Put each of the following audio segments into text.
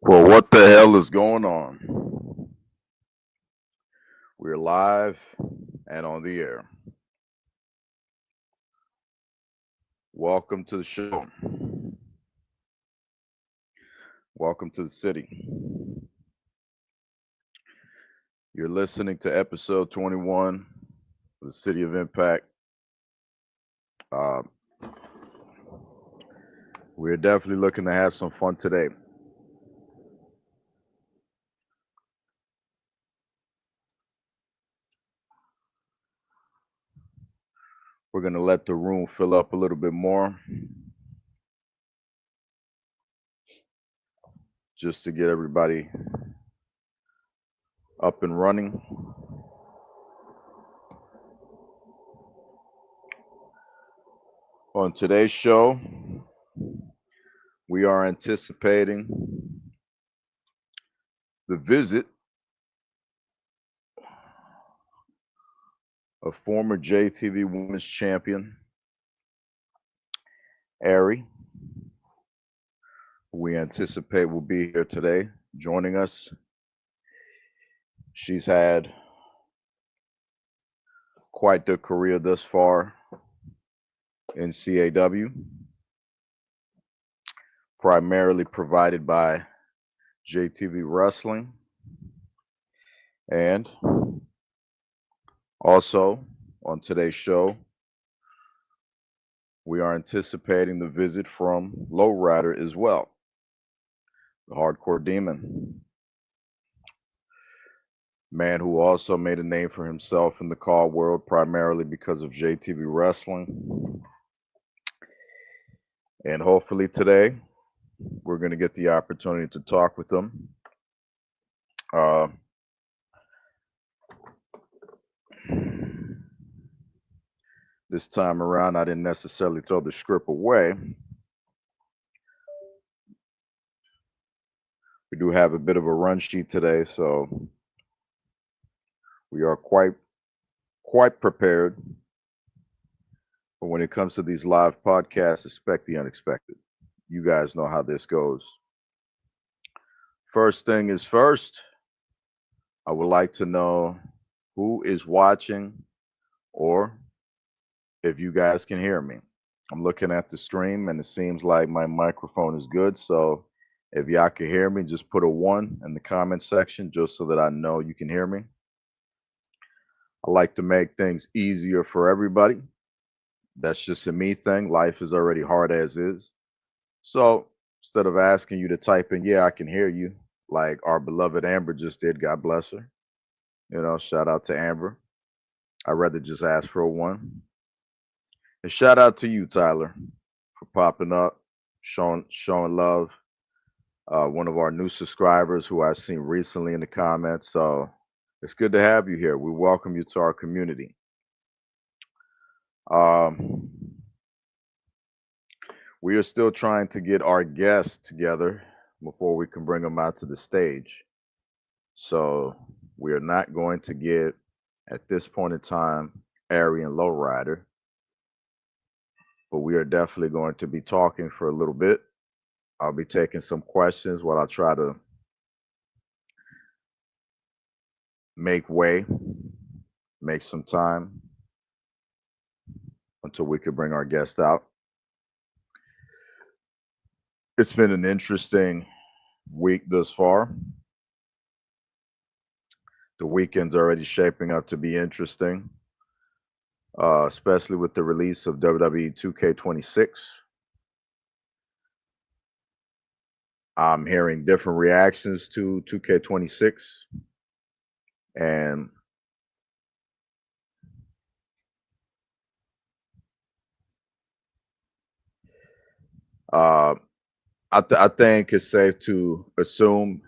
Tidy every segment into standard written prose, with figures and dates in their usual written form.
Well, what the hell is going on? We're live and on the air. Welcome to the show. Welcome to the city. You're listening to episode 21 of the City of Impact. Uh, we're definitely looking to have some fun today. We're going to let the room fill up a little bit more just to get everybody up and running. On today's show, we are anticipating the visit of former JTV Women's Champion, Ari, who we anticipate will be here today joining us. She's had quite the career thus far in CAW, primarily provided by JTV Wrestling. And also on today's show, we are anticipating the visit from Lowrider as well, the Hardcore Demon, man who also made a name for himself in the call world primarily because of JTV Wrestling. And hopefully today we're going to get the opportunity to talk with them. This time around, I didn't necessarily throw the script away. We do have a bit of a run sheet today, so we are quite prepared. But when it comes to these live podcasts, expect the unexpected. You guys know how this goes. First thing is first, I would like to know who is watching or if you guys can hear me. I'm looking at the stream and it seems like my microphone is good. So if y'all can hear me, just put a 1 in the comment section just so that I know you can hear me. I like to make things easier for everybody. That's just a me thing. Life is already hard as is. So instead of asking you to type in, yeah, I can hear you, like our beloved Amber just did, God bless her. You know, shout out to Amber. I'd rather just ask for a 1. And shout out to you, Tyler, for popping up, showing love. One of our new subscribers who I've seen recently in the comments. So it's good to have you here. We welcome you to our community. We are still trying to get our guests together before we can bring them out to the stage. So we are not going to get, at this point in time, Ari and Lowrider, but we are definitely going to be talking for a little bit. I'll be taking some questions while I try to make way, make some time until we could bring our guest out. It's been an interesting week thus far. The weekend's already shaping up to be interesting, especially with the release of WWE 2K26. I'm hearing different reactions to 2K26, and I think it's safe to assume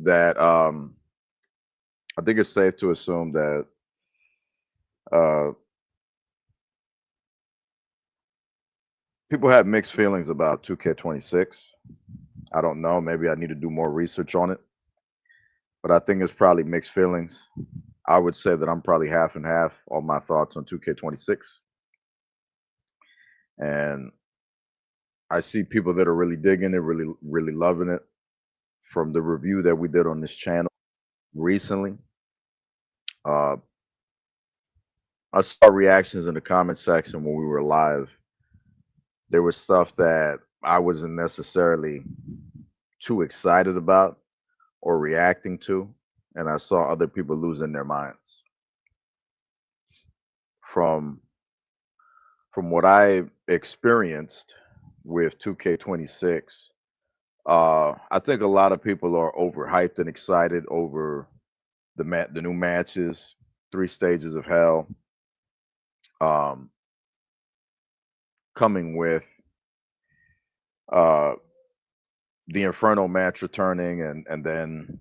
that I think it's safe to assume that uh, people have mixed feelings about 2K26. I don't know. Maybe I need to do more research on it, but I think it's probably mixed feelings. I would say that I'm probably half and half on my thoughts on 2K26, and I see people that are really digging it, really loving it. from the review that we did on this channel recently. Uh, I saw reactions in the comment section when we were live. There was stuff that I wasn't necessarily too excited about or reacting to, and I saw other people losing their minds. From from what I experienced with 2K26, I think a lot of people are overhyped and excited over the new matches, three stages of hell, um, coming with uh, the Inferno match returning, and then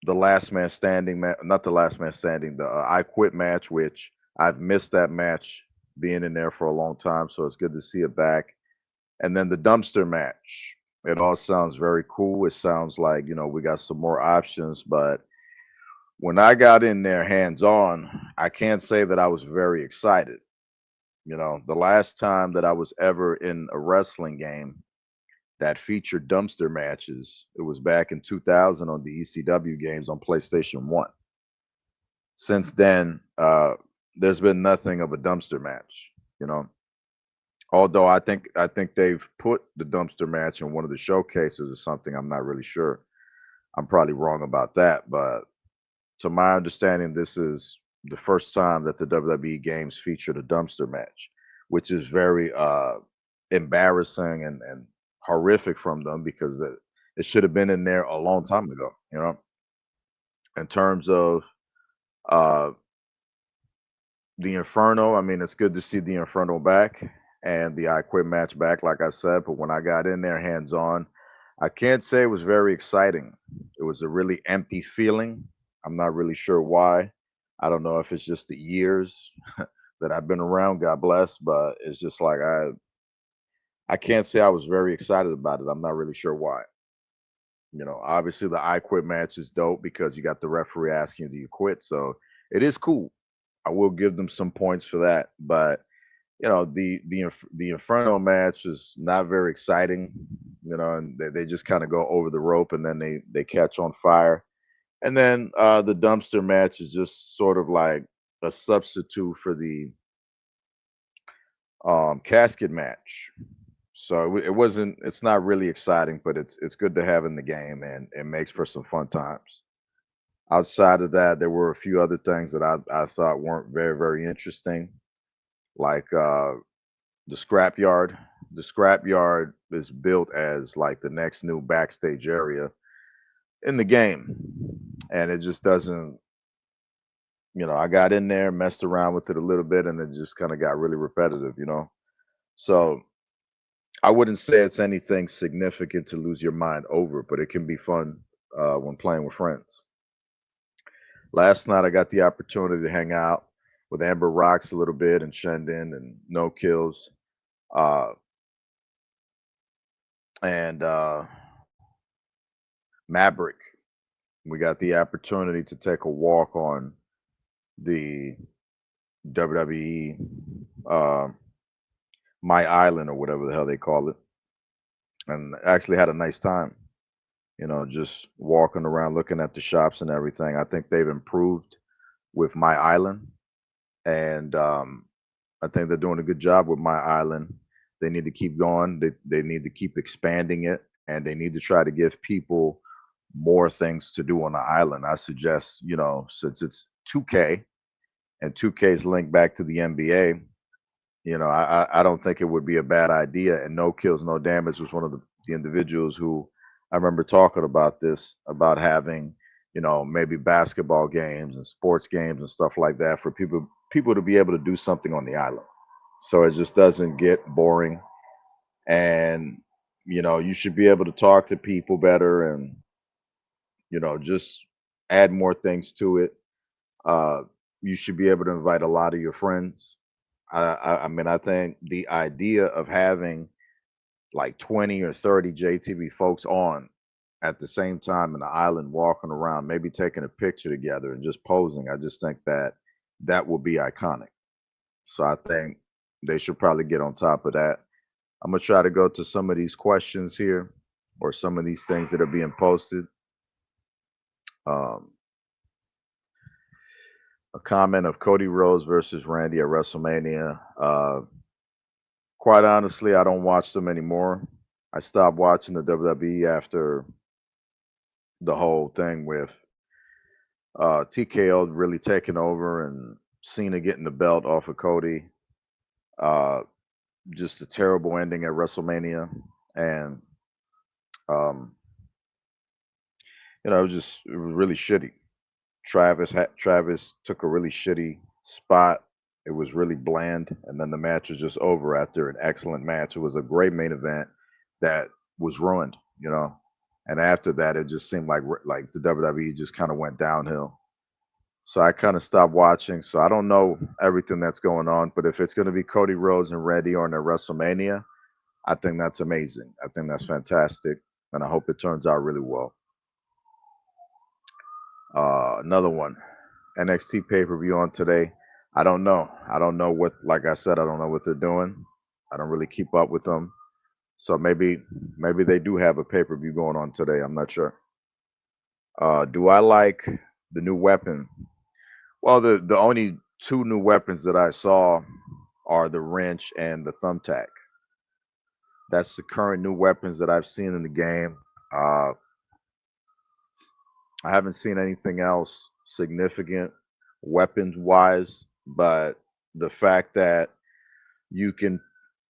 the last man standing not the last man standing, the I Quit match, which I've missed that match being in there for a long time, so it's good to see it back. And then the dumpster match. It all sounds very cool. It sounds like, we got some more options, but when I got in there hands on, I can't say that I was very excited. The last time that I was ever in a wrestling game that featured dumpster matches, it was back in 2000 on the ECW games on PlayStation 1. Since then, there's been nothing of a dumpster match, you know. Although I think they've put the dumpster match in one of the showcases or something. I'm not really sure. I'm probably wrong about that, but to my understanding, this is the first time that the WWE games featured a dumpster match, which is very embarrassing and horrific from them because it should have been in there a long time ago. In terms of uh, the Inferno, I mean, it's good to see the Inferno back and the I Quit match back, like I said. But when I got in there hands on, I can't say it was very exciting. It was a really empty feeling. I'm not really sure why. I don't know if it's just the years that I've been around, God bless, but it's just like I can't say I was very excited about it. I'm not really sure why. Obviously the I Quit match is dope because you got the referee asking you, do you quit? So it is cool. I will give them some points for that. But the Inferno match is not very exciting. And they just kind of go over the rope and then they catch on fire. And then the dumpster match is just sort of like a substitute for the casket match. So it wasn't. It's not really exciting, but it's good to have in the game, and it makes for some fun times. Outside of that, there were a few other things that I thought weren't very interesting, like the scrapyard. The scrapyard is built as like the next new backstage area in the game, and it just doesn't. I got in there, messed around with it a little bit, and it just kind of got really repetitive. So I wouldn't say it's anything significant to lose your mind over, but it can be fun when playing with friends. Last night, I got the opportunity to hang out with Amber Rocks a little bit and Shendon and No Kills. Uh, and Maverick. We got the opportunity to take a walk on the WWE uh, My Island or whatever the hell they call it, and actually had a nice time. Just walking around, looking at the shops and everything. I think they've improved with My Island, and I think they're doing a good job with My Island. They need to keep going. They need to keep expanding it, and they need to try to give people more things to do on the island. I suggest, since it's 2K and 2K is linked back to the NBA, I don't think it would be a bad idea. And No Kills, No Damage was one of the individuals who I remember talking about this, about having, maybe basketball games and sports games and stuff like that for people to be able to do something on the island. So it just doesn't get boring. And, you should be able to talk to people better and, just add more things to it. Uh, you should be able to invite a lot of your friends. I mean, I think the idea of having like 20 or 30 JTV folks on at the same time in the island walking around, maybe taking a picture together and just posing, I just think that that will be iconic. So I think they should probably get on top of that. I'm gonna try to go to some of these questions here. or some of these things that are being posted. Um, a comment of Cody Rhodes versus Randy at WrestleMania. Quite honestly, I don't watch them anymore. I stopped watching the WWE after the whole thing with TKO really taking over and Cena getting the belt off of Cody. Uh, just a terrible ending at WrestleMania, and um, it was really shitty. Travis took a really shitty spot. It was really bland, and then the match was just over after an excellent match. It was a great main event that was ruined, And after that, it just seemed like the WWE just kind of went downhill. So I kind of stopped watching. So I don't know everything that's going on, but if it's going to be Cody Rhodes and Randy Orton at WrestleMania, I think that's amazing. I think that's fantastic, and I hope it turns out really well. Another one, NXT pay per view on today. I don't know. I don't know what. Like I said, I don't know what they're doing. I don't really keep up with them. So maybe they do have a pay per view going on today. I'm not sure. Do I like the new weapon? Well, the only two new weapons that I saw are the wrench and the thumbtack. That's the current new weapons that I've seen in the game. Uh, I haven't seen anything else significant weapons wise, but the fact that you can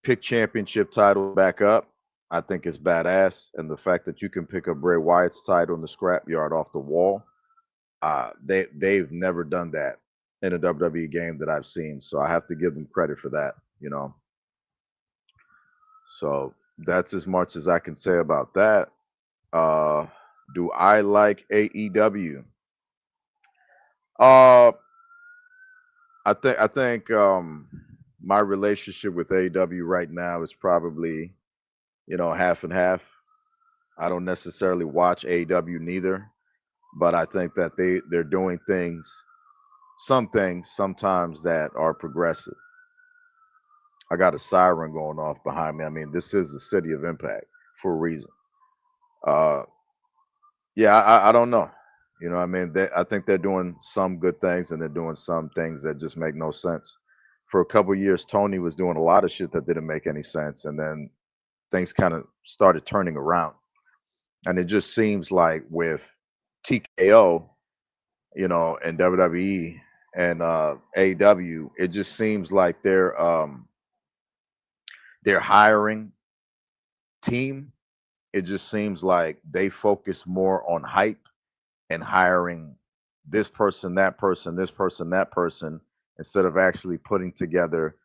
pick championship title back up, I think is badass. And the fact that you can pick up Bray Wyatt's title in the scrapyard off the wall, they've never done that in a WWE game that I've seen. So I have to give them credit for that. So that's as much as I can say about that. Uh, do I like AEW? Uh, I think my relationship with AEW right now is probably half and half. I don't necessarily watch AEW neither, but I think that they're doing some things sometimes that are progressive. I got a siren going off behind me. I mean, this is the city of Impact for a reason. Uh, yeah, I don't know. I mean, I think they're doing some good things and they're doing some things that just make no sense. For a couple years, Tony was doing a lot of shit that didn't make any sense, and then things kind of started turning around. And it just seems like with TKO, and WWE and AEW, it just seems like they're hiring team. It just seems like they focus more on hype and hiring this person, that person, this person, that person, instead of actually putting together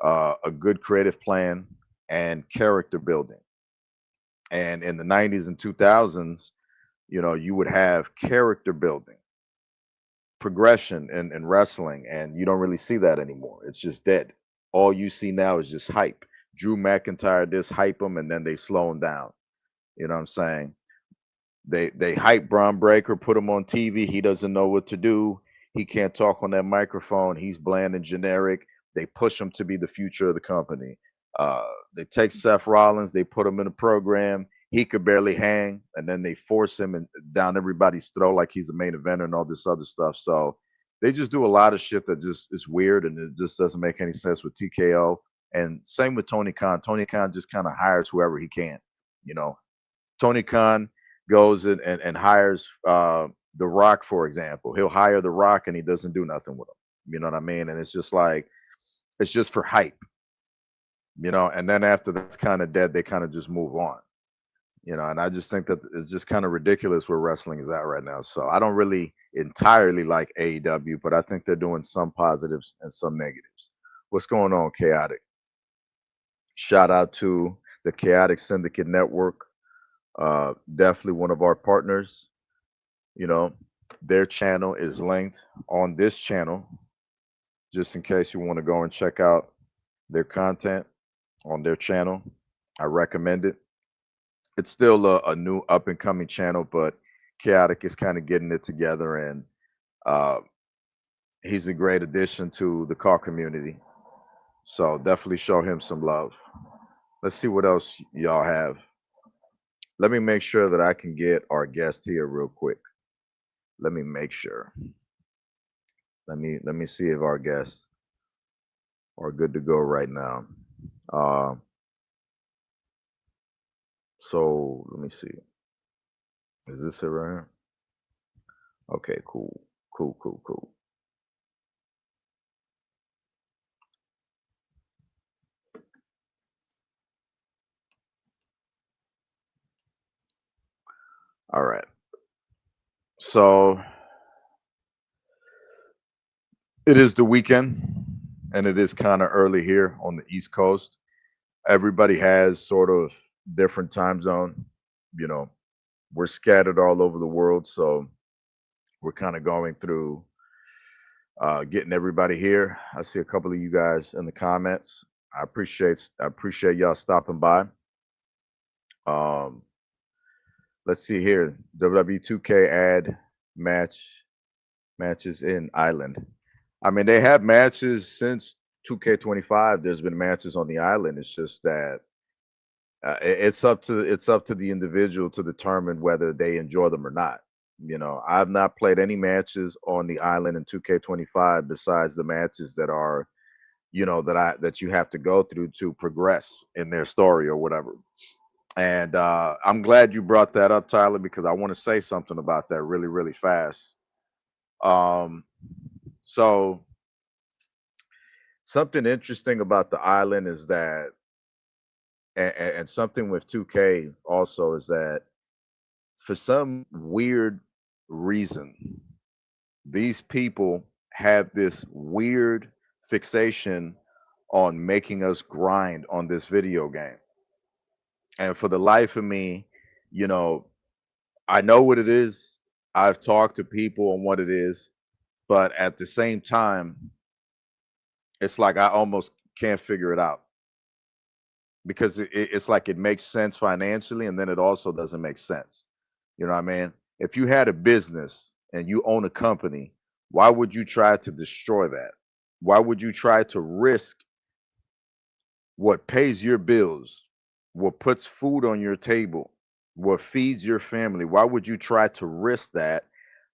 a good creative plan and character building. And in the 90s and 2000s, you would have character building, progression in wrestling, and you don't really see that anymore. It's just dead. All you see now is just hype. Drew McIntyre, this hype him, and then they slow him down. You know what I'm saying? They hype Braun Breaker, put him on TV. He doesn't know what to do. He can't talk on that microphone. He's bland and generic. They push him to be the future of the company. They take Seth Rollins. They put him in a program. He could barely hang, and then they force him and down everybody's throat like he's a main eventer and all this other stuff. So they just do a lot of shit that just is weird and it just doesn't make any sense with TKO. And same with Tony Khan. Tony Khan just kind of hires whoever he can. You know, Tony Khan goes and hires The Rock, for example. He'll hire The Rock and he doesn't do nothing with him. You know what I mean? And it's just like, it's just for hype, and then after that's kind of dead, they kind of just move on. And I just think that it's just kind of ridiculous where wrestling is at right now. So I don't really entirely like AEW, but I think they're doing some positives and some negatives. What's going on, Chaotic? Shout out to the Chaotic Syndicate Network. Definitely one of our partners. You know, their channel is linked on this channel, just in case you want to go and check out their content on their channel. I recommend it. It's still a new up and coming channel, but Chaotic is kind of getting it together, and uh, he's a great addition to the car community. So definitely show him some love. Let's see what else y'all have. Let me make sure that I can get our guest here real quick. Let me make sure. Let me see if our guests are good to go right now. Uh, so let me see. Is this it right here? Okay, cool, cool, cool, cool. All right. So it is the weekend, and it is kind of early here on the East Coast. Everybody has sort of different time zone. You know, we're scattered all over the world, so we're kind of going through getting everybody here. I see a couple of you guys in the comments. I appreciate y'all stopping by. Um, let's see here. WWE 2K ad matches in Island. I mean, they have matches since 2K25. There's been matches on the island. It's just that it's up to the individual to determine whether they enjoy them or not. I've not played any matches on the island in 2K25 besides the matches that are, that you have to go through to progress in their story or whatever. And I'm glad you brought that up, Tyler, because I want to say something about that really, really fast. Um, so something interesting about the island is that, and something with 2K also is that for some weird reason, these people have this weird fixation on making us grind on this video game. And for the life of me, you know, I know what it is. I've talked to people on what it is, but at the same time, it's like I almost can't figure it out because it's like it makes sense financially and then it also doesn't make sense. You know what I mean? If you had a business and you own a company, why would you try to destroy that? Why would you try to risk what pays your bills, what puts food on your table, what feeds your family? Why would you try to risk that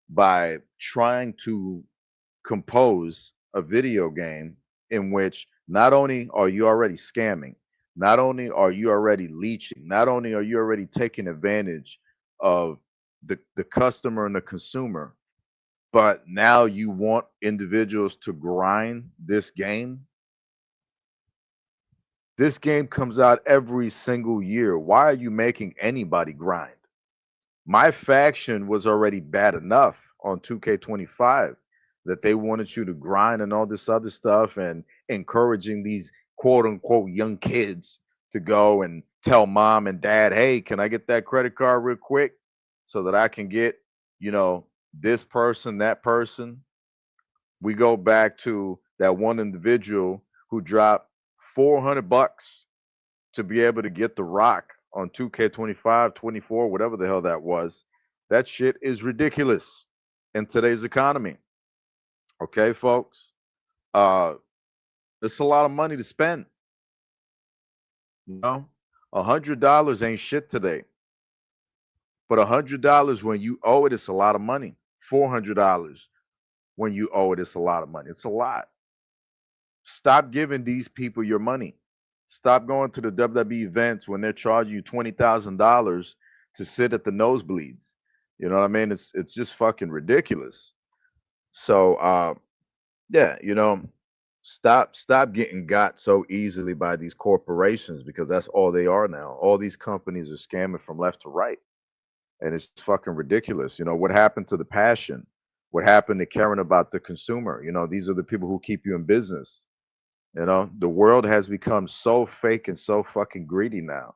by trying to compose a video game in which not only are you already scamming, not only are you already leeching, not only are you already taking advantage of the customer and the consumer, but now you want individuals to grind this game. This game comes out every single year. Why are you making anybody grind? My faction was already bad enough on 2K25 that they wanted you to grind and all this other stuff and encouraging these quote unquote young kids to go and tell mom and dad, hey, can I get that credit card real quick so that I can get, you know, this person, that person. We go back to that one individual who dropped 400 bucks to be able to get the rock on 2K25, 24, whatever the hell that was. That shit is ridiculous in today's economy. Okay, folks. Uh it's a lot of money to spend. You know, $100 ain't shit today. But $100 when you owe it, it's a lot of money. $400 when you owe it, it's a lot of money. It's a lot. Stop giving these people your money. Stop going to the WWE events when they're charging you $20,000 to sit at the nosebleeds. You know what I mean? It's just fucking ridiculous. So yeah, stop getting got so easily by these corporations because that's all they are now. All these companies are scamming from left to right, and it's fucking ridiculous. What happened to the passion? What happened to caring about the consumer? These are the people who keep you in business. The world has become so fake and so fucking greedy now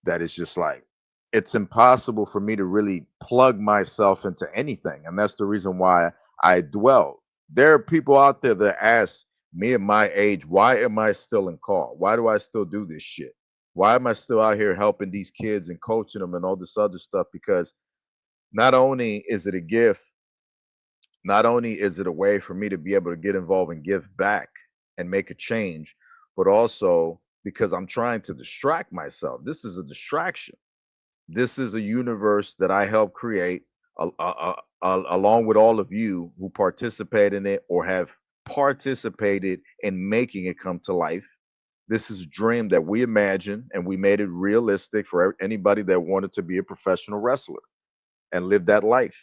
that it's just like it's impossible for me to really plug myself into anything. And that's the reason why I dwell. There are people out there that ask me at my age, why am I still in call? Why do I still do this shit? Why am I still out here helping these kids and coaching them and all this other stuff? Because not only is it a gift, not only is it a way for me to be able to get involved and give back and make a change, but also because I'm trying to distract myself. This is a distraction. This is a universe that I helped create along with all of you who participate in it or have participated in making it come to life. This is a dream that we imagined and we made it realistic for anybody that wanted to be a professional wrestler and live that life.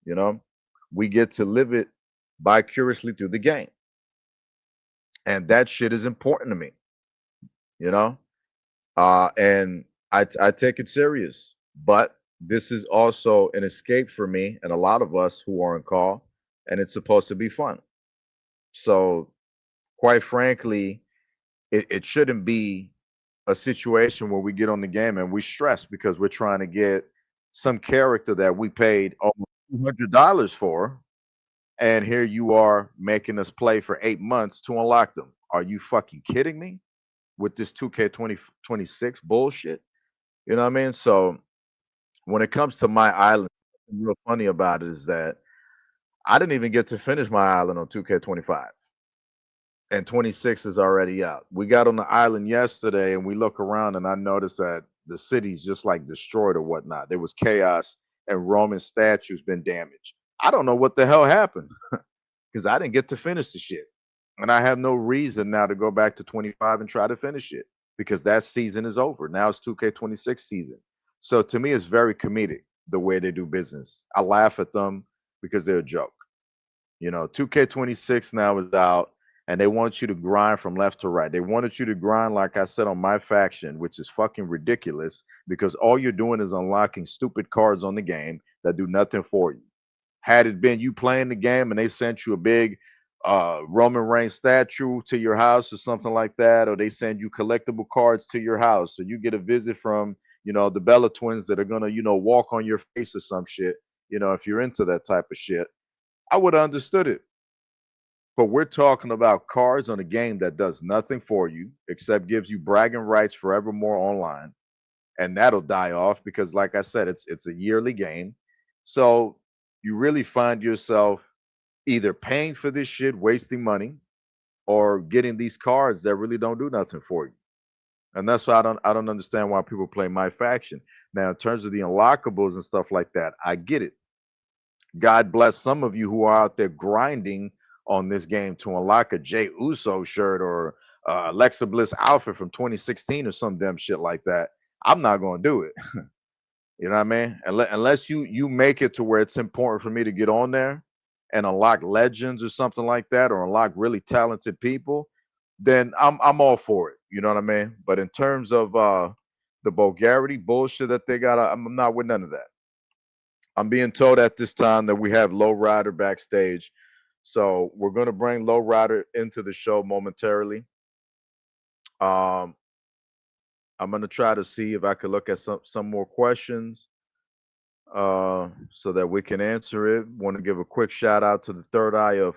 You know, we get to live it vicariously through the game. And that shit is important to me, you know? And I take it serious. But this is also an escape for me and a lot of us who are on call, and it's supposed to be fun. So, quite frankly, it shouldn't be a situation where we get on the game and we stress because we're trying to get some character that we paid almost $200 for, and here you are making us play for 8 months to unlock them. Are you fucking kidding me with this 2K26 bullshit? You know what I mean? So when it comes to my island, what's real funny about it is that I didn't even get to finish my island on 2K25, and 26 is already out. We got on the island yesterday and we look around and I noticed that the city's just like destroyed or whatnot. There was chaos and Roman statues been damaged. I don't know what the hell happened because I didn't get to finish the shit. And I have no reason now to go back to 25 and try to finish it because that season is over. Now it's 2K26 season. So to me, it's very comedic the way they do business. I laugh at them because they're a joke. 2K26 now is out and they want you to grind from left to right. They wanted you to grind, like I said, on my faction, which is fucking ridiculous because all you're doing is unlocking stupid cards on the game that do nothing for you. Had it been you playing the game and they sent you a big Roman Reigns statue to your house or something like that, or they send you collectible cards to your house, so you get a visit from the Bella twins that are gonna walk on your face or some shit. If you're into that type of shit, I would have understood it. But we're talking about cards on a game that does nothing for you except gives you bragging rights forevermore online, and that'll die off because, like I said, it's a yearly game. So you really find yourself either paying for this shit, wasting money, or getting these cards that really don't do nothing for you. And that's why I don't understand why people play my faction. Now, in terms of the unlockables and stuff like that, I get it. God bless some of you who are out there grinding on this game to unlock a Jay Uso shirt or Alexa Bliss outfit from 2016 or some damn shit like that. I'm not going to do it. You know what I mean? Unless you make it to where it's important for me to get on there and unlock legends or something like that, or unlock really talented people, then I'm all for it. You know what I mean? But in terms of the vulgarity bullshit that they got, I'm not with none of that. I'm being told at this time that we have Low Rider backstage, so we're gonna bring Low Rider into the show momentarily. Um, I'm gonna try to see if I could look at some more questions so that we can answer it. Want to give a quick shout out to the third eye of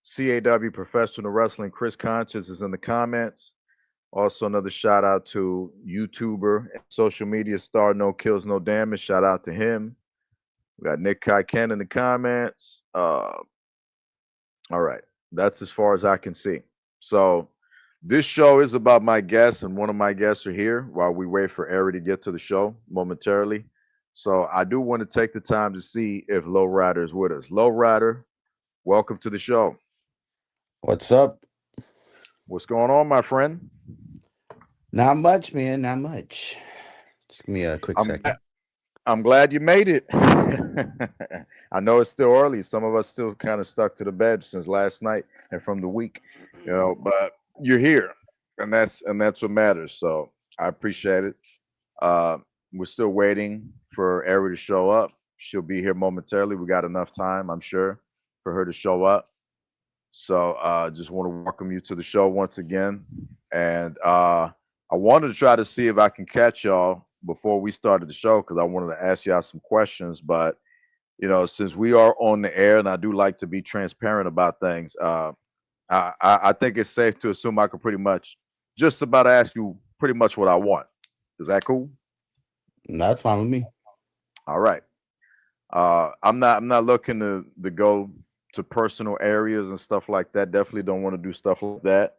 CAW Professional Wrestling. Chris Conscious is in the comments. Also, another shout out to YouTuber and social media star No Kills No Damage. Shout out to him. We got Nick Kaiken in the comments. All right, that's as far as I can see. So this show is about my guests, and one of my guests are here while we wait for Ari to get to the show momentarily. So I do want to take the time to see if Low Rider is with us. Low Rider, welcome to the show. What's up? What's going on, my friend? Not much, man. Not much. Just give me a quick I'm second. I'm glad you made it. I know it's still early. Some of us still kind of stuck to the bed since last night and from the week, but you're here, and that's what matters. So I appreciate it. Uh, we're still waiting for Ari to show up. She'll be here momentarily. We got enough time, I'm sure, for her to show up. So just want to welcome you to the show once again. And I wanted to try to see if I can catch y'all before we started the show because I wanted to ask y'all some questions. But since we are on the air, and I do like to be transparent about things, I think it's safe to assume I could pretty much just about ask you pretty much what I want. Is that cool? That's fine with me. All right. I'm not looking to go to personal areas and stuff like that. Definitely don't want to do stuff like that.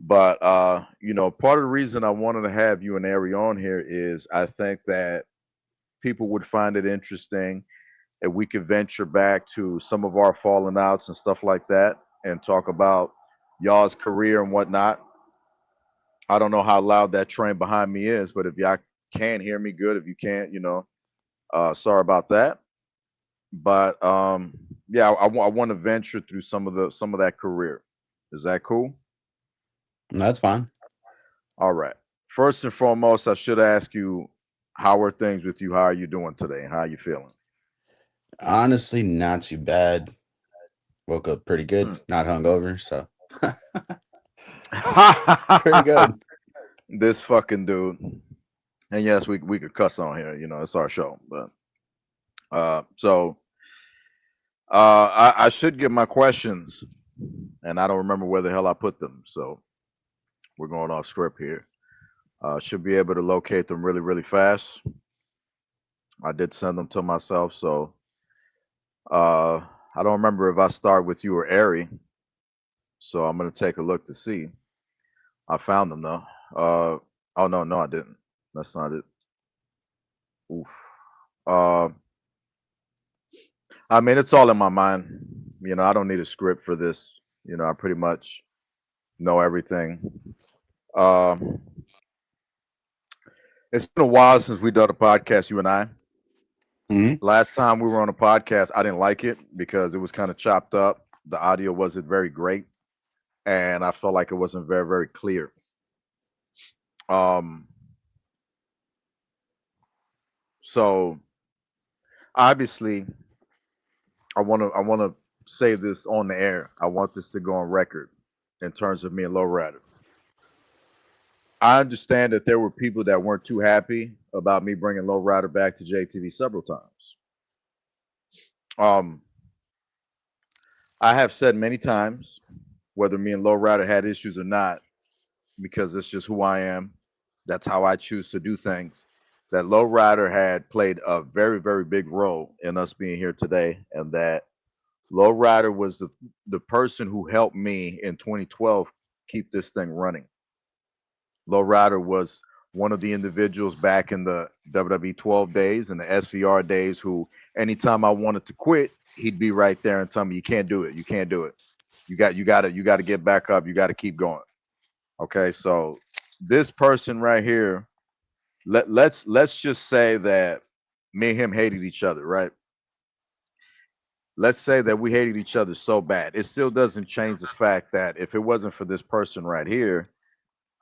But part of the reason I wanted to have you and Ari on here is I think that people would find it interesting if we could venture back to some of our fallen outs and stuff like that and talk about y'all's career and whatnot. I don't know how loud that train behind me is, but if y'all can hear me good, if you can't, sorry about that. But yeah, I want to venture through some of that career. Is that cool? That's fine. All right. First and foremost, I should ask you, how are things with you? How are you doing today? How are you feeling? Honestly, not too bad. Woke up pretty Hmm. good. Not hungover, so pretty good. This fucking dude. And yes, we could cuss on here. It's our show. But so I should get my questions, and I don't remember where the hell I put them. So we're going off script here. Should be able to locate them really, really fast. I did send them to myself, so uh, I don't remember if I start with you or Ari. So I'm gonna take a look to see. I found them though. Oh no, no, I didn't. That's not it. Oof. Uh, I mean, it's all in my mind. I don't need a script for this. I pretty much know everything. Um, it's been a while since we done a podcast, you and I. Mhm. Last time we were on a podcast, I didn't like it because it was kind of chopped up. The audio wasn't very great, and I felt like it wasn't very, very clear. Um, so obviously, I want to say this on the air. I want this to go on record in terms of me and Lowrider. I understand that there were people that weren't too happy about me bringing Lowrider back to JTV several times. Um, I have said many times, whether me and Lowrider had issues or not, because it's just who I am. That's how I choose to do things. That Lowrider had played a very, very big role in us being here today, and that Lowrider was the person who helped me in 2012 keep this thing running. Lowrider was one of the individuals back in the WWE 12 days and the SVR days who, anytime I wanted to quit, he'd be right there and tell me, "You can't do it. You can't do it. You got to get back up. You got to keep going." Okay, so this person right here, let's just say that me and him hated each other, right? Let's say that we hated each other so bad. It still doesn't change the fact that if it wasn't for this person right here,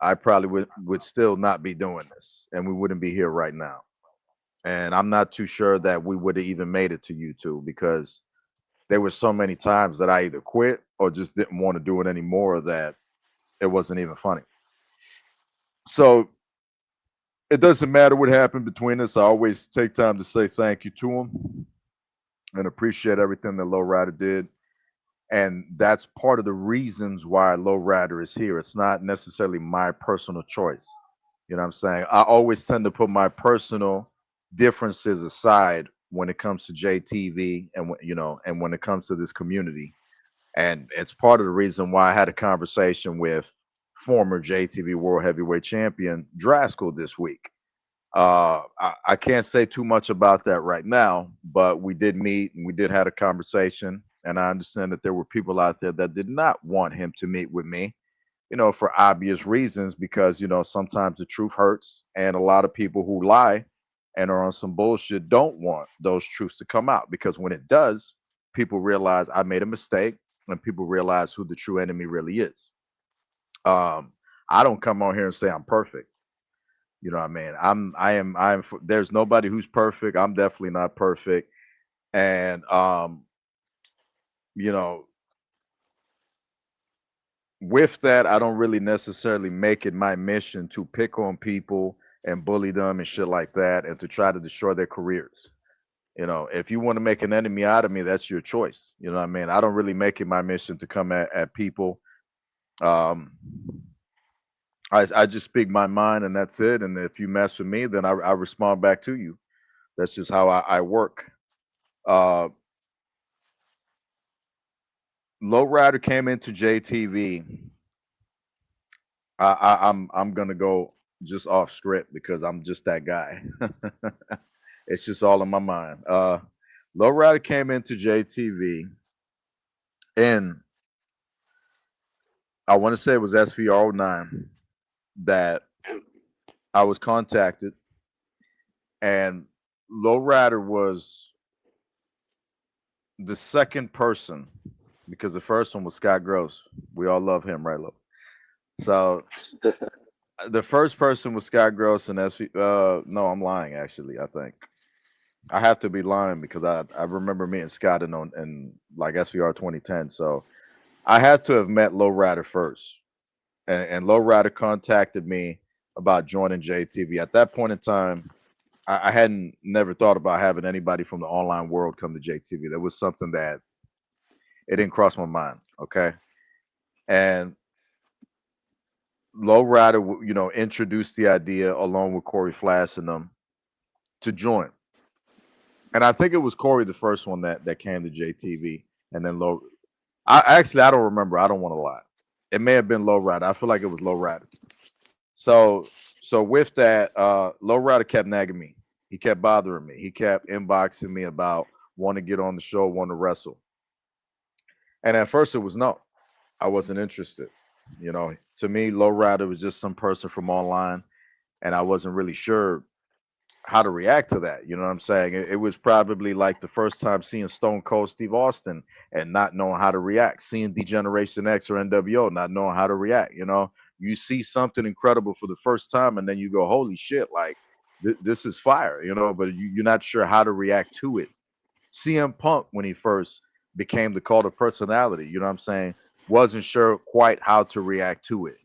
I probably would still not be doing this, and we wouldn't be here right now. And I'm not too sure that we would have even made it to YouTube because there were so many times that I either quit or just didn't want to do it anymore that it wasn't even funny. So it doesn't matter what happened between us. I always take time to say thank you to him and appreciate everything that Lowrider did. And that's part of the reasons why Lowrider is here. It's not necessarily my personal choice. You know what I'm saying? I always tend to put my personal differences aside when it comes to JTV and and when it comes to this community. And it's part of the reason why I had a conversation with former JTV World Heavyweight Champion Draskell this week. I can't say too much about that right now, but we did meet and we did have a conversation. And I understand that there were people out there that did not want him to meet with me, for obvious reasons, because, sometimes the truth hurts. And a lot of people who lie and are on some bullshit don't want those truths to come out because when it does, people realize I made a mistake and people realize who the true enemy really is. Um, I don't come on here and say I'm perfect. You know what I mean? There's nobody who's perfect. I'm definitely not perfect. And you know, with that, I don't really necessarily make it my mission to pick on people and bully them and shit like that and to try to destroy their careers. If you want to make an enemy out of me, that's your choice. You know what I mean? I don't really make it my mission to come at people. Um, I just speak my mind and that's it. And if you mess with me, then I respond back to you. That's just how I work. Uh, Lowrider came into JTV. I'm gonna go just off script because I'm just that guy. It's just all in my mind. Lowrider came into JTV, and I want to say it was SVR09 that I was contacted, and Lowrider was the second person because the first one was Scott Gross. We all love him, right, Low? So the first person was Scott Gross and SV. No, I'm lying. Actually, I think I have to be lying because I remember meeting Scott in like SVR 2010. So I had to have met Lowrider first, and Lowrider contacted me about joining JTV. At that point in time, I hadn't never thought about having anybody from the online world come to JTV. That was something that it didn't cross my mind. Okay, and Lowrider, introduced the idea along with Corey Flash and them to join. And I think it was Corey the first one that came to JTV, and then Low. I don't remember. I don't want to lie. It may have been Lowrider. I feel like it was Lowrider. So with that, Lowrider kept nagging me. He kept bothering me. He kept inboxing me about want to get on the show, want to wrestle. And at first it was no. I wasn't interested. To me, Lowrider was just some person from online, and I wasn't really sure how to react to that. You know what I'm saying? It was probably like the first time seeing Stone Cold Steve Austin and not knowing how to react, seeing D-Generation X or NWO, not knowing how to react. You see something incredible for the first time, and then you go, "Holy shit!" Like this is fire, But you're not sure how to react to it. CM Punk, when he first became the cult of personality, you know what I'm saying, wasn't sure quite how to react to it.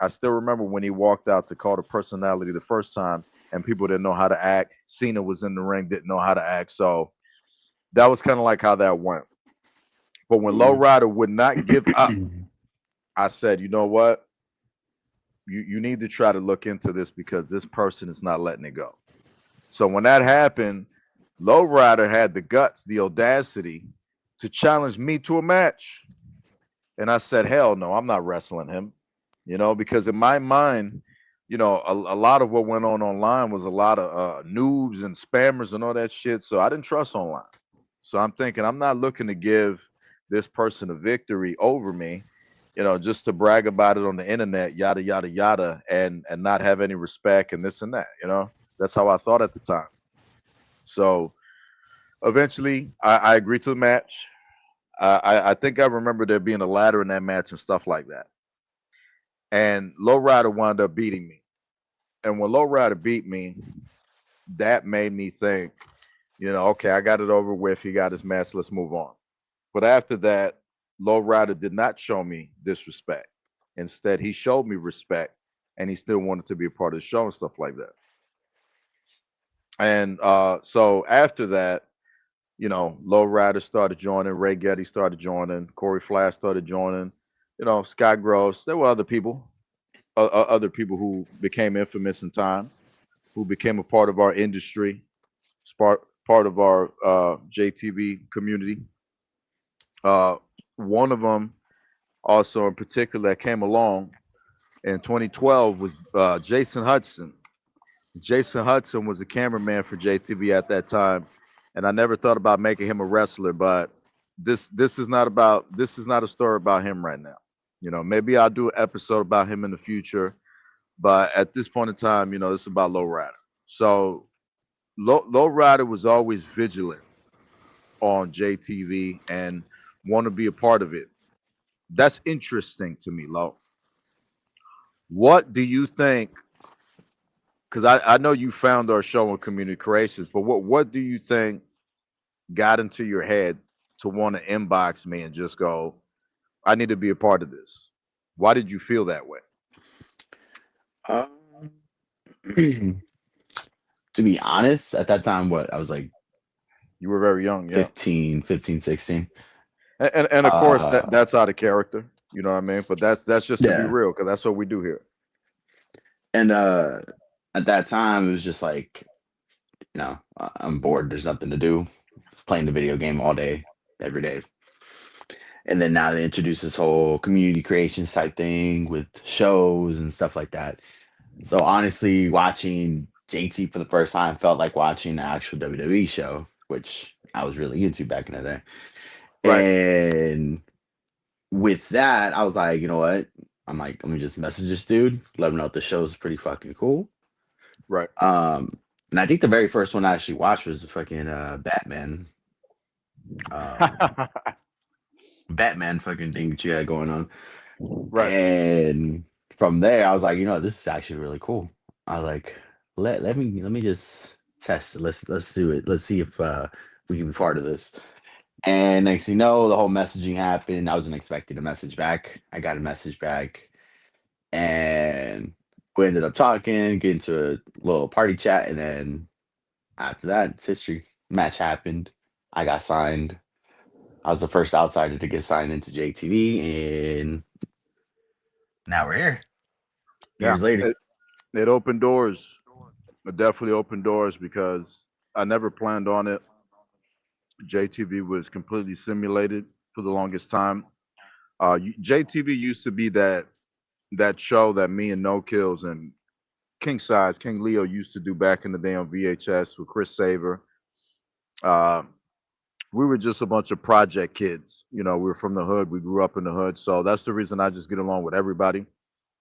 I still remember when he walked out to cult of personality the first time, and people didn't know how to act. Cena was in the ring, didn't know how to act. So that was kind of like how that went. But when Lowrider would not give up, I said, you know what? You need to try to look into this because this person is not letting it go. So when that happened, Lowrider had the guts, the audacity to challenge me to a match. And I said, hell no, I'm not wrestling him. Because in my mind, a lot of what went on online was a lot of noobs and spammers and all that shit. So I didn't trust online. So I'm thinking I'm not looking to give this person a victory over me, just to brag about it on the internet, yada yada yada, and not have any respect and this and that. That's how I thought at the time. So eventually, I agreed to the match. I think I remember there being a ladder in that match and stuff like that. And Lowrider wound up beating me. And when Lowrider beat me, that made me think, okay, I got it over with. He got his match. Let's move on. But after that, Lowrider did not show me disrespect. Instead, he showed me respect, and he still wanted to be a part of the show and stuff like that. And so after that, Lowrider started joining, Ray Getty started joining, Corey Flash started joining, Scott Gross. There were other people who became infamous in time, who became a part of our industry, part of our JTV community. One of them, also in particular, that came along in 2012 was Jason Hudson. Jason Hudson was a cameraman for JTV at that time, and I never thought about making him a wrestler. But this is not a story about him right now. Maybe I'll do an episode about him in the future, but at this point in time, it's about Lowrider. So Lowrider was always vigilant on JTV and want to be a part of it. That's interesting to me, Low. What do you think? Because I know you found our show on Community Creations, but what do you think got into your head to want to inbox me and just go, I need to be a part of this? Why did you feel that way? To be honest, at that time, I was like You were very young, yeah. 15, 16. And of course that's out of character, you know what I mean? But that's just to be real, because that's what we do here. And at that time, it was just like, I'm bored. There's nothing to do. Just playing the video game all day, every day. And then now they introduce this whole community creations type thing with shows and stuff like that. So honestly, watching JT for the first time felt like watching an actual WWE show, which I was really into back in the day. Right. And with that, I was like, you know what? I'm like, let me just message this dude, let him know the show's pretty fucking cool. Right. And I think the very first one I actually watched was the fucking Batman. Um, Batman fucking thing that you had going on. Right. And from there, I was like, you know, this is actually really cool. I was like, let me just test it. Let's do it. Let's see if we can be part of this. And next thing you know, the whole messaging happened. I wasn't expecting a message back. I got a message back, and we ended up talking, getting to a little party chat, and then after that, it's history. Match happened. I got signed. I was the first outsider to get signed into JTV, and now we're here. Yeah. Years later. It opened doors. It definitely opened doors because I never planned on it. JTV was completely simulated for the longest time. JTV used to be that show that me and No Kills and King Leo used to do back in the day on VHS with Chris Saver. Uh, we were just a bunch of project kids. You know, we were from the hood. We grew up in the hood. So that's the reason I just get along with everybody.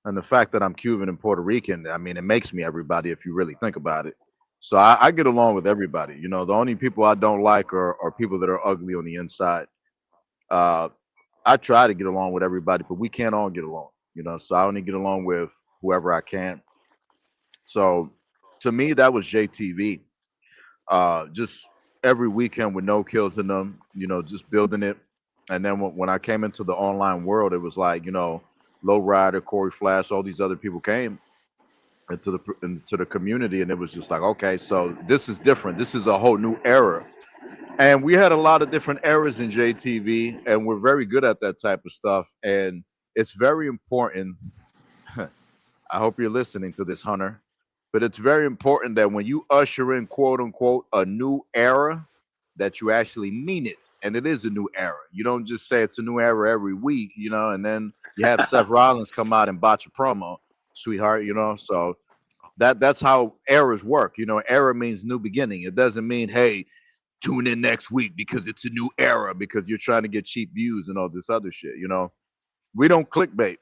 And the fact that I'm Cuban and Puerto Rican, I mean, it makes me everybody if you really think about it. So I get along with everybody. You know, the only people I don't like are people that are ugly on the inside. Uh, I try to get along with everybody, but we can't all get along. You know, so I only get along with whoever I can. So to me, that was JTV. Just every weekend with No Kills in them, you know, just building it. And then when I came into the online world, it was like, you know, Lowrider, Corey Flash, all these other people came into the community, and it was just like, okay, so this is different. This is a whole new era. And we had a lot of different eras in JTV, and we're very good at that type of stuff. And it's very important. I hope you're listening to this, Hunter. But it's very important that when you usher in quote unquote a new era, that you actually mean it. And it is a new era. You don't just say it's a new era every week, you know, and then you have Seth Rollins come out and botch a promo, sweetheart, you know. So that's how eras work. You know, era means new beginning. It doesn't mean, hey, tune in next week because it's a new era because you're trying to get cheap views and all this other shit, you know. We don't clickbait.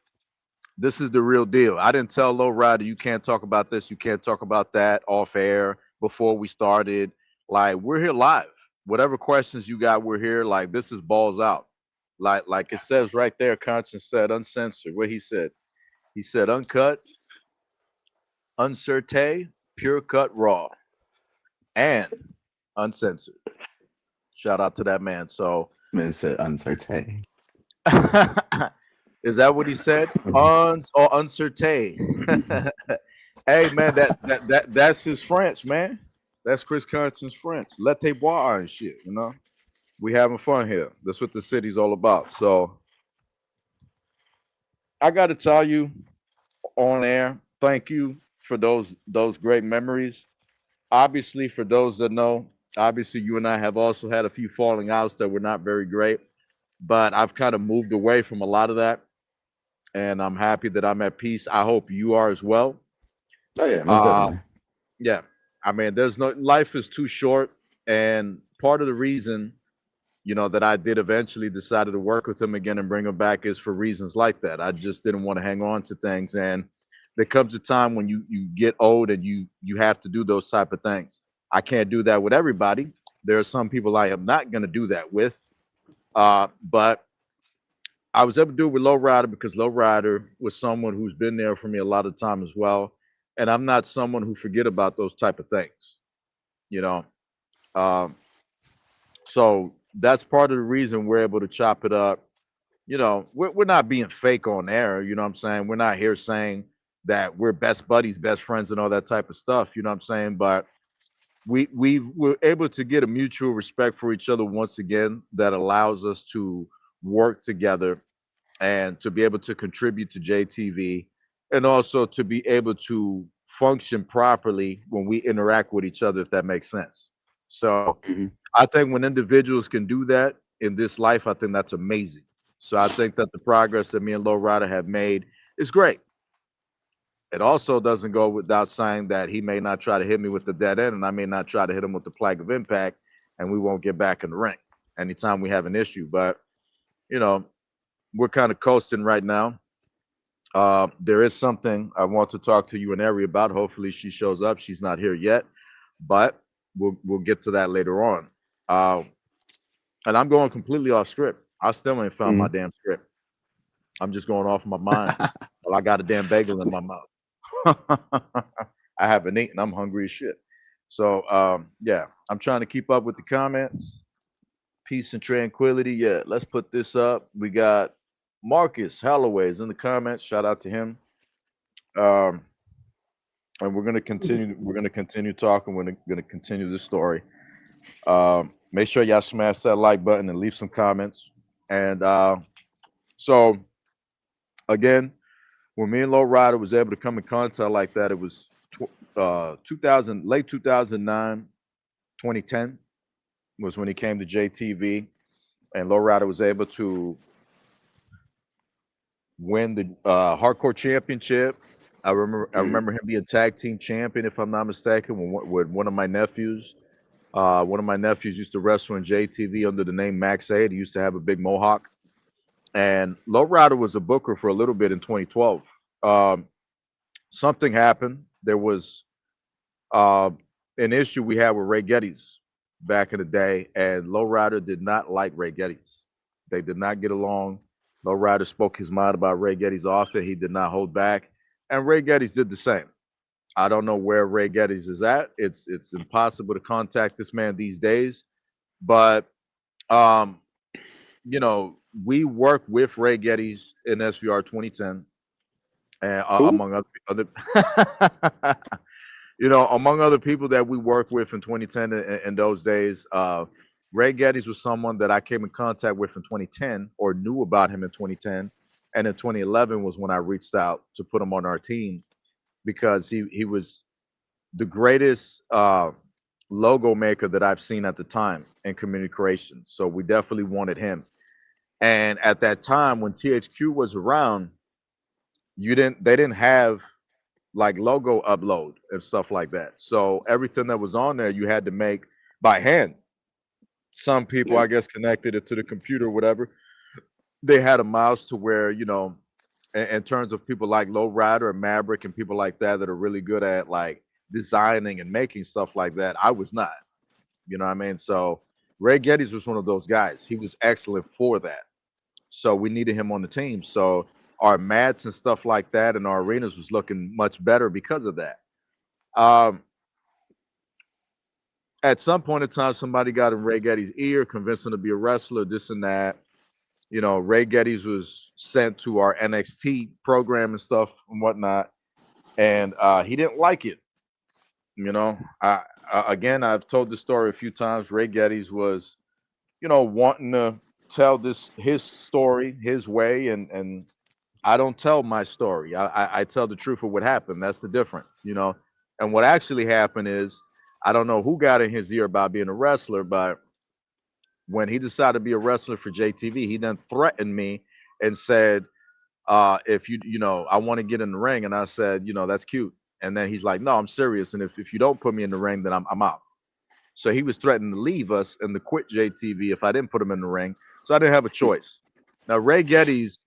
This is the real deal. I didn't tell Lowrider you can't talk about this, you can't talk about that off air before we started. Like we're here live. Whatever questions you got, we're here. Like this is balls out. Like it says right there, Conscience said uncensored. What he said. He said uncut, uncertain, pure cut raw, and uncensored. Shout out to that man. So It's uncertain. is that what he said? Or uncertain. Hey man, that's his French, man. That's Chris Conscience French. Latte boire and shit, you know. We having fun here. That's what the city's all about. So I gotta tell you on air, thank you for those great memories. Obviously, for those that know, obviously you and I have also had a few falling outs that were not very great, but I've kind of moved away from a lot of that, and I'm happy that I'm at peace. I hope you are as well. Oh yeah, most Uh, definitely. yeah, I mean, there's no life is too short, and part of the reason, you know, that I did eventually decided to work with him again and bring him back is for reasons like that. I just didn't want to hang on to things, and there comes a time when you get old and you have to do those type of things. I can't do that with everybody. There are some people I am not going to do that with, but I was able to do it with Lowrider because Lowrider was someone who's been there for me a lot of time as well, and I'm not someone who forget about those type of things, you know. Um, so that's part of the reason we're able to chop it up. You know, we're not being fake on air. You know what I'm saying? We're not here saying that we're best buddies, best friends, and all that type of stuff. You know what I'm saying? But we were able to get a mutual respect for each other once again that allows us to work together and to be able to contribute to JTV and also to be able to function properly when we interact with each other, if that makes sense. So Mhm. I think when individuals can do that in this life, I think that's amazing. So I think that the progress that me and Low Rider have made is great. It also doesn't go without saying that he may not try to hit me with the dead end, and I may not try to hit him with the Plague of Impact, and we won't get back in the ring anytime we have an issue. But you know, we're kind of coasting right now. There is something I want to talk to you and Ari about. Hopefully, she shows up. She's not here yet, but we'll get to that later on. Uh, and I'm going completely off script. I still ain't found my Mhm. damn script. I'm just going off my mind. Well, I got a damn bagel in my mouth. I haven't eaten. I'm hungry as shit. So yeah, I'm trying to keep up with the comments. Peace and tranquility. Yeah, let's put this up. We got Marcus Holloway's in the comments. Shout out to him. Um, and we're gonna continue. We're gonna continue talking. We're gonna continue this story. Make sure y'all smash that like button and leave some comments. And so again, when me and Low Rider was able to come in contact like that, it was 2000, late 2009, 2010 was when he came to JTV, and Low Rider was able to win the hardcore championship. I Mhm. remember him being tag team champion, if I'm not mistaken, with one of my nephews. One of my nephews used to wrestle in JTV under the name Max 8. He used to have a big mohawk. And Lowrider was a booker for a little bit in 2012. Um, Something happened. There was uh, an issue we had with Ray Geddes back in the day, and Lowrider did not like Ray Geddes. They did not get along. Lowrider spoke his mind about Ray Geddes often. He did not hold back, and Ray Geddes did the same. I don't know where Ray Geddes is at. It's impossible to contact this man these days. But um, you know, we work with Ray Geddes in SVR 2010, and Who? among other you know, among other people that we worked with in 2010 in those days. Ray Geddes was someone that I came in contact with in 2010 or knew about him in 2010, and in 2011 was when I reached out to put him on our team because he was the greatest logo maker that I've seen at the time in community creation. So we definitely wanted him. And at that time, when THQ was around, they didn't have like logo upload and stuff like that. So everything that was on there, you had to make by hand. Some people, Yeah. I guess, connected it to the computer, or whatever. They had a mouse to where in terms of people like Low Rider and Maverick and people like that are really good at like designing and making stuff like that. I was not. You know what I mean? So Ray Geddes was one of those guys. He was excellent for that. So we needed him on the team. So our mats and stuff like that and our arenas was looking much better because of that. Um, at some point in time, somebody got in Ray Geddes' ear, convinced him to be a wrestler, this and that. You know, Ray Geddes was sent to our NXT program and stuff and whatnot, and he didn't like it. You know, again, I've told this story a few times. Ray Geddes was, wanting to tell this his story his way, and I don't tell my story. I tell the truth of what happened. That's the difference, you know. And what actually happened is, I don't know who got in his ear about being a wrestler, but when he decided to be a wrestler for JTV, he then threatened me and said, if I want to get in the ring. And I said, that's cute. And then he's like, no, I'm serious. And if you don't put me in the ring, then I'm out. So he was threatening to leave us and to quit JTV if I didn't put him in the ring. So I didn't have a choice. Now, Ray Geddes,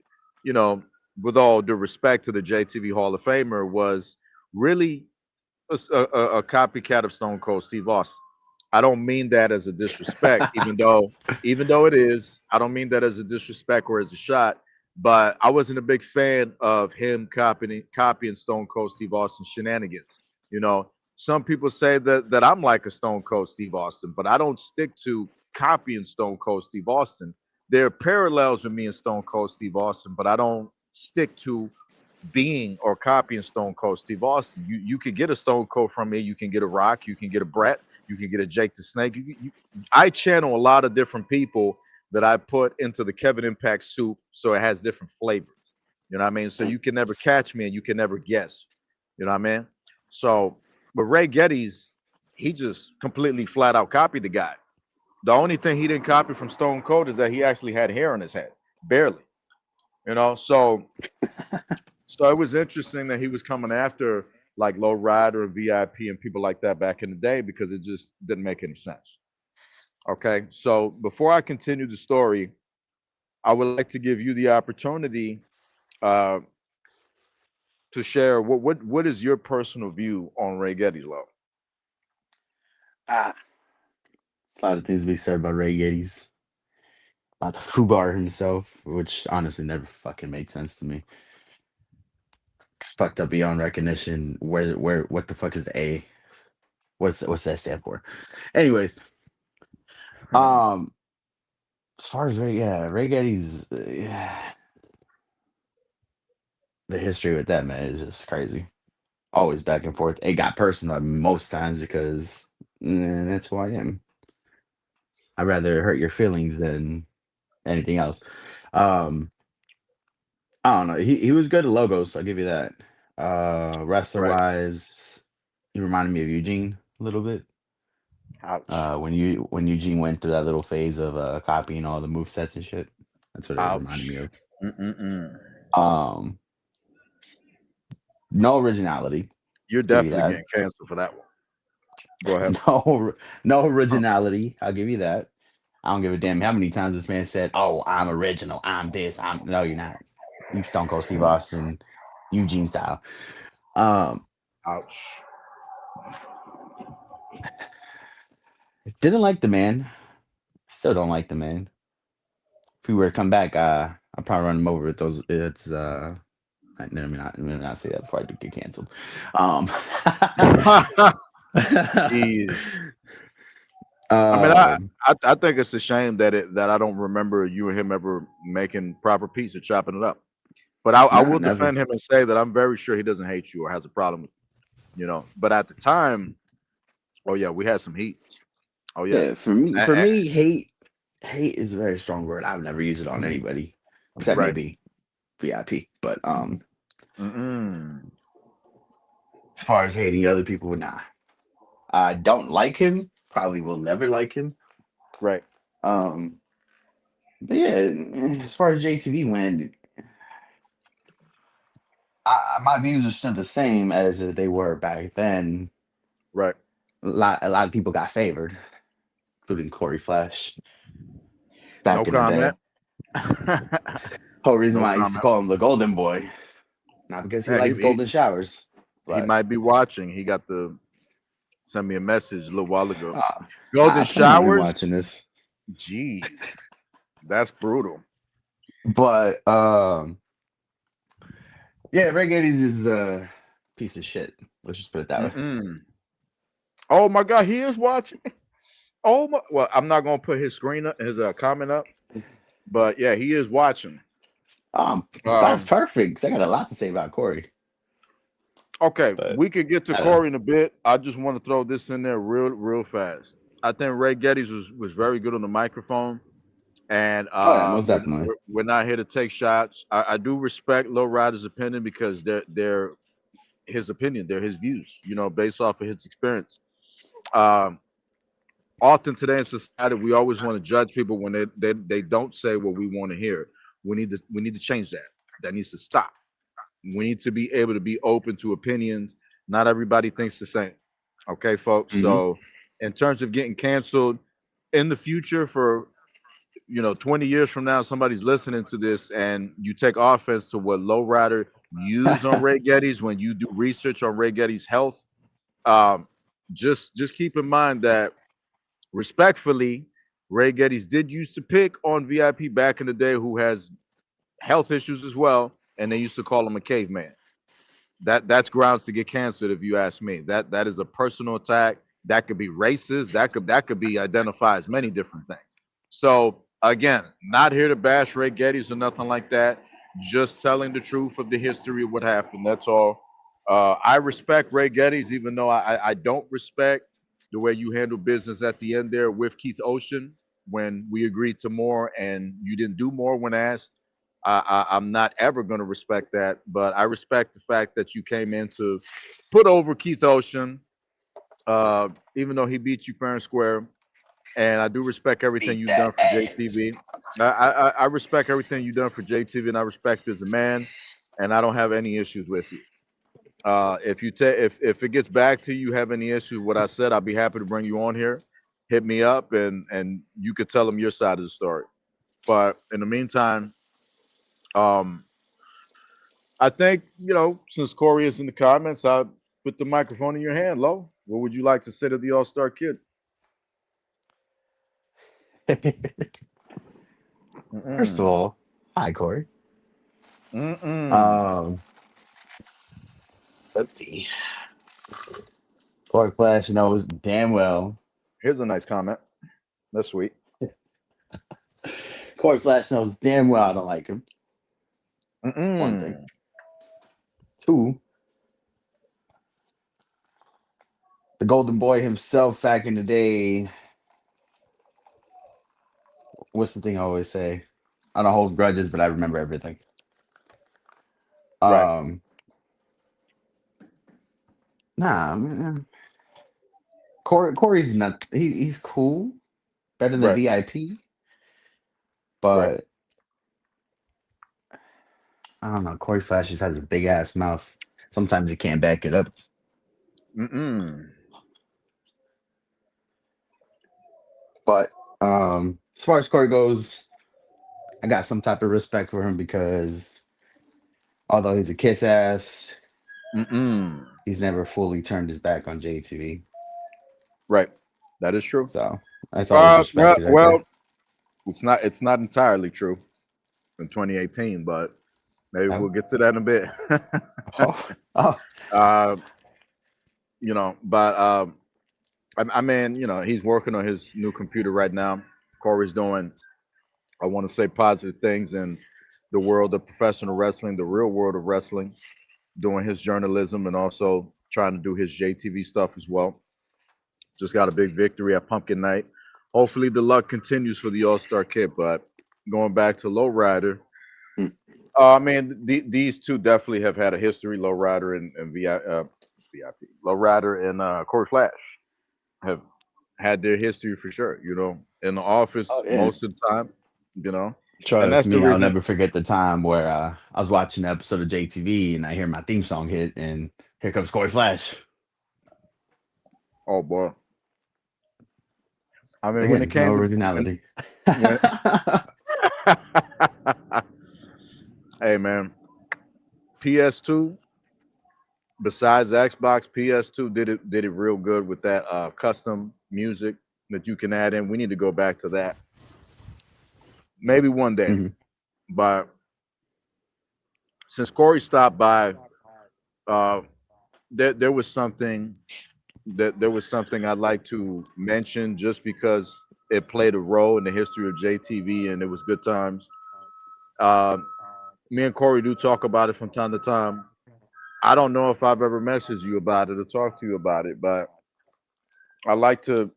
you know, with all due respect to the JTV Hall of Famer, was really a copycat of Stone Cold Steve Austin. I don't mean that as a disrespect, even though it is. I don't mean that as a disrespect or as a shot. But I wasn't a big fan of him copying Stone Cold Steve Austin shenanigans. You know, some people say that I'm like a Stone Cold Steve Austin, but I don't stick to copying Stone Cold Steve Austin. There are parallels with me and Stone Cold Steve Austin, but I don't stick to being or copying Stone Cold Steve Austin. You can get a Stone Cold from me. You can get a Rock. You can get a Brett. You can get a Jake the Snake. I channel a lot of different people that I put into the Kevin Impact soup, so it has different flavors. You know what I mean? So you can never catch me and you can never guess. You know what I mean? So, but Ray Geddes, he just completely flat out copied the guy. The only thing he didn't copy from Stone Cold is that he actually had hair on his head, barely. You know, so So it was interesting that he was coming after like Low Rider and VIP and people like that back in the day because it just didn't make any sense. Okay, so before I continue the story, I would like to give you the opportunity uh, to share what is your personal view on Ray Getty's Low. Ah, it's a lot of things to be said about Ray Geddes, about the Fubar himself, which honestly never fucking made sense to me. It's fucked up beyond recognition. What the fuck is the A? What's that stand for? Anyways, um, as far as Ray Geddes, the history with that man is just crazy. Always back and forth. It got personal most times because that's who I am. I'd rather hurt your feelings than anything else. Um, I don't know. He was good at logos. I'll give you that. Wrestler Right. wise, he reminded me of Eugene a little bit. Ouch. When Eugene went through that little phase of copying all the move sets and shit. That's what it reminded me Ouch. of. Mm-mm-mm. Um, no originality. You're Give you definitely that. getting canceled for that one. Go ahead. No originality. I'll give you that. I don't give a damn how many times this man said, "Oh, I'm original. I'm this. I'm." No, you're not. You Stone Cold Steve Austin, Eugene style. Um, Ouch. didn't like the man. Still don't like the man. If we were to come back, I'll probably run him over with those. It's let me not say that before I do get canceled. Um, Jeez. I mean, um, I think it's a shame that I don't remember you and him ever making proper peace or chopping it up. But I nah, will never. defend him and say that I'm very sure he doesn't hate you or has a problem with you know. But at the time, oh yeah, we had some heat. Oh yeah. Yeah, A- for a- me, hate is a very strong word. I've never used it on anybody except right. maybe VIP. But Mm-mm. as far as hating other people, nah. I don't like him. Probably will never like him. Right. Um, but yeah, as far as JTV went, my views are still the same as they were back then. Right. A lot of people got favored, including Corey Flash No back in the day. comment. Whole reason No why I used to comment. call him the Golden Boy, not because he Yeah, likes golden showers, he but might be watching. He got to send me a message a little while ago. Golden I plan on him showers. watching this. Jeez, that's brutal. But yeah, Ray Geddes is a piece of shit. Let's just put it that way. Mm-mm. Oh my God, he is watching. Oh my. Well, I'm not gonna put his screen up, his comment up, but yeah, he is watching. That's Um. perfect. 'Cause I got a lot to say about Corey, Okay, but we could get to I don't know. Corey in a bit. I just want to throw this in there real fast. I think Ray Geddes was very good on the microphone, and Oh yeah, most definitely. we're not here to take shots. I do respect Low Rider's opinion because they're his opinion, they're his views, you know, based off of his experience. Um, Often today in society, we always want to judge people when they don't say what we want to hear. We need to change that. That needs to stop. We need to be able to be open to opinions. Not everybody thinks the same. Okay, folks. Hmm. So, in terms of getting canceled in the future, for 20 years from now, somebody's listening to this and you take offense to what Lowrider used on Ray Geddes when you do research on Ray Geddes' health. Um, just keep in mind that respectfully, Ray Geddes did used to pick on VIP back in the day who has health issues as well, and they used to call him a caveman. That's grounds to get canceled if you ask me. That is a personal attack. That could be racist. That could be identified as many different things. So again, not here to bash Ray Geddes or nothing like that. Just telling the truth of the history of what happened. That's all. I respect Ray Geddes, even though I don't respect the way you handle business at the end there with Keith Ocean when we agreed to more and you didn't do more when asked. I'm not ever going to respect that, but I respect the fact that you came in to put over Keith Ocean, even though he beat you fair and square. And I do respect everything Beat you've that done for ass. JTV. I respect everything you've done for JTV, and I respect you as a man. and I don't have any issues with you. If you take if it gets back to you have any issues with what I said, I'll be happy to bring you on here. Hit me up, and you could tell them your side of the story. But in the meantime, um, I think since Corey is in the comments, I put the microphone in your hand, Lo. What would you like to say to the All Star Kid? First of Mm-mm. all, hi Corey. Mm-mm. Um, let's see. Corey Flash knows damn well. Here's a nice comment. That's sweet. Corey Flash knows damn well I don't like him. One thing. Mm-mm. Two, the Golden Boy himself back in the day. What's the thing I always say? I don't hold grudges, but I remember everything. Right. Um, nah, Corey's not. He's cool, better than Right. VIP, Right. but I don't know. Corey Flash just has a big ass mouth. Sometimes he can't back it up. Mm-mm. But as far as Corey goes, I got some type of respect for him because although he's a kiss ass, Mm-mm. he's never fully turned his back on JTV. Right. That is true. So that's always Well, respected right well, there. it's not entirely true in 2018, but maybe No? we'll get to that in a bit. Oh, oh, uh, but I mean, he's working on his new computer right now. Corey's doing, I want to say, positive things in the world of professional wrestling, the real world of wrestling, doing his journalism and also trying to do his JTV stuff as well. Just got a big victory at Pumpkin Night. Hopefully, the luck continues for the All Star Kid. But going back to Lowrider, mm, I mean, these two definitely have had a history. Lowrider and VIP, Lowrider and Corey Flash have had their history for sure. In the office oh yeah. most of the time. You know, and Trust that's the me, I'll reason. never forget the time where I was watching an episode of JTV and I hear my theme song hit, and here comes Corey Flash. Oh boy, I mean, when it Again, no came to originality. when hey man, PS2 besides Xbox, PS2 did it real good with that custom music that you can add in. We need to go back to that maybe one day. Mhm. But since Corey stopped by, uh, there was something I'd like to mention just because it played a role in the history of JTV and it was good times. Uh, Me and Corey do talk about it from time to time. I don't know if I've ever messaged you about it or talked to you about it, but I like to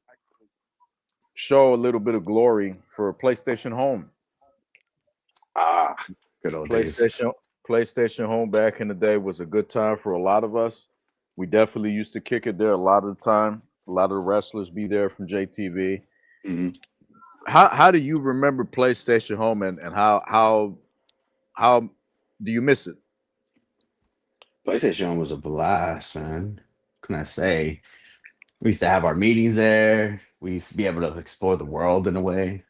show a little bit of glory for PlayStation Home. Ah, good old days. PlayStation PlayStation Home back in the day was a good time for a lot of us. We definitely used to kick it there a lot of the time. A lot of the wrestlers be there from JTV. Mhm. How do you remember PlayStation Home and how do you miss it? PlayStation was a blast, man. What can I say? We used to have our meetings there. We used to be able to explore the world in a way,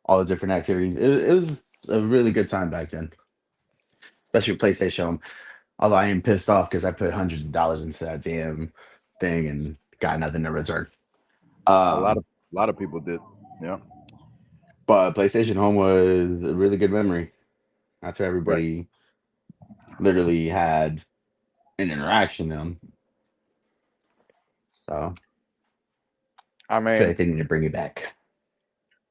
all the different activities. It was a really good time back then, especially with PlayStation. Although I am pissed off because I put hundreds of dollars into that damn thing and got nothing in return. A lot of Um, a lot of people did. Yeah. but PlayStation Home was a really good memory after Right. everybody literally had an interaction in them. So I I feel mean, like they need to bring it back.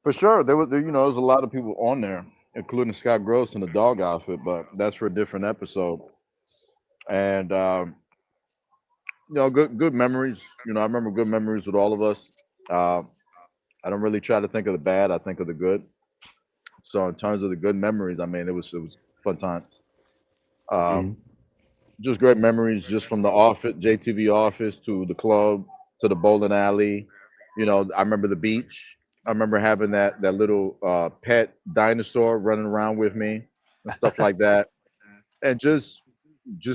for sure, there was a lot of people on there, including Scott Gross in the dog outfit, but that's for a different episode. And good memories. I remember good memories with all of us. Uh, I don't really try to think of the bad. I think of the good. So in terms of the good memories, I mean, it was fun times. Um, Mhm. just great memories, just from the office, JTV office to the club to the bowling alley. I remember the beach. I remember having that little pet dinosaur running around with me and stuff like that. and just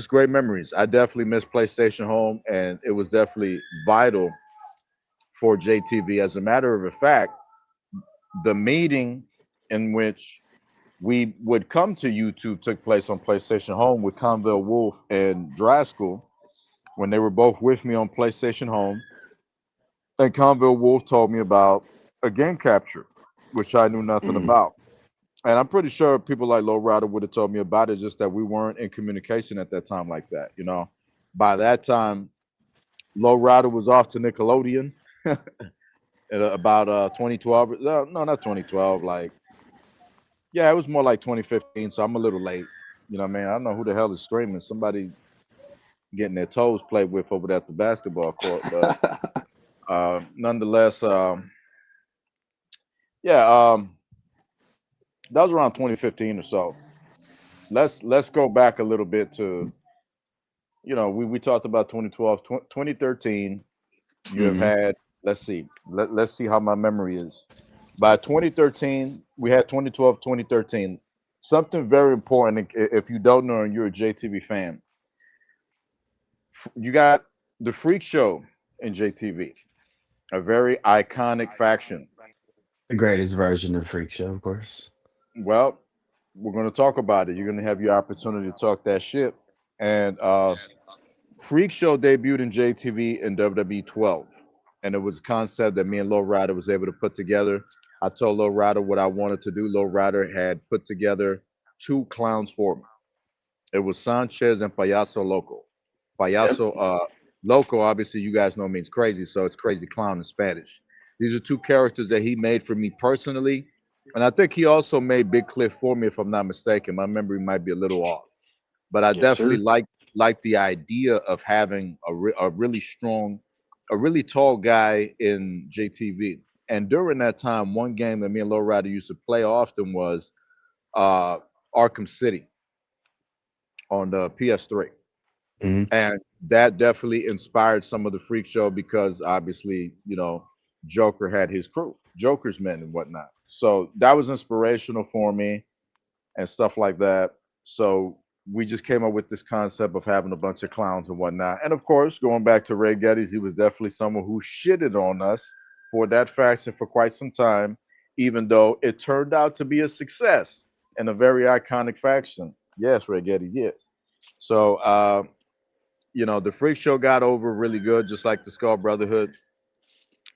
great memories. I definitely miss PlayStation Home, and it was definitely vital for JTV. As a matter of fact, the meeting in which we would come to YouTube took place on PlayStation Home with Conville Wolf and Draskell when they were both with me on PlayStation Home. And Conville Wolf told me about a game capture, which I knew nothing Mm. about. And I'm pretty sure people like Low Rider would have told me about it, just that we weren't in communication at that time like that. By that time, Low Rider was off to Nickelodeon at about 2012. No, not 2012. Like, yeah, it was more like 2015. So I'm a little late. You know what I mean? I don't know who the hell is streaming. Somebody getting their toes played with over there at the basketball court. But nonetheless, yeah, that was around 2015 or so. Let's go back a little bit to, we talked about 2012, 2013. You have Mm. had, let's see, let's see how my memory is. By 2013, we had 2012, 2013. Something very important, if you don't know and you're a JTV fan, you got the Freak Show in JTV, a very iconic faction. The greatest version of Freak Show, of course. Well, we're going to talk about it. You're going to have your opportunity to talk that shit. And Freak Show debuted in JTV in WWE 12, and it was a concept that me and Low Rider was able to put together. I told Low Rider what I wanted to do. Low Rider had put together two clowns for me. It was Sanchez and Payaso Loco. Yep. Payaso Loco, obviously, you guys know means crazy, so it's crazy clown in Spanish. These are two characters that he made for me personally, and I think he also made Big Cliff for me, if I'm not mistaken. My memory might be a little off, but I Yes, definitely sir. like the idea of having a really strong, a really tall guy in JTV. And during that time, one game that me and Lowrider used to play often was uh, Arkham City on the PS3, Mm. and that definitely inspired some of the Freak Show because obviously, Joker had his crew, Joker's men and whatnot. So that was inspirational for me and stuff like that. So we just came up with this concept of having a bunch of clowns and whatnot. And of course, going back to Ray Geddes, he was definitely someone who shitted on us for that faction for quite some time, even though it turned out to be a success and a very iconic faction. Yes, Ray Geddes, yes. So, the Freak Show got over really good, just like the Skull Brotherhood.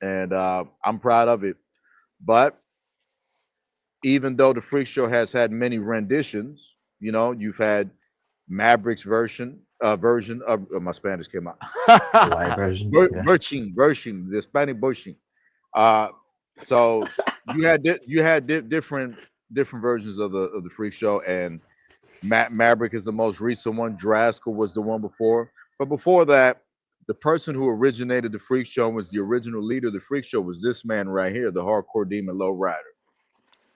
And I'm proud of it. But even though the Freak Show has had many renditions, you've had Maverick's version of my Spanish came out. The white version. Yeah. Version, the Spanish version. Uh, so you had different versions of the Freak Show, and Maverick is the most recent one. Draskell was the one before, but before that, the person who originated the Freak Show was the original leader of the Freak Show was this man right here, the Hardcore Demon Low Rider.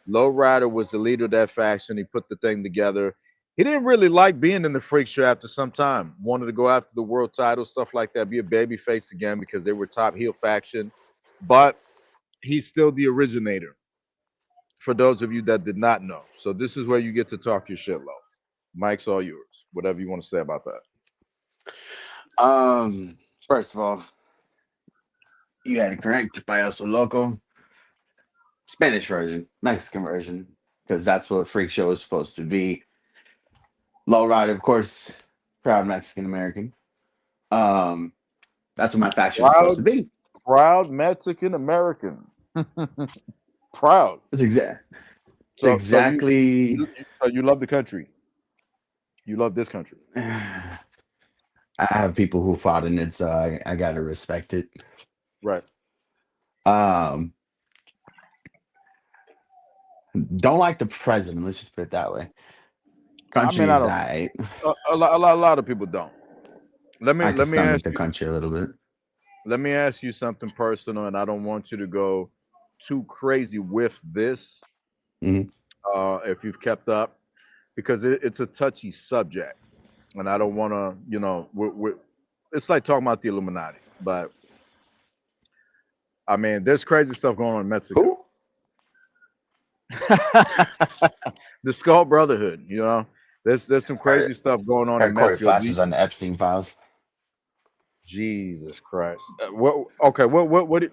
Low Rider was the leader of that faction. He put the thing together. He didn't really like being in the Freak Show after some time. Wanted to go after the world title, stuff like that, be a baby face again because they were top heel faction. But he's still the originator. For those of you that did not know, so this is where you get to talk your shit, Low. Mike's all yours. Whatever you want to say about that. First of all, you had it correct. Payaso Loco, Spanish version, Mexican version, because that's what Freak Show is supposed to be. Low Rider, of course, proud Mexican American. Um, that's what my faction is supposed Proud, to be. proud Mexican American. Proud. It's exact. It's So, so you, exactly. you love the country. You love this country. I have people who fought in it, so I gotta respect it. Right. Um, don't like the president. Let's just put it that way. I mean, Country I is don't. I. A lot of people don't. Let me I can let me stomach ask the you. country a little bit. Let me ask you something personal, and I don't want you to go too crazy with this. Mhm. If you've kept up, because it's a touchy subject, and I don't want to. It's like talking about the Illuminati, but I mean, there's crazy stuff going on in Mexico. Who? The Skull Brotherhood. There's some crazy stuff going on in Heard Corey Mexico. Flash was on the Epstein files. Jesus Christ. What? Okay.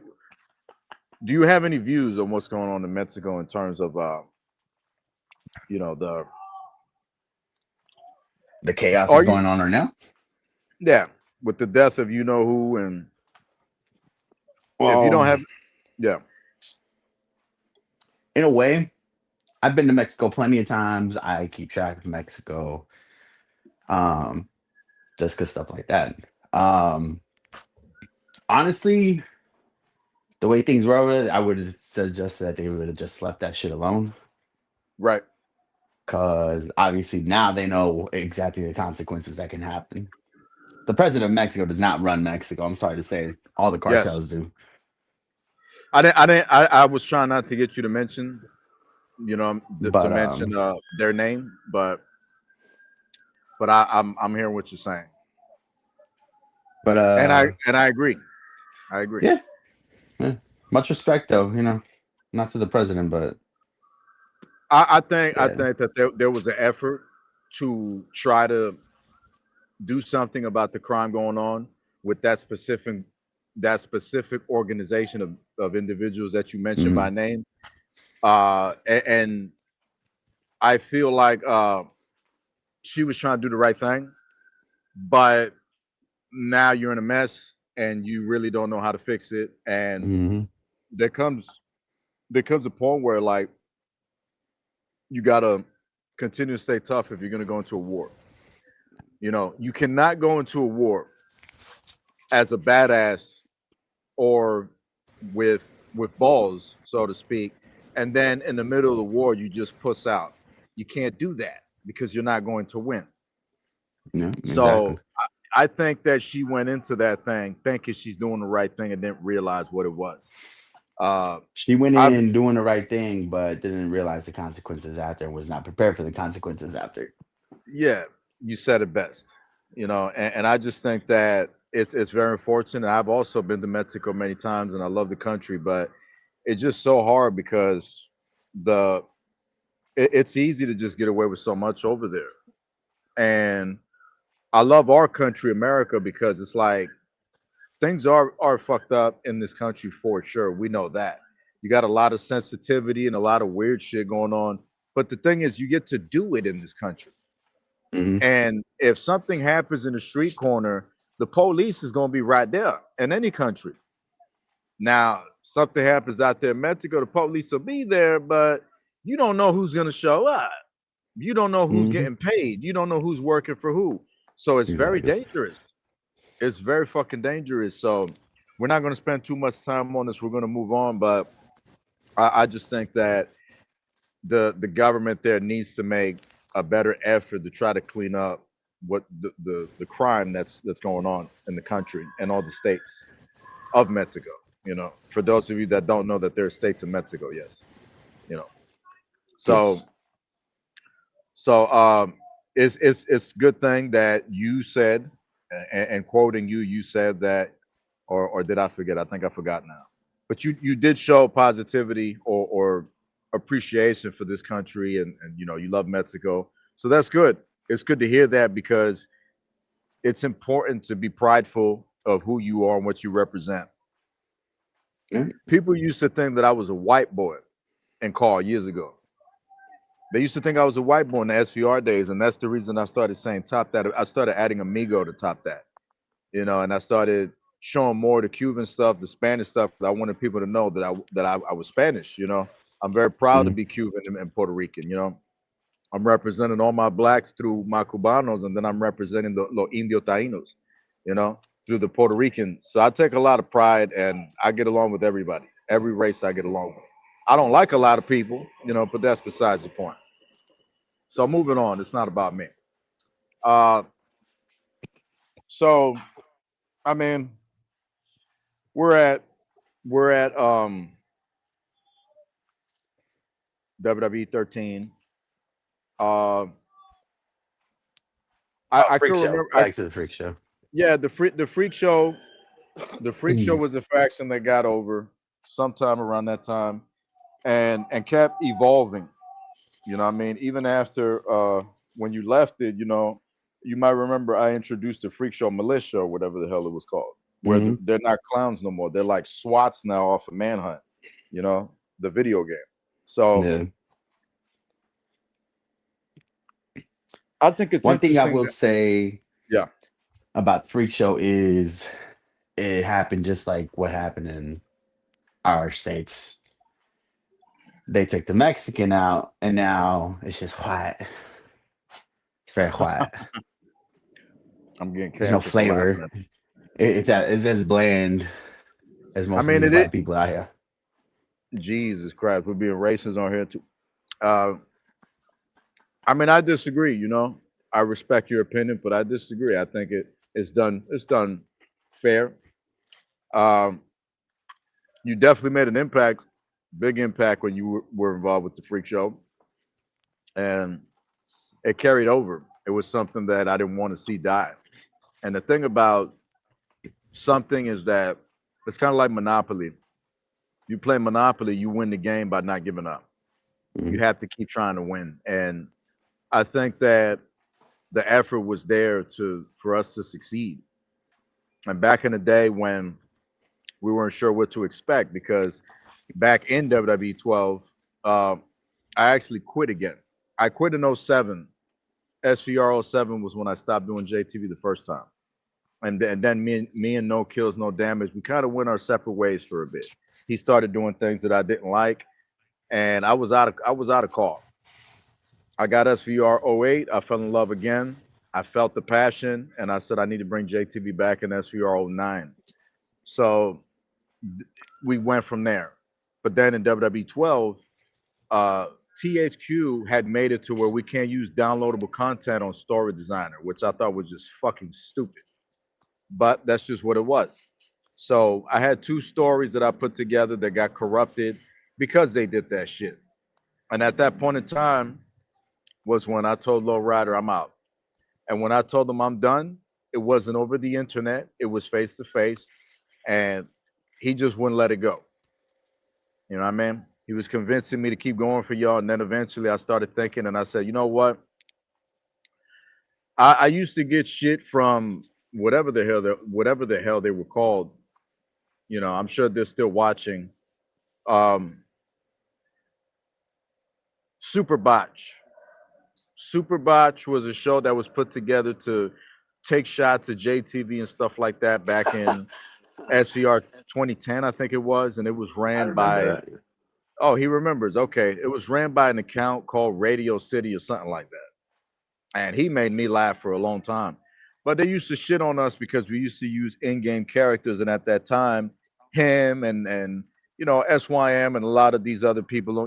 Do you have any views on what's going on in Mexico in terms of the The chaos are is you going on right now. yeah with the death of you know who, and if you don't Well, have yeah in a way, I've been to Mexico plenty of times. I keep track of Mexico, um, just because stuff like that. Um, Honestly, the way things were with it, I would have suggested that they would have just left that shit alone. right Because obviously now they know exactly the consequences that can happen. The president of Mexico does not run Mexico. I'm sorry to say, all the yes cartels do. I was trying not to get you to mention to But mention their name, but I'm hearing what you're saying, but and uh, I agree. I agree. yeah, yeah. Much respect though, not to the president, but I yeah. think that there was an effort to try to do something about the crime going on with that specific organization of individuals that you mentioned Hmm. by name. And I feel like she was trying to do the right thing, but now you're in a mess and you really don't know how to fix it. And Hmm. there comes there comes a point where like you gotta continue to stay tough if you're gonna go into a war. You cannot go into a war as a badass or with balls, so to speak, and then in the middle of the war you just puss out. You can't do that because you're not going to win. Yeah, exactly. So I think that she went into that thing thinking she's doing the right thing and didn't realize what it was. Uh, She went I in doing the right thing, but didn't realize the consequences after, and was not prepared for the consequences after. Yeah, you said it best. And I just think that it's very unfortunate. I've also been to Mexico many times, and I love the country, but it's just so hard because the it's easy to just get away with so much over there. And I love our country, America, because it's like things are fucked up in this country for sure. We know that. You got a lot of sensitivity and a lot of weird shit going on. But the thing is, you get to do it in this country. Hmm. And if something happens in the street corner, the police is going to be right there in any country. Now, something happens out there in Mexico, the police will be there, but you don't know who's going to show up. You don't know who's Hmm. getting paid. You don't know who's working for who. So it's very Exactly. dangerous. It's very fucking dangerous. So we're not going to spend too much time on this. We're going to move on. But I just think that the government there needs to make a better effort to try to clean up what the crime that's going on in the country and all the states of Mexico. For those of you that don't know that there are states in Mexico, yes. You know, so Yes. so it's good thing that you said, and quoting you, you said that, or did I forget? I think I forgot now. But you did show positivity or appreciation for this country, and you love Mexico, so that's good. It's good to hear that because it's important to be prideful of who you are and what you represent. Yeah. People used to think that I was a white boy in call years ago. They used to think I was a white boy in the SVR days, and that's the reason I started saying top that. I started adding amigo to top that, and I started showing more the Cuban stuff, the Spanish stuff. I wanted people to know that I was Spanish. I'm very proud to Hmm. be Cuban and Puerto Rican. I'm representing all my blacks through my Cubanos, and then I'm representing the Los Indio Tainos, through the Puerto Ricans. So I take a lot of pride, and I get along with everybody, every race I get along with. I don't like a lot of people, but that's besides the point. So moving on, it's not about me. Uh, so I mean, we're at we're at WWE 13. Uh, Oh, I freak can show. remember. Back to the freak show. Yeah, the freak show. The freak show Mm. was a faction that got over sometime around that time, and kept evolving. You know what I mean? Even after when you left it, you might remember I introduced the Freak Show Militia or whatever the hell it was called, where Hmm. they're not clowns no more. They're like SWATs now off of Manhunt, you know, the video game. So Yeah. I think it's One thing I interesting will that, say yeah, about Freak Show is it happened just like what happened in our states. They took the Mexican out, and now it's just quiet. It's very quiet. I'm getting There's no canceled for laughing flavor. at. It's as bland as I most of mean, these it is. white people out here. Jesus Christ, we're being racist on here too. Uh, I mean, I disagree. I respect your opinion, but I disagree. I think it's done fair. Um, you definitely made an impact, big impact when you were involved with the Freak Show, and it carried over. It was something that I didn't want to see die. And the thing about something is that it's kind of like Monopoly. You play Monopoly, you win the game by not giving up. You Mhm. have to keep trying to win. And I think that the effort was there to for us to succeed. And back in the day when we weren't sure what to expect, because back in WWE 12, I actually quit again. I quit in '07. SVR '07 was when I stopped doing JTV the first time. And then me and No Kills No Damage, we kind of went our separate ways for a bit. He started doing things that I didn't like, and I was out of call. I got SVR '08. I fell in love again. I felt the passion, and I said I need to bring JTV back in SVR '09. So we went from there. But then in WWE 12, uh, THQ had made it to where we can't use downloadable content on Story Designer, which I thought was just fucking stupid. But that's just what it was. So I had two stories that I put together that got corrupted because they did that shit. And at that point in time was when I told Low Rider I'm out. And when I told him I'm done, it wasn't over the internet, it was face to face. And he just wouldn't let it go. You know what I mean? He was convincing me to keep going for y'all. And then eventually I started thinking and I said, you know what? I used to get shit from whatever the hell they were called. I'm sure they're still watching. Um, Super Botch. Super Botch was a show that was put together to take shots at JTV and stuff like that back in SVR 2010, I think it was, and it was I ran remember by. that. Oh, he remembers. Okay, it was ran by an account called Radio City or something like that, and he made me laugh for a long time. But they used to shit on us because we used to use in-game characters, and at that time, him and SYM and a lot of these other people,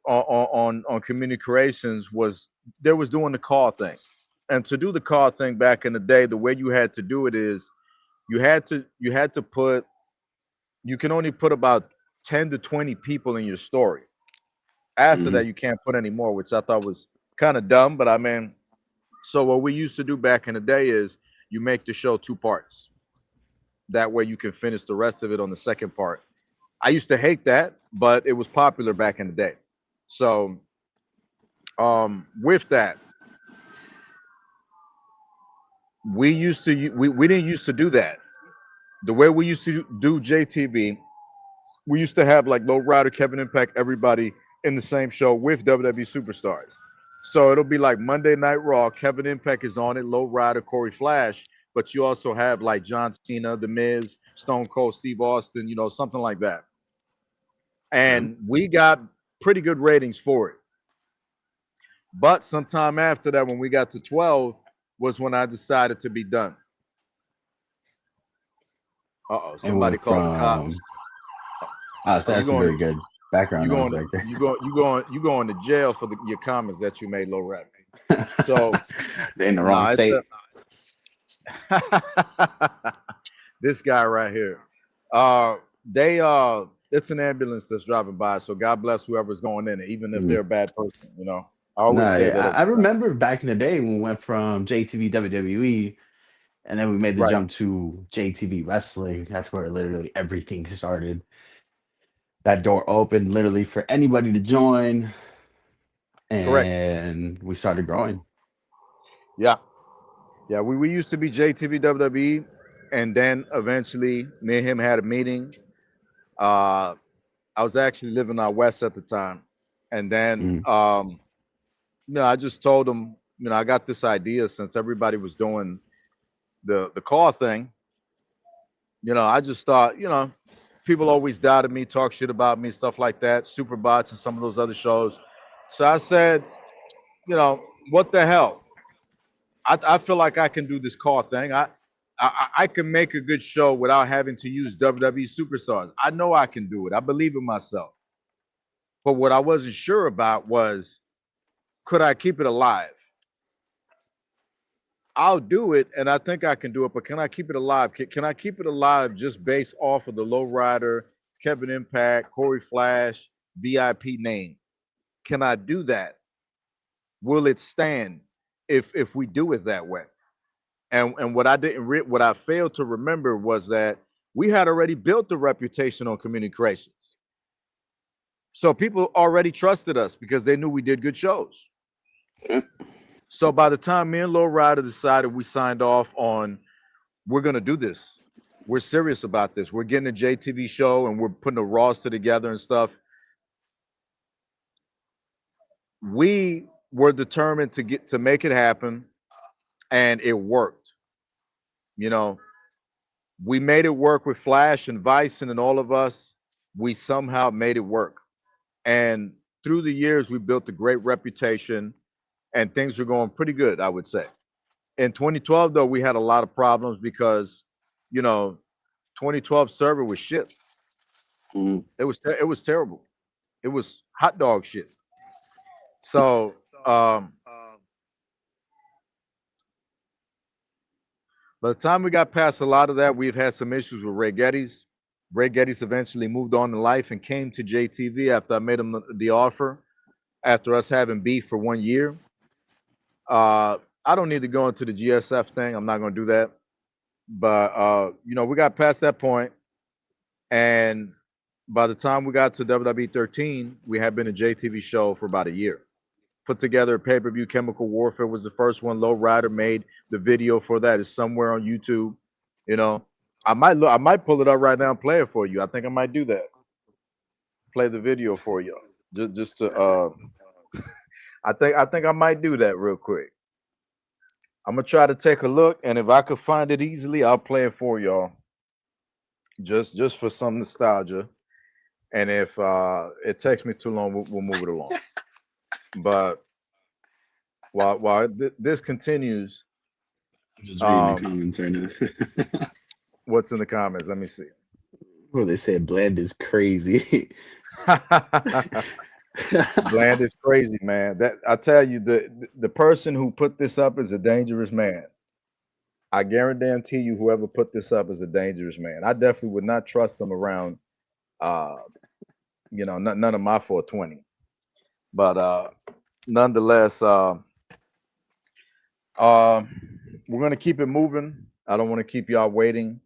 on community creations was there was doing the call thing. And to do the call thing back in the day, the way you had to do it is you had to put you can only put about 10 to 20 people in your story. After Mhm. that you can't put any more, which I thought was kind of dumb, but I mean, so what we used to do back in the day is you make the show two parts. That way you can finish the rest of it on the second part. I used to hate that, but it was popular back in the day. So with that, we didn't used to do that. The way we used to do JTV, we used to have like Low Rider, Kevin Impact, everybody in the same show with WWE superstars. So it'll be like Monday Night Raw, Kevin Impact is on it, Low Rider, Corey Flash, but you also have like John Cena, The Miz, Stone Cold Steve Austin, something like that. Yeah. And we got pretty good ratings for it. But sometime after that, when we got to 12, was when I decided to be done. Uh-oh, It somebody went called the cops. from so Oh, you that's a going very good you background noise going right there. you going to jail for your comments that you made, Low Rap. So They're in the wrong no, it's state. this guy right here. Uh, they it's an ambulance that's driving by. So God bless whoever's going in it, even if Mhm. they're a bad person. I always No, say that yeah, every I time. remember back in the day when we went from JTV WWE and then we made the Right. jump to JTV Wrestling. That's where literally everything started. That door opened literally for anybody to join. Correct. and we started growing. Yeah. Yeah. We used to be JTV WWE, and then eventually me and him had a meeting. Uh, I was actually living out west at the time, and then Mm. I just told him, I got this idea since everybody was doing the call thing. I just thought, people always doubted me, talk shit about me, stuff like that, Superbots and some of those other shows. So I said, what the hell? I feel like I can do this call thing. I can make a good show without having to use WWE superstars. I know I can do it. I believe in myself. But what I wasn't sure about was, could I keep it alive? I'll do it, and I think I can do it. But can I keep it alive? Can I keep it alive just based off of the Lowrider, Kevin Impact, Corey Flash, VIP name? Can I do that? Will it stand if we do it that way? And what I failed to remember was that we had already built the reputation on community creations. So people already trusted us because they knew we did good shows. So by the time me and Low Rider decided, we signed off on, we're gonna do this. We're serious about this. We're getting a JTV show and we're putting a roster together and stuff. We were determined to make it happen, and it worked. You know, we made it work with Flash and Vice and all of us. We somehow made it work. And through the years, we built a great reputation, and things were going pretty good, I would say. In 2012, though, we had a lot of problems because, you know, 2012 server was shit. Mm. It was terrible. It was hot dog shit. So um, by the time we got past a lot of that, we've had some issues with Ray Geddes. Ray Geddes eventually moved on in life and came to JTV after I made him the offer. After us having beef for 1 year, I don't need to go into the GSF thing. I'm not going to do that. But we got past that point, and by the time we got to WWE 13, we had been a JTV show for about a year. Put together a pay-per-view. Chemical Warfare was the first one. Low Rider made the video for that. It's somewhere on YouTube. You know, I might pull it up right now and play it for you. I think I might do that. Play the video for you. Just to I think I might do that real quick. I'm gonna try to take a look, and if I could find it easily, I'll play it for y'all. Just for some nostalgia. And if it takes me too long, we'll move it along. But while this continues, I'm just reading the um, comments right now. what's in the comments? Let me see. Well, they said Bland is crazy. Bland is crazy, man. That I tell you, the person who put this up is a dangerous man. I guarantee you, whoever put this up is a dangerous man. I definitely would not trust him around, uh, none of my 420. But nonetheless, we're gonna keep it moving. I don't want to keep y'all waiting.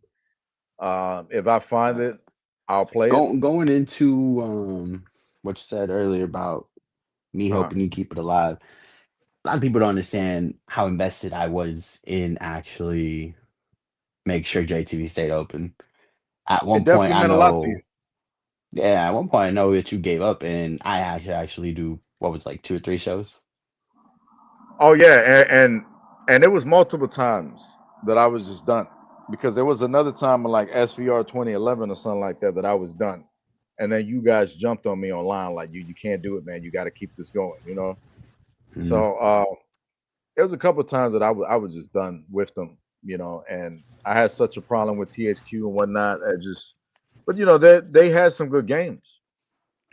If I find it, I'll play it. Going into what you said earlier about me Uh-huh. hoping you keep it alive. A lot of people don't understand how invested I was in actually make sure JTV stayed open. At It one point, definitely I meant a lot to you. know, yeah, at one point I know that you gave up, and I actually do what was like 2 or 3 shows. Oh yeah, and it was multiple times that I was just done, because there was another time in like SVR 2011 or something like that I was done, and then you guys jumped on me online like, you can't do it, man. You got to keep this going, you know. Mhm. So there was a couple of times that I was just done with them, and I had such a problem with THQ and whatnot. But they had some good games.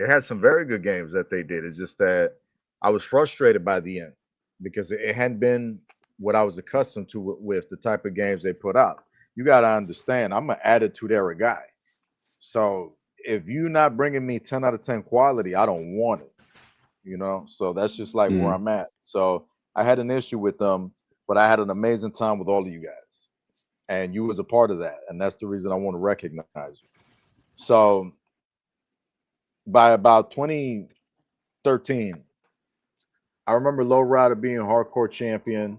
They had some very good games that they did. It's just that I was frustrated by the end because it hadn't been what I was accustomed to with the type of games they put out. You got to understand, I'm an attitude era guy. So if you're not bringing me 10 out of 10 quality, I don't want it, So that's just like where Mm. I'm at. So I had an issue with them, but I had an amazing time with all of you guys. And you was a part of that. And that's the reason I want to recognize you. So by about 2013, I remember Lowrider being hardcore champion.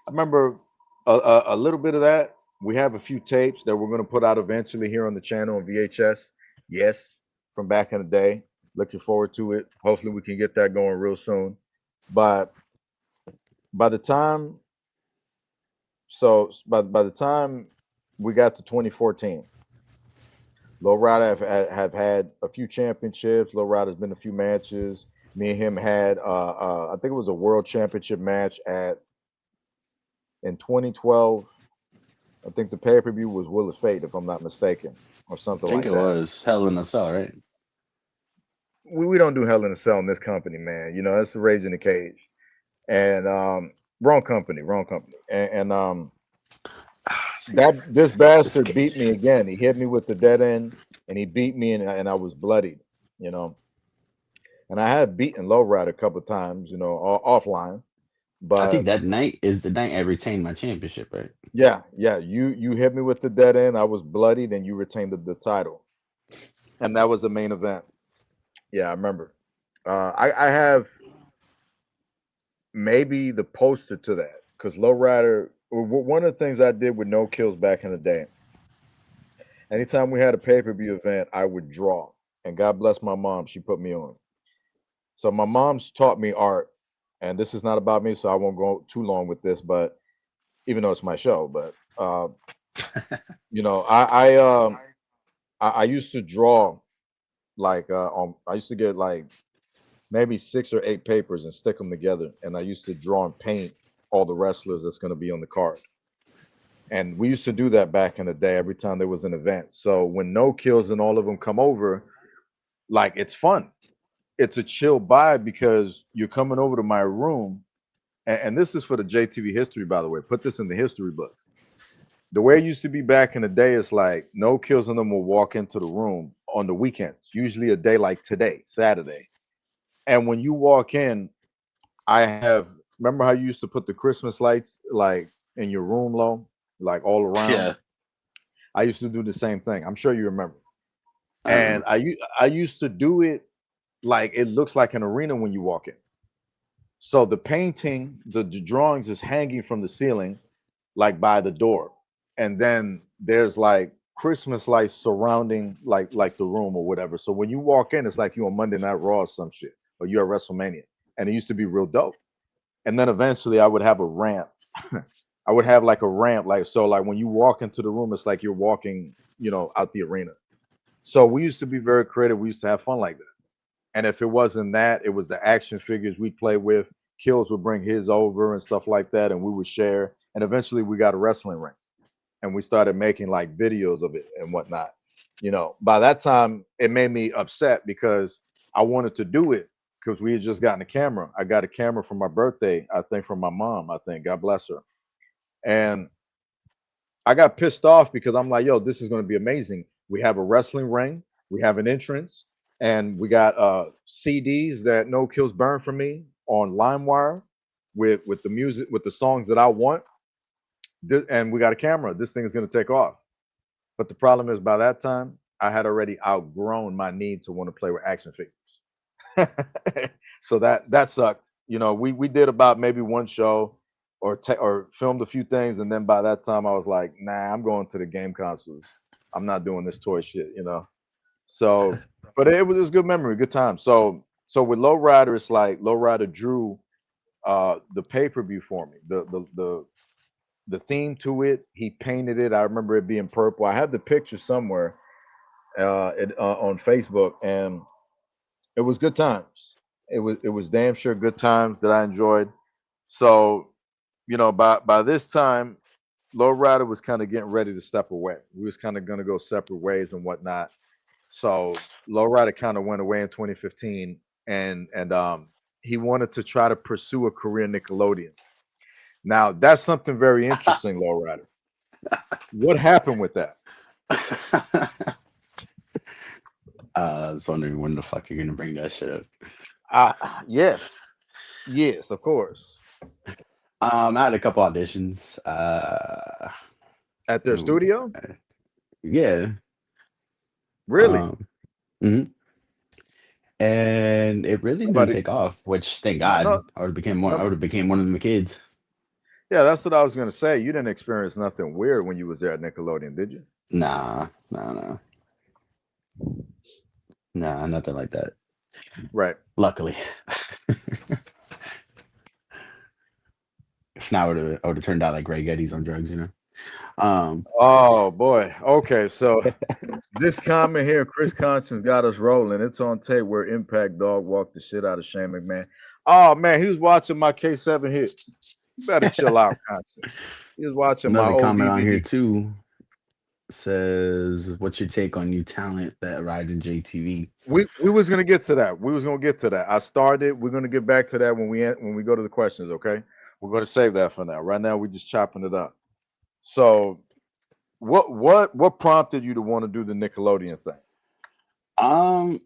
I remember a little bit of that. We have a few tapes that we're going to put out eventually here on the channel on VHS. Yes, from back in the day. Looking forward to it. Hopefully, we can get that going real soon. But by the time, by the time we got to 2014, Lowrider have had a few championships. Lowrider's been a few matches. Me and him had, I think it was a world championship match at in 2012. I think the pay per view was Willis Fate, if I'm not mistaken, or something I think like it that. was Hell in a Cell, right? We don't do Hell in a Cell in this company, man. You know, that's the Rage in the Cage, and wrong company, wrong company. And that this bastard beat me again. He hit me with the dead end, and he beat me, and I was bloodied. You know, and I had beaten Lowrider a couple of times, you know, offline. I But think that night is the night I retained my championship, right? yeah, you hit me with the dead end. I was bloodied, and you retained the title, and that was the main event. Yeah, I remember. I have maybe the poster to that because Lowrider. One of the things I did with No Kills back in the day. Anytime we had a pay per view event, I would draw, and God bless my mom. She put me on. So my mom's taught me art, and this is not about me, so I won't go too long with this. But even though it's my show, but you know, I used to draw like I used to get like maybe 6 or 8 papers and stick them together, and I used to draw and paint all the wrestlers that's going to be on the card. And we used to do that back in the day every time there was an event. So when No Kills and all of them come over, like it's fun. It's a chill vibe because you're coming over to my room, and this is for the JTV history, by the way. Put this in the history books. The way it used to be back in the day is like No Kills and them will walk into the room on the weekends, usually a day like today, Saturday. And when you walk in, I have remember how you used to put the Christmas lights like in your room low, like all around. Yeah, I used to do the same thing. I'm sure you remember. I And remember. I used to do it like it looks like an arena when you walk in. So the painting, the drawings is hanging from the ceiling, like by the door, and then there's like Christmas lights surrounding like the room or whatever. So when you walk in, it's like you on Monday Night Raw or some shit, or you at WrestleMania, and it used to be real dope. And then eventually, I would have a ramp. I would have like a ramp, like so, like when you walk into the room, it's like you're walking, you know, out the arena. So we used to be very creative. We used to have fun like that. And if it wasn't that, it was the action figures we'd play with. Kills would bring his over and stuff like that, and we would share. And eventually, we got a wrestling ring, and we started making like videos of it and whatnot. You know, by that time, it made me upset because I wanted to do it because we had just gotten a camera. I got a camera for my birthday, I think, from my mom. I think, God bless her. And I got pissed off because I'm like, yo, this is going to be amazing. We have a wrestling ring, we have an entrance, and we got CDs that No Kills Burn for me on LimeWire with the music with the songs that I want. And we got a camera. This thing is going to take off. But the problem is, by that time, I had already outgrown my need to want to play with action figures. So that sucked. You know, we did about maybe one show or filmed a few things, and then by that time I was like, nah, I'm going to the game consoles. I'm not doing this toy shit, you know. So, but it was good memory, good time. So with Lowrider, it's like Lowrider drew the pay per view for me. The theme to it, he painted it. I remember it being purple. I have the picture somewhere on Facebook, and it was good times. It was damn sure good times that I enjoyed. So you know, by this time, Lowrider was kind of getting ready to step away. We was kind of gonna go separate ways and whatnot. So Lowrider kind of went away in 2015, and he wanted to try to pursue a career in Nickelodeon. Now that's something very interesting, Lowrider. What happened with that? I was wondering when the fuck you're gonna bring that shit up. Yes, yes, of course. I had a couple auditions. At their studio, Yeah. really? Mhm. and it really didn't But it, take off. Which thank no, God, no, I would have became one. I no. would have became one of the kids. Yeah, that's what I was gonna say. You didn't experience nothing weird when you was there at Nickelodeon, did you? Nah, nah, nah, nah, nothing like that. Right. Luckily, if not, I would have turned out like Ray Getty's on drugs, you know. Um, Oh boy. Okay, so this comment here, Chris Constance got us rolling. It's on tape where Impact Dog walked the shit out of Shane McMahon. Oh man, he was watching my K7 hits. You better chill out, Constance. He was watching my another old comment on here DVD. too says, "What's your take on new talent that ride in JTV?" We was gonna get to that. We was gonna get to that. I started. We're gonna get back to that when we go to the questions. Okay, we're gonna save that for now. Right now, we're just chopping it up. So, what prompted you to want to do the Nickelodeon thing? Um,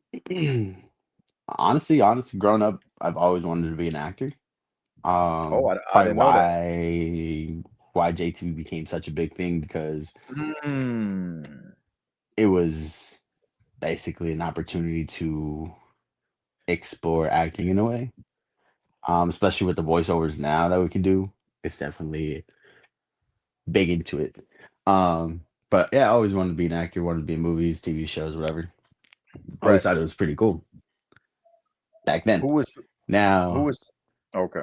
honestly, growing up, I've always wanted to be an actor. Oh, I Probably didn't know that. why JTV became such a big thing because Mm, it was basically an opportunity to explore acting in a way. Especially with the voiceovers now that we can do, it's definitely big into it. But yeah, I always wanted to be an actor, wanted to be in movies, TV shows, whatever. I always right. thought it was pretty cool back then. Who was who Now, was? Okay.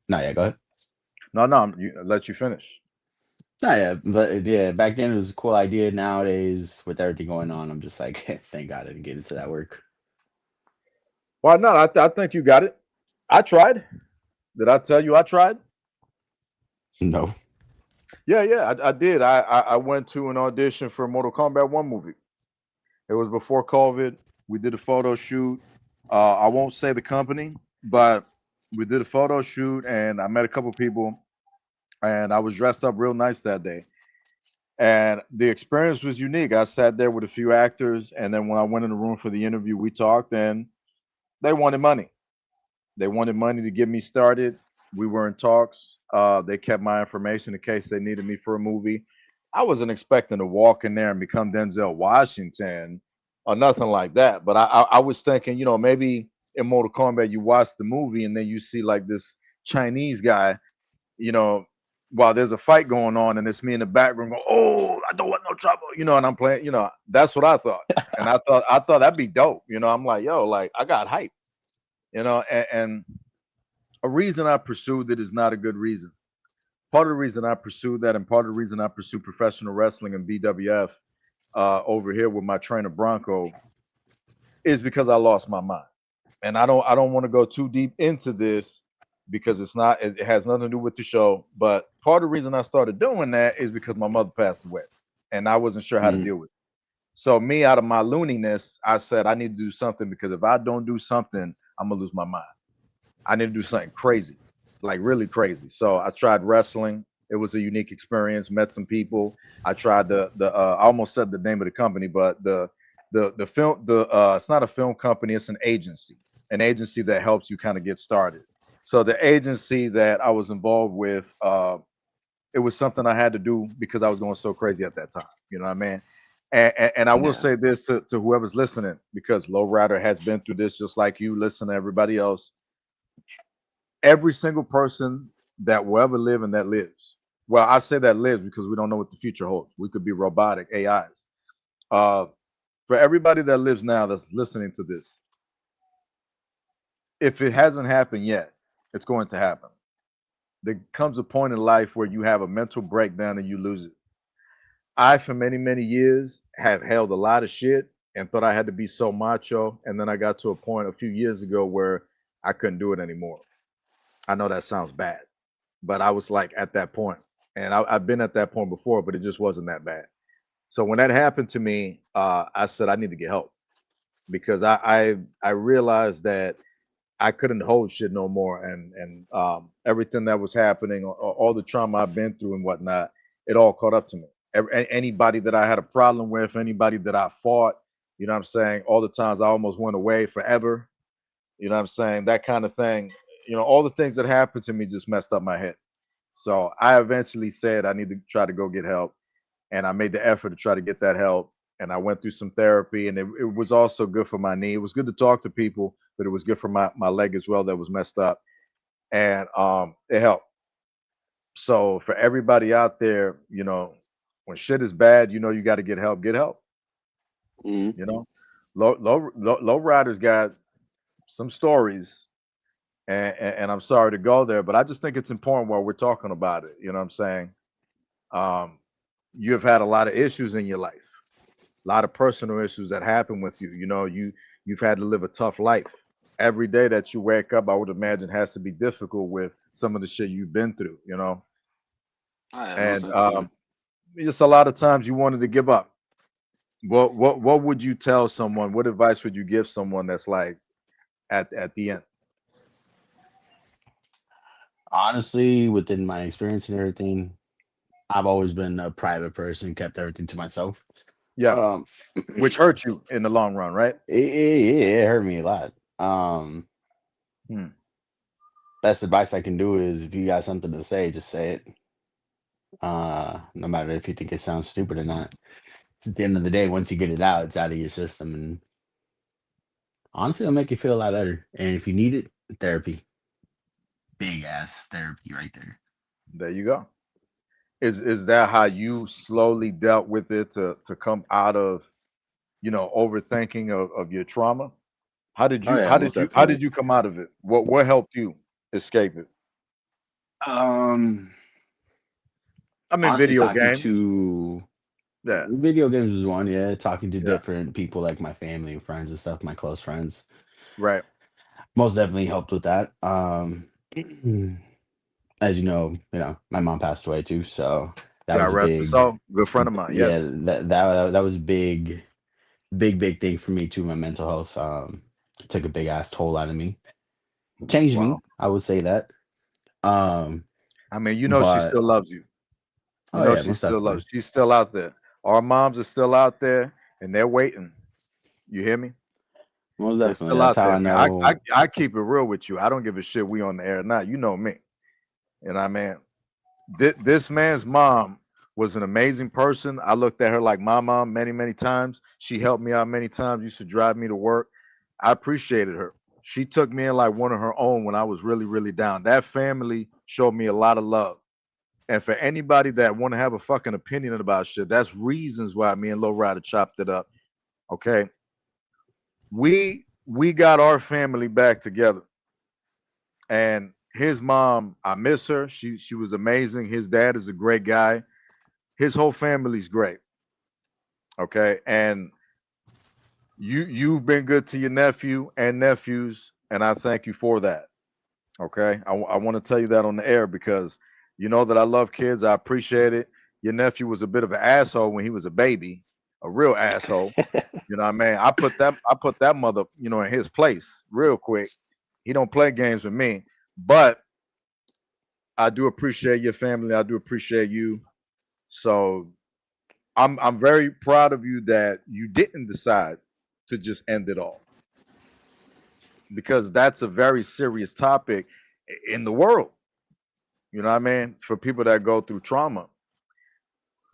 no, yeah, go ahead. No, no. Let you finish. No, yeah, but yeah, back then it was a cool idea. Nowadays, with everything going on, I'm just like, thank God I didn't get into that work. Why not? I think you got it. I tried. Did I tell you I tried? No. Yeah, yeah, I did. I went to an audition for a Mortal Kombat 1 movie. It was before COVID. We did a photo shoot. I won't say the company, but we did a photo shoot and I met a couple people and I was dressed up real nice that day. And the experience was unique. I sat there with a few actors and then when I went in the room for the interview, we talked and they wanted money. They wanted money to get me started. We were in talks. They kept my information in case they needed me for a movie. I wasn't expecting to walk in there and become Denzel Washington or nothing like that. But I was thinking, maybe in Mortal Kombat, you watch the movie and then you see like this Chinese guy, you know, while there's a fight going on and it's me in the background going, oh, I don't want no trouble, and I'm playing, that's what I thought. And I thought that'd be dope. I'm like, yo, like I got hype, and a reason I pursued it is not a good reason. Part of the reason I pursued that, and part of the reason I pursue professional wrestling and BWF over here with my trainer Bronco, is because I lost my mind. And I don't want to go too deep into this because it has nothing to do with the show. But part of the reason I started doing that is because my mother passed away, and I wasn't sure how to Mm, deal with it. So me, out of my looniness, I said I need to do something because if I don't do something, I'm gonna lose my mind. I need to do something crazy, like really crazy. So I tried wrestling. It was a unique experience. Met some people. I tried the I almost said the name of the company, but the film it's not a film company. It's an agency that helps you kind of get started. So the agency that I was involved with, it was something I had to do because I was going so crazy at that time. You know what I mean? And I will yeah. say this to whoever's listening, because Lowrider has been through this just like you. Listen to everybody else, every single person that will ever live and that lives. Well, I say that lives because we don't know what the future holds. We could be robotic AIs. Uh, for everybody that lives now that's listening to this, if it hasn't happened yet, it's going to happen. There comes a point in life where you have a mental breakdown and you lose it. I, for many, many years, have held a lot of shit and thought I had to be so macho. And then I got to a point a few years ago where I couldn't do it anymore. I know that sounds bad, but I was like at that point, and I've been at that point before, but it just wasn't that bad. So when that happened to me, I said I need to get help because I realized that I couldn't hold shit no more, and everything that was happening, all the trauma I've been through and whatnot, it all caught up to me. Anybody that I had a problem with, anybody that I fought, what I'm saying, all the times I almost went away forever, what I'm saying, that kind of thing, all the things that happened to me just messed up my head. So I eventually said I need to try to go get help, and I made the effort to try to get that help. and I went through some therapy, and it was also good for my knee. It was good to talk to people, but it was good for my leg as well that was messed up, and it helped. So for everybody out there, when shit is bad, you got to get help. Get help. Mhm. You know, low riders got some stories, and I'm sorry to go there, but I just think it's important while we're talking about it. You know what I'm saying? Um, you have had a lot of issues in your life, a lot of personal issues that happen with you. You've had to live a tough life. Every day that you wake up, I would imagine has to be difficult with some of the shit you've been through. Oh, yeah, most And definitely. just a lot of times you wanted to give up. What would you tell someone? What advice would you give someone that's like at the end? Honestly, within my experience and everything, I've always been a private person, kept everything to myself. Yeah, Um, which hurt you in the long run, right? it hurt me a lot. Hmm. Best advice I can do is if you got something to say, just say it. No matter if you think it sounds stupid or not. At the end of the day, once you get it out, it's out of your system, and honestly, it'll make you feel a lot better. And if you need it, therapy, big ass therapy right there. There you go. Is that how you slowly dealt with it to come out of overthinking of your trauma? How did Oh you yeah, how most did you how definitely. did you come out of it? What helped you escape it? Um, I mean, Honestly, video talking games. to Yeah, video games is one. Yeah, talking to yeah, different people like my family and friends and stuff, my close friends, right. most definitely helped with that. As my mom passed away too, so that God was a rest her big, soul. Good friend of mine. yeah, Yes. that was big, big thing for me too. My mental health took a big ass toll out of me, changed Wow. me. I would say that. Um, I mean, she but still loves you. oh yeah, She most still loves. definitely, She's still out there. Our moms are still out there, and they're waiting. You hear me? most They're definitely. still That's out how there, I man. I know. I keep it real with you. I don't give a shit. We on the air now. You know me. And I mean, this man's mom was an amazing person. I looked at her like my mom many, many times. She helped me out many times. Used to drive me to work. I appreciated her. She took me in like one of her own when I was really, really down. That family showed me a lot of love. And for anybody that want to have a fucking opinion about shit, that's reasons why me and Low Rider chopped it up. Okay, we got our family back together, and his mom, I miss her. She was amazing. His dad is a great guy. His whole family's great. Okay, and you've been good to your nephew and nephews, and I thank you for that. Okay, I want to tell you that on the air because you know that I love kids. I appreciate it. Your nephew was a bit of an asshole when he was a baby, a real asshole. You know what I mean? I put that mother, in his place real quick. He don't play games with me, but I do appreciate your family. I do appreciate you. So I'm very proud of you that you didn't decide to just end it all because that's a very serious topic in the world. You know what I mean? For people that go through trauma.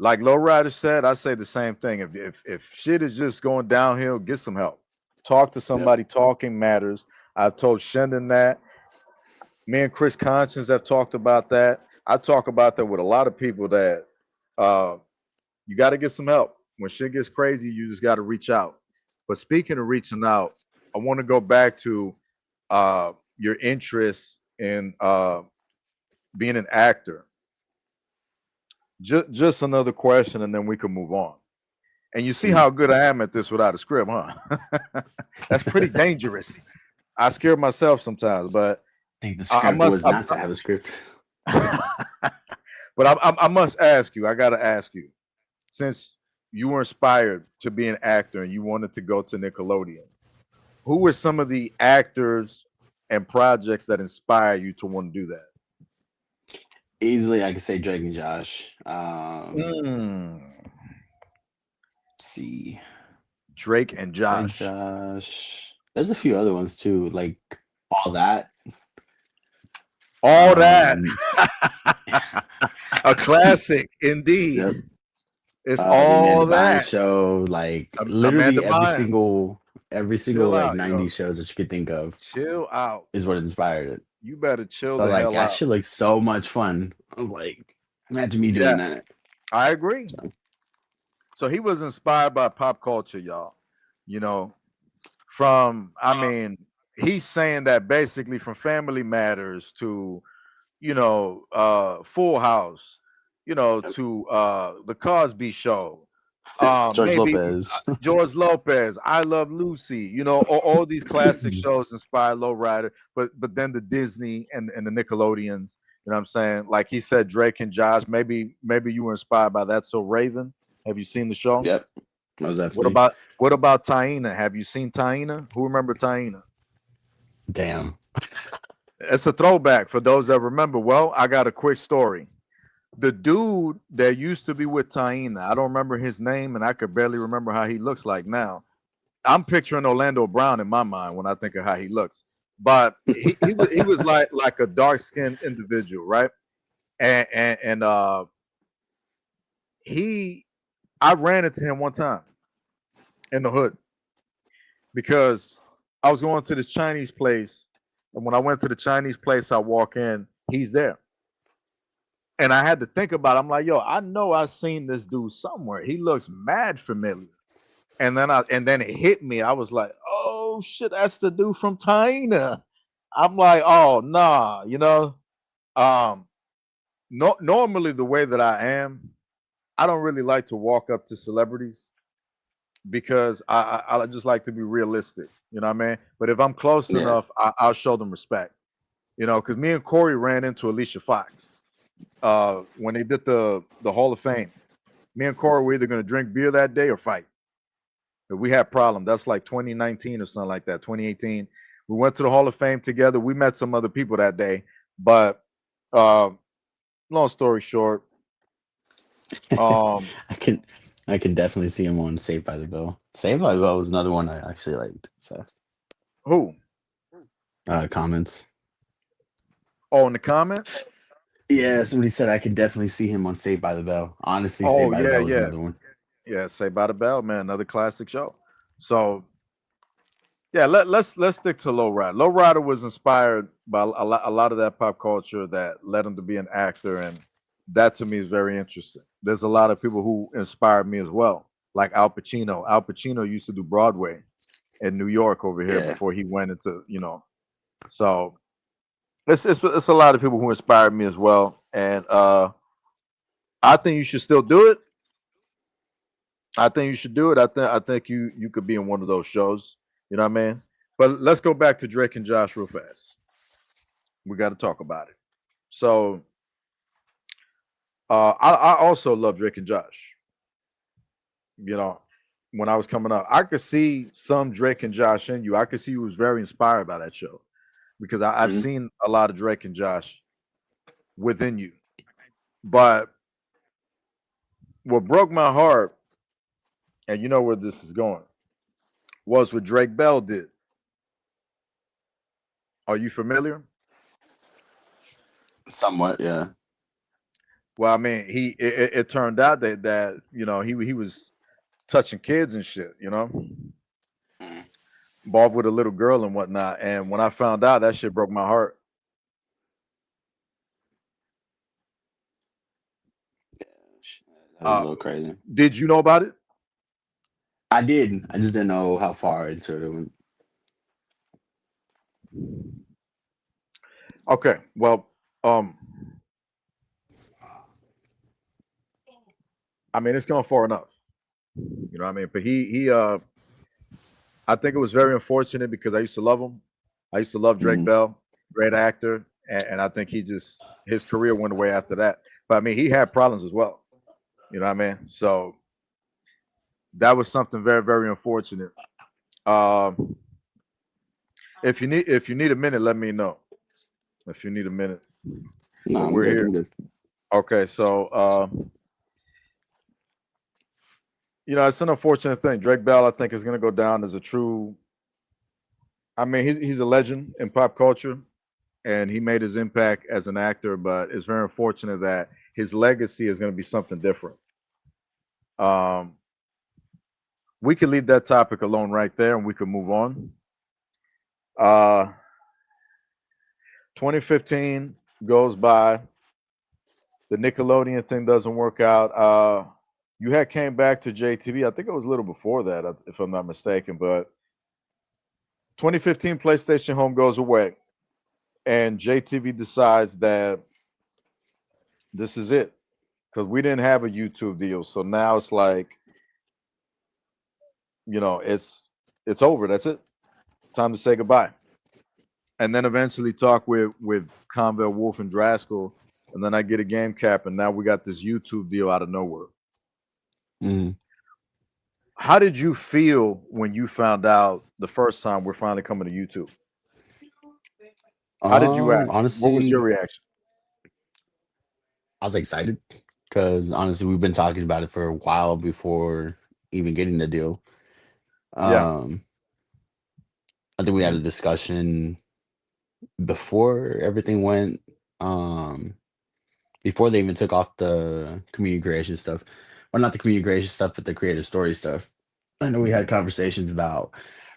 Like Lowrider said, I say the same thing. If shit is just going downhill, get some help. Talk to Yep. somebody. Talking matters. I've told Shendon that. Me and Chris Conscience have talked about that. I talk about that with a lot of people that uh, you got to get some help. When shit gets crazy, you just got to reach out. But speaking of reaching out, I want to go back to your interest in being an actor. Just another question, and then we can move on. And you see Mm. how good I am at this without a script, huh? That's pretty dangerous. I scare myself sometimes, but I think the I script must. was not to have a script. But I must ask you. I gotta ask you, since you were inspired to be an actor and you wanted to go to Nickelodeon, who were some of the actors and projects that inspire you to want to do that? Easily, I could say Drake and Josh. Mm, See, Drake and Drake, Josh. Josh. There's a few other ones too, like all that. All that. Um, A classic indeed. yep. It's The all Amanda Bynes that. show, like Amanda literally Bynes, every single chill like out, yo. 90s shows that you could think of Chill out. is what inspired it. You better chill So the like hell that out. shit looks so much fun. I was like, imagine me doing Yeah, that. I agree. So, So he was inspired by pop culture, y'all. You know, from I mean, he's saying that basically from Family Matters to, Full House, to the Cosby Show, George maybe Lopez. George Lopez, I Love Lucy, all these classic shows inspired Lowrider, but then the Disney and the Nickelodeons, you know what I'm saying? Like he said, Drake and Josh, maybe you were inspired by that. So Raven, have you seen the show? Yep. Most What definitely. about what about Taina? Have you seen Taina? Who remember Taina? Damn. It's a throwback for those that remember. Well, I got a quick story. The dude that used to be with Taina, I don't remember his name, and I could barely remember how he looks like now. I'm picturing Orlando Brown in my mind when I think of how he looks. But he was like a dark skinned individual, right? And he I ran into him one time in the hood because I was going to this Chinese place, and when I went to the Chinese place, I walk in, he's there. And I had to think about it. I'm like, yo, I know I've seen this dude somewhere. He looks mad familiar. And then it hit me. I was like, oh shit, that's the dude from Taina. I'm like, oh nah, Um no, normally the way that I am, I don't really like to walk up to celebrities because I just like to be realistic, you know what I mean? But if I'm close Yeah. enough, I'll show them respect. Because me and Corey ran into Alicia Fox when they did the Hall of Fame. Me and Corey were either gonna drink beer that day or fight. But we had problem. That's like 2019 or something like that. 2018. We went to the Hall of Fame together. We met some other people that day, but uh, long story short, um, I can I can definitely see him on Saved by the Bell. Saved by the Bell was another one I actually liked. So who? comments. Oh, in the comments. Yeah, somebody said I could definitely see him on Saved by the Bell. Honestly, Saved Oh by the yeah, Bell was yeah, another one. yeah. Say by the Bell, man. Another classic show. So yeah, let's stick to Lowrider. Lowrider was inspired by a lot of that pop culture that led him to be an actor, and that to me is very interesting. There's a lot of people who inspired me as well, like Al Pacino. Al Pacino used to do Broadway in New York over here Yeah. before he went into. So it's a lot of people who inspired me as well, and I think you should still do it. I think you should do it. I think you could be in one of those shows. You know what I mean? But let's go back to Drake and Josh real fast. We got to talk about it. So I also love Drake and Josh. You know, when I was coming up, I could see some Drake and Josh in you. I could see you was very inspired by that show because I've Mhm. seen a lot of Drake and Josh within you. But what broke my heart, and you know where this is going, was what Drake Bell did. Are you familiar? Somewhat, yeah. Well, I mean, it turned out that he was touching kids and shit, Mhm. involved with a little girl and whatnot. And when I found out, that shit broke my heart. That was a Uh, little crazy. did you know about it? I did. I just didn't know how far into it went. Okay, well, um, I mean, it's gone far enough. You know what I mean? But I think it was very unfortunate because I used to love him. I used to love Drake Mhm. Bell, great actor, and I think his career went away after that. But I mean, he had problems as well. You know what I mean? So that was something very, very unfortunate. Um, if you need a minute, let me know. If you need a minute, No, but I'm we're good. here. I'm good. Okay, so it's an unfortunate thing. Drake Bell, I think, is going to go down as a true. I mean, he's a legend in pop culture, and he made his impact as an actor. But it's very unfortunate that his legacy is going to be something different. Um, we could leave that topic alone right there, and we could move on. Uh, 2015 goes by. The Nickelodeon thing doesn't work out. You had came back to JTV. I think it was a little before that, if I'm not mistaken. But 2015 PlayStation Home goes away, and JTV decides that this is it because we didn't have a YouTube deal. So now it's like, it's over. That's it. Time to say goodbye. And then eventually talk with Conville, Wolf, and Draskell, and then I get a game cap, and now we got this YouTube deal out of nowhere. Mhm. How did you feel when you found out the first time we're finally coming to YouTube? How did you act? What was your Honestly, reaction? I was excited because honestly, we've been talking about it for a while before even getting the deal. Yeah. Um, I think we had a discussion before everything went, um, before they even took off the community creation stuff. Well, not the community creation stuff, but the creative story stuff. I know we Mhm. had conversations about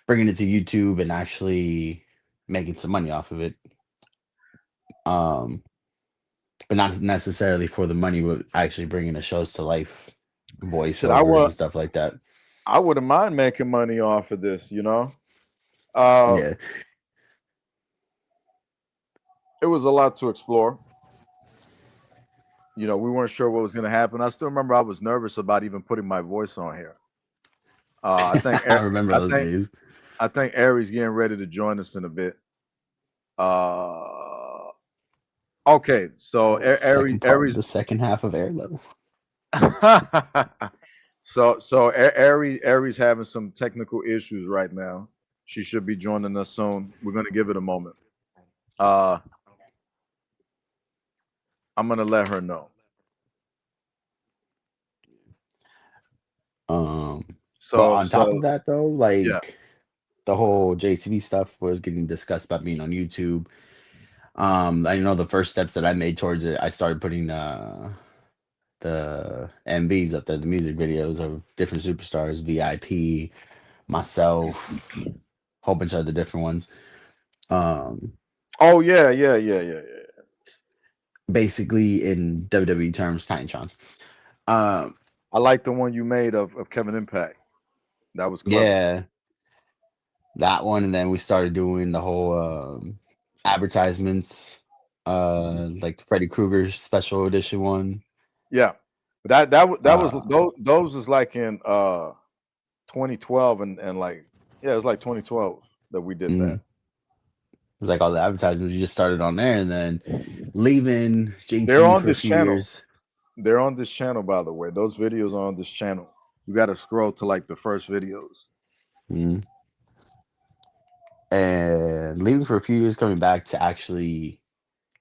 bringing it to YouTube and actually making some money off of it. Um, but not necessarily for the money, but actually bringing the shows to life, Shit, I voiceovers would and stuff like that. I wouldn't mind making money off of this. Uh, Yeah, it was a lot to explore. We weren't sure what was going to happen. I still remember I was nervous about even putting my voice on here. I think I remember I those think days. I think Aries getting ready to join us in a bit. Uh, okay, so Oh, Aries, second part, Aries. the second half of Air Level. So Aries having some technical issues right now. She should be joining us soon. We're gonna give it a moment. Uh, I'm gonna let her know. Um, but So on top of so that, though, yeah. like the whole JTV stuff was getting discussed about being on YouTube. I know the first steps that I made towards it, I started putting the MVs up there, the music videos of different superstars, VIP, myself, whole bunch of other different ones. Um, Oh yeah. Basically in WWE terms, Titantrons. Um, I like the one you made of Kevin Impact. That was clever. yeah, that one, and then we started doing the whole advertisements, like the Freddy Krueger special edition one. Yeah, but that was Uh, those was like in 2012 and like yeah, it was like 2012 that we did mm, that. it was like all the advertisements. We just started on there, and then leaving They're JT on for a this few channel. years. They're on this channel, by the way. Those videos are on this channel. You got to scroll to like the first videos. Mm, and leaving for a few years, coming back to actually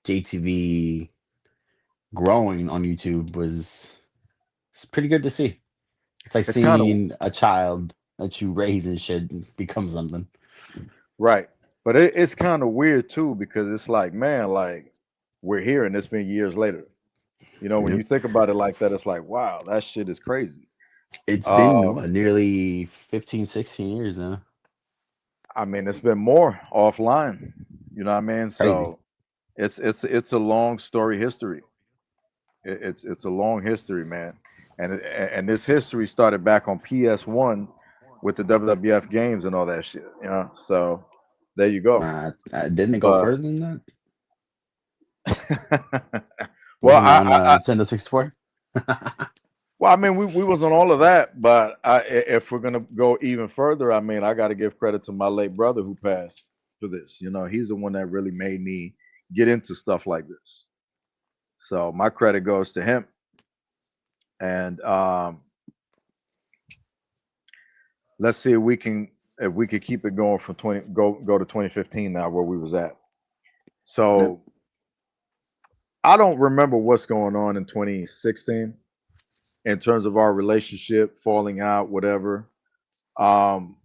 JTV growing on YouTube was it's pretty good to see. It's like It's kind of seeing a child that you raise and shit become something. right, but it's kind of weird too because it's like, man, like we're here and it's been years later. When you Yep. think about it like that, it's like, wow, that shit is crazy. It's been Um, what, nearly 15, 16 years now. I mean, it's been more offline. You know what I mean? Crazy. So it's a long story history. It's a long history, man. And this history started back on PS1 with the WWF games and all that shit. So there you go. Didn't it go But further than that? well, Wasn't on Nintendo 64? well, I mean, we was on all of that, but if we're gonna go even further, I mean, I got to give credit to my late brother who passed for this. He's the one that really made me get into stuff like this. So my credit goes to him. And let's see if we could keep it going from 20 go to 2015 now where we was at. Yep. So I don't remember what's going on in 2016 in terms of our relationship falling out, whatever. Um,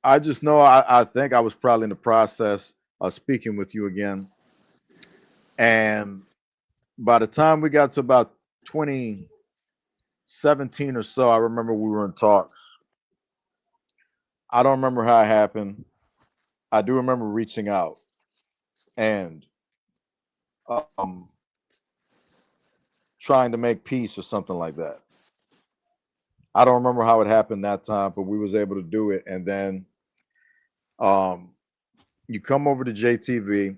I just know I think I was probably in the process of speaking with you again, and by the time we got to about 2016, 17 or so, I remember we were in talks. I don't remember how it happened. I do remember reaching out and um, trying to make peace or something like that. I don't remember how it happened that time, but we was able to do it. And then um, you come over to JTV.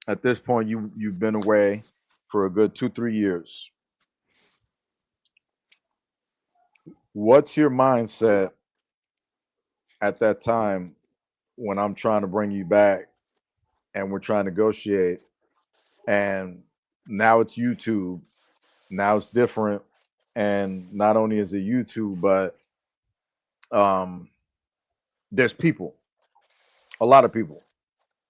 At this point, you've been away for a good 2 3 years. What's your mindset at that time when I'm trying to bring you back and we're trying to negotiate? And now it's YouTube. Now it's different. And not only is it YouTube, but um, there's people, a lot of people.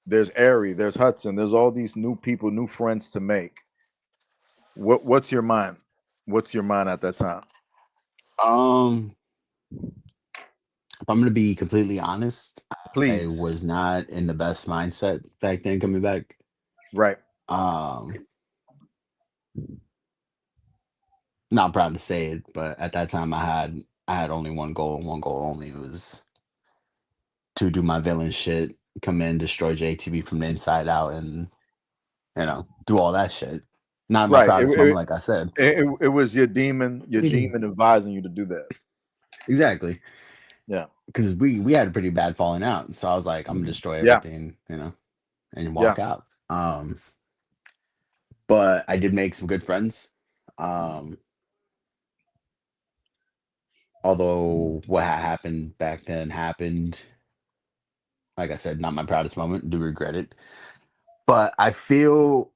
There's Ari, there's Hudson, there's all these new people, new friends to make. What's your mind? What's your mind at that time? Um, if I'm gonna be completely honest, I Please. was not in the best mindset back then coming back. Right. Um, Not proud to say it, but at that time I had only one goal and one goal only. It was to do my villain shit, come in, destroy JTB from the inside out, and do all that shit. Not my Right. proudest moment, like I said. It was your demon advising you to do that. Exactly. Yeah. Because we had a pretty bad falling out. So I was like, I'm gonna destroy Yeah. everything, and Yeah. walk out. But I did make some good friends. Um, although what happened back then happened, like I said, not my proudest moment. Do regret it. But I feel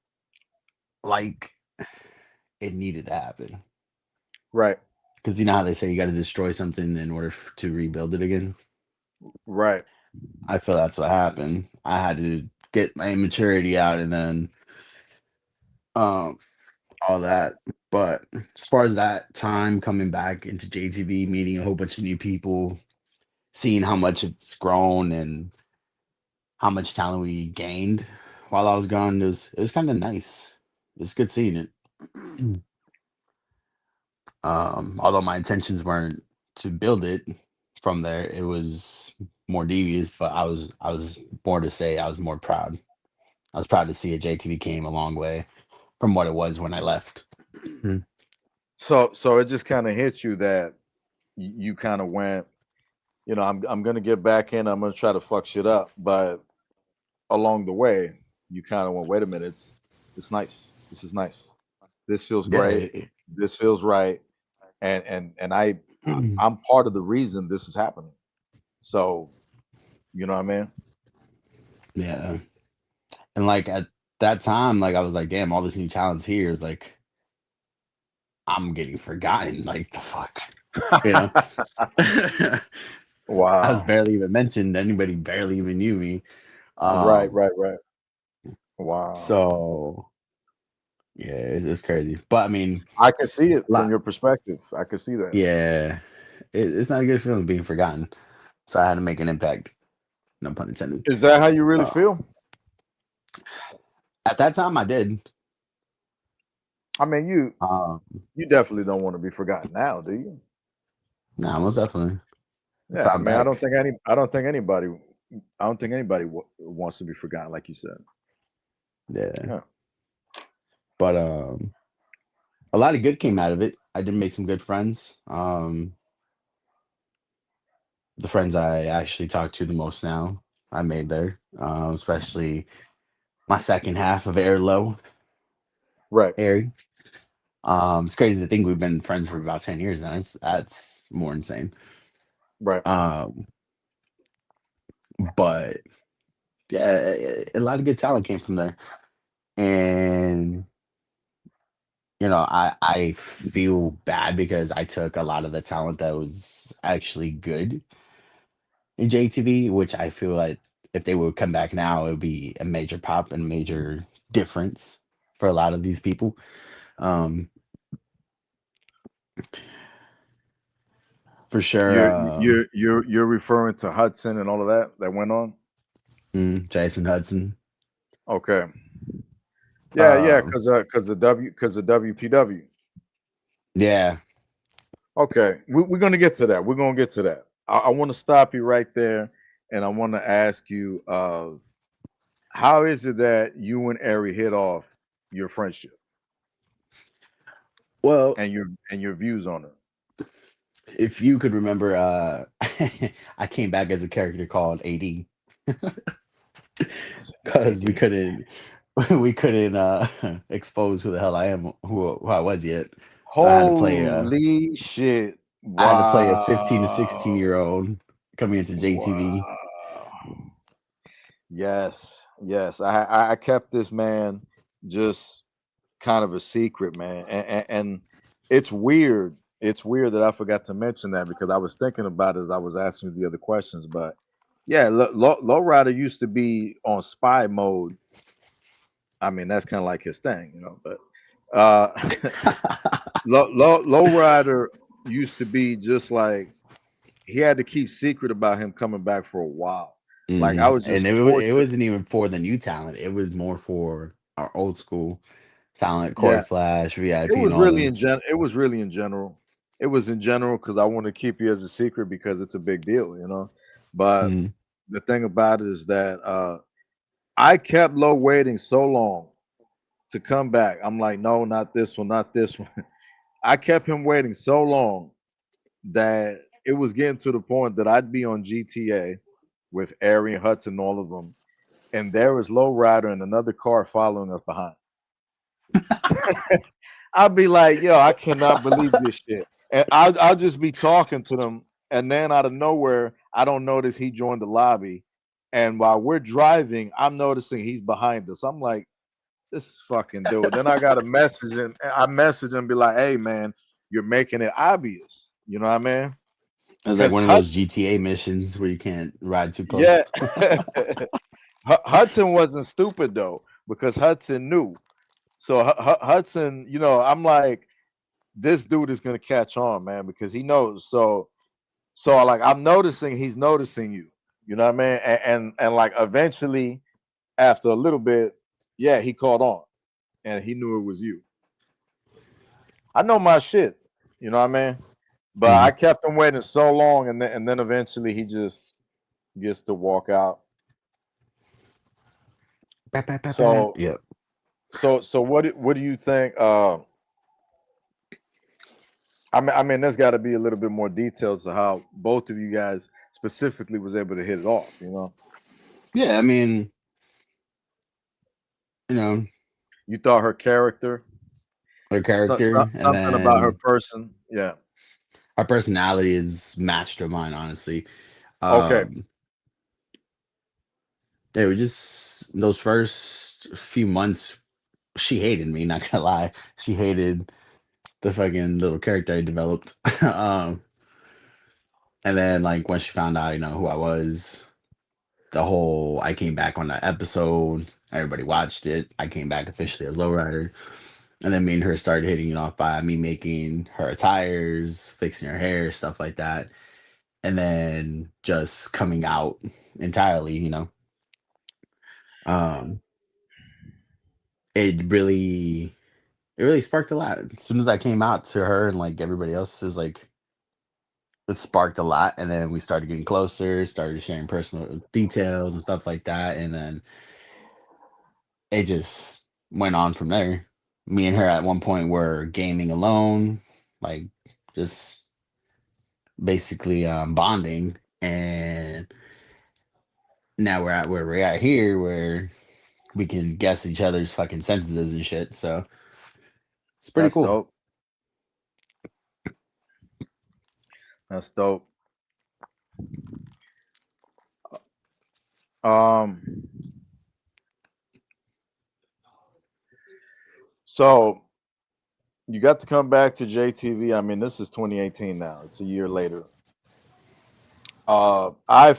like it needed to happen. Right. Because you know how they say you got to destroy something in order to rebuild it again? Right. I feel that's what happened. I had to get my immaturity out and then um all that. But as far as that time coming back into JTV, meeting a whole bunch of new people, seeing how much it's grown and how much talent we gained while I was gone, it was kind of nice. It's good seeing it. Although my intentions weren't to build it from there, it was more devious. But I was more to say I was more proud. I was proud to see it. JTV came a long way from what it was when I left. So it just kind of hit you that you kind of went, I'm gonna get back in. I'm gonna try to fuck shit up, but along the way, you kind of went, wait a minute, it's nice. This is nice. This feels great. Yeah, This feels right. And I'm part of the reason this is happening. So you know what I mean? yeah. And like at that time, like I was like, damn, all this new talent's here. Is like I'm getting forgotten. Like the fuck, you know. I was Wow. barely even mentioned. Anybody barely even knew me. Right, Um, right, right. Wow. so yeah, it's crazy. But I mean, I can see it from lot your perspective. I can see that. yeah, it's not a good feeling being forgotten. So I had to make an impact. No pun intended. Is that how you really Uh, feel? at that time, I did. I mean, Um, you definitely don't want to be forgotten now, do you? nah, most definitely. So Yeah, I I'm mean, back. I don't think anybody wants to be forgotten, like you said. Yeah, Yeah. but a lot of good came out of it. I did make some good friends. The friends I actually talk to the most now, I made there, especially my second half of Air Low, Right, Airy. It's crazy to think we've been friends for about 10 years now. That's more insane. right. Um, but yeah, a lot of good talent came from there. And I feel bad because I took a lot of the talent that was actually good in JTV, which I feel like if they would come back now, it would be a major pop and major difference for a lot of these people. Um, for sure, You're referring to Hudson and all of that went on. Jason Hudson. Okay. Yeah, Um, because the WPW. yeah, Okay, we're gonna get to that. We're gonna get to that. I want to stop you right there, and I want to ask you, how is it that you and Ari hit off your friendship Well, and your views on it? if you could remember, I came back as a character called AD because we AD. couldn't we couldn't expose who the hell I am, who I was yet. So Holy shit! I had to play a Wow! 15 to 16-year old coming into JTV. Wow! Yes, yes. I kept this man just kind of a secret, man, and it's weird. It's weird that I forgot to mention that because I was thinking about it as I was asking you the other questions. But yeah, Lowrider used to be on spy mode. I mean, that's kind of like his thing, you know. But Lowrider used to be just like he had to keep secret about him coming back for a while. Like I was And just it tortured. wasn't even for the new talent. It was more for our old school talent, Yeah, Cord Flash, it VIP, and was all really them. in it was really in general. It was in general because I want to keep you as a secret because it's a big deal, you know. But Mhm. the thing about it is that I kept Low waiting so long to come back. I'm like, no, not this one, not this one. I kept him waiting so long that it was getting to the point that I'd be on GTA with Arian Hudson, all of them, and there was Low Rider in another car following us behind. I'd be like, yo, I cannot believe this shit. And I'll just be talking to them, and then out of nowhere, I don't notice he joined the lobby. And while we're driving, I'm noticing he's behind us. I'm like, this fucking dude. Then I got a message, and I message him and be like, hey man, you're making it obvious. You know what I mean? It was like Because one of those GTA missions where you can't ride too yeah, close. Hudson wasn't stupid though, because Hudson knew. So Hudson, you know, I'm like, this dude is gonna catch on, man, because he knows. So like I'm noticing he's noticing you. You know what I mean? And like eventually, after a little bit, yeah, he caught on and he knew it was you. I know my shit. You know what I mean? But I Mhm. kept him waiting so long, and then eventually he just gets to walk out. Bap, bap, bap, bap. So Yep. so what do you think? I mean, there's got to be a little bit more details to how both of you guys specifically was able to hit it off. You know, Yeah, I mean, you know, you thought her character, her character, and something about her then person. Yeah. her personality is matched to mine, honestly. Okay. Um, they were just those first few months. She hated me, not gonna lie. She hated the fucking little character I developed. And then like when she found out, who I was, the whole I came back on that episode. Everybody watched it. I came back officially as Lowrider. And then me and her started hitting it off by me making her attires, fixing her hair, stuff like that. And then just coming out entirely. Um, it really it really sparked a lot. As soon as I came out to her and like everybody else is like it sparked a lot. And then we started getting closer, started sharing personal details and stuff like that. And then it just went on from there. Me and her at one point were gaming alone, like just basically bonding. And now we're at where we're at here where we can guess each other's fucking sentences and shit. So it's pretty That's cool. dope. That's dope. Um. So you got to come back to JTV. I mean, this is 2018 now. It's a year later. I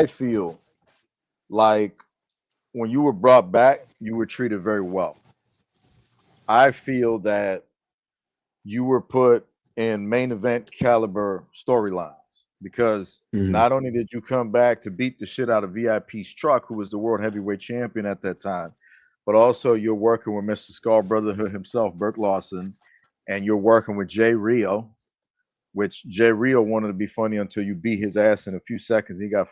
feel like when you were brought back, you were treated very well. I feel that you were put in main event caliber storylines because Mhm. not only did you come back to beat the shit out of VIP's truck, who was the world heavyweight champion at that time, but also you're working with Mr. Skull Brotherhood himself, Burke Lawson, and you're working with Jay Rio. which Jay Rio wanted to be funny until you beat his ass in a few seconds. He got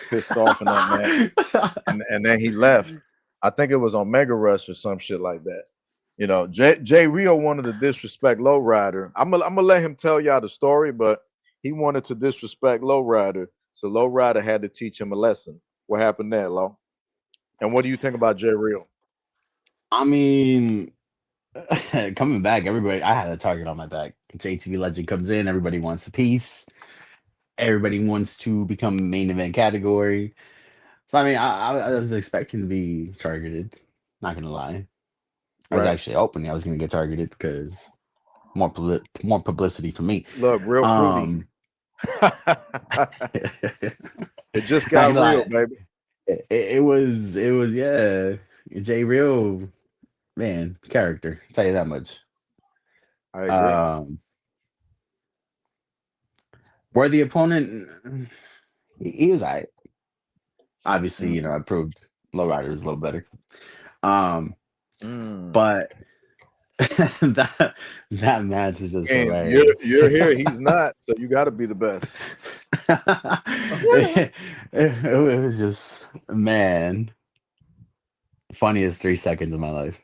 pissed off in that match, and then he left. I think it was on Mega Rush or some shit like that. Jay Rio wanted to disrespect Lowrider. I'm gonna let him tell y'all the story, but he wanted to disrespect Lowrider, so Lowrider had to teach him a lesson. What happened there, Low? And what do you think about Jay Rio? I mean, coming back, everybody. I had a target on my back. JTV Legend comes in. Everybody wants a piece. Everybody wants to become main event category. So I mean, I was expecting to be targeted. Not gonna lie, I was Right. actually hoping I was gonna get targeted because more publicity for me. Look, real fruity. Um, It just not got gonna real, lie, baby. it was yeah. J Real man character. I'll tell you that much. I agree. Um, worthy opponent. He was alright. Obviously, Mm. I proved Lowrider was a little better. Um, Mm. but that match is just And you're hilarious. you're here. He's not. So you got to be the best. It was just man, funniest 3 seconds of my life.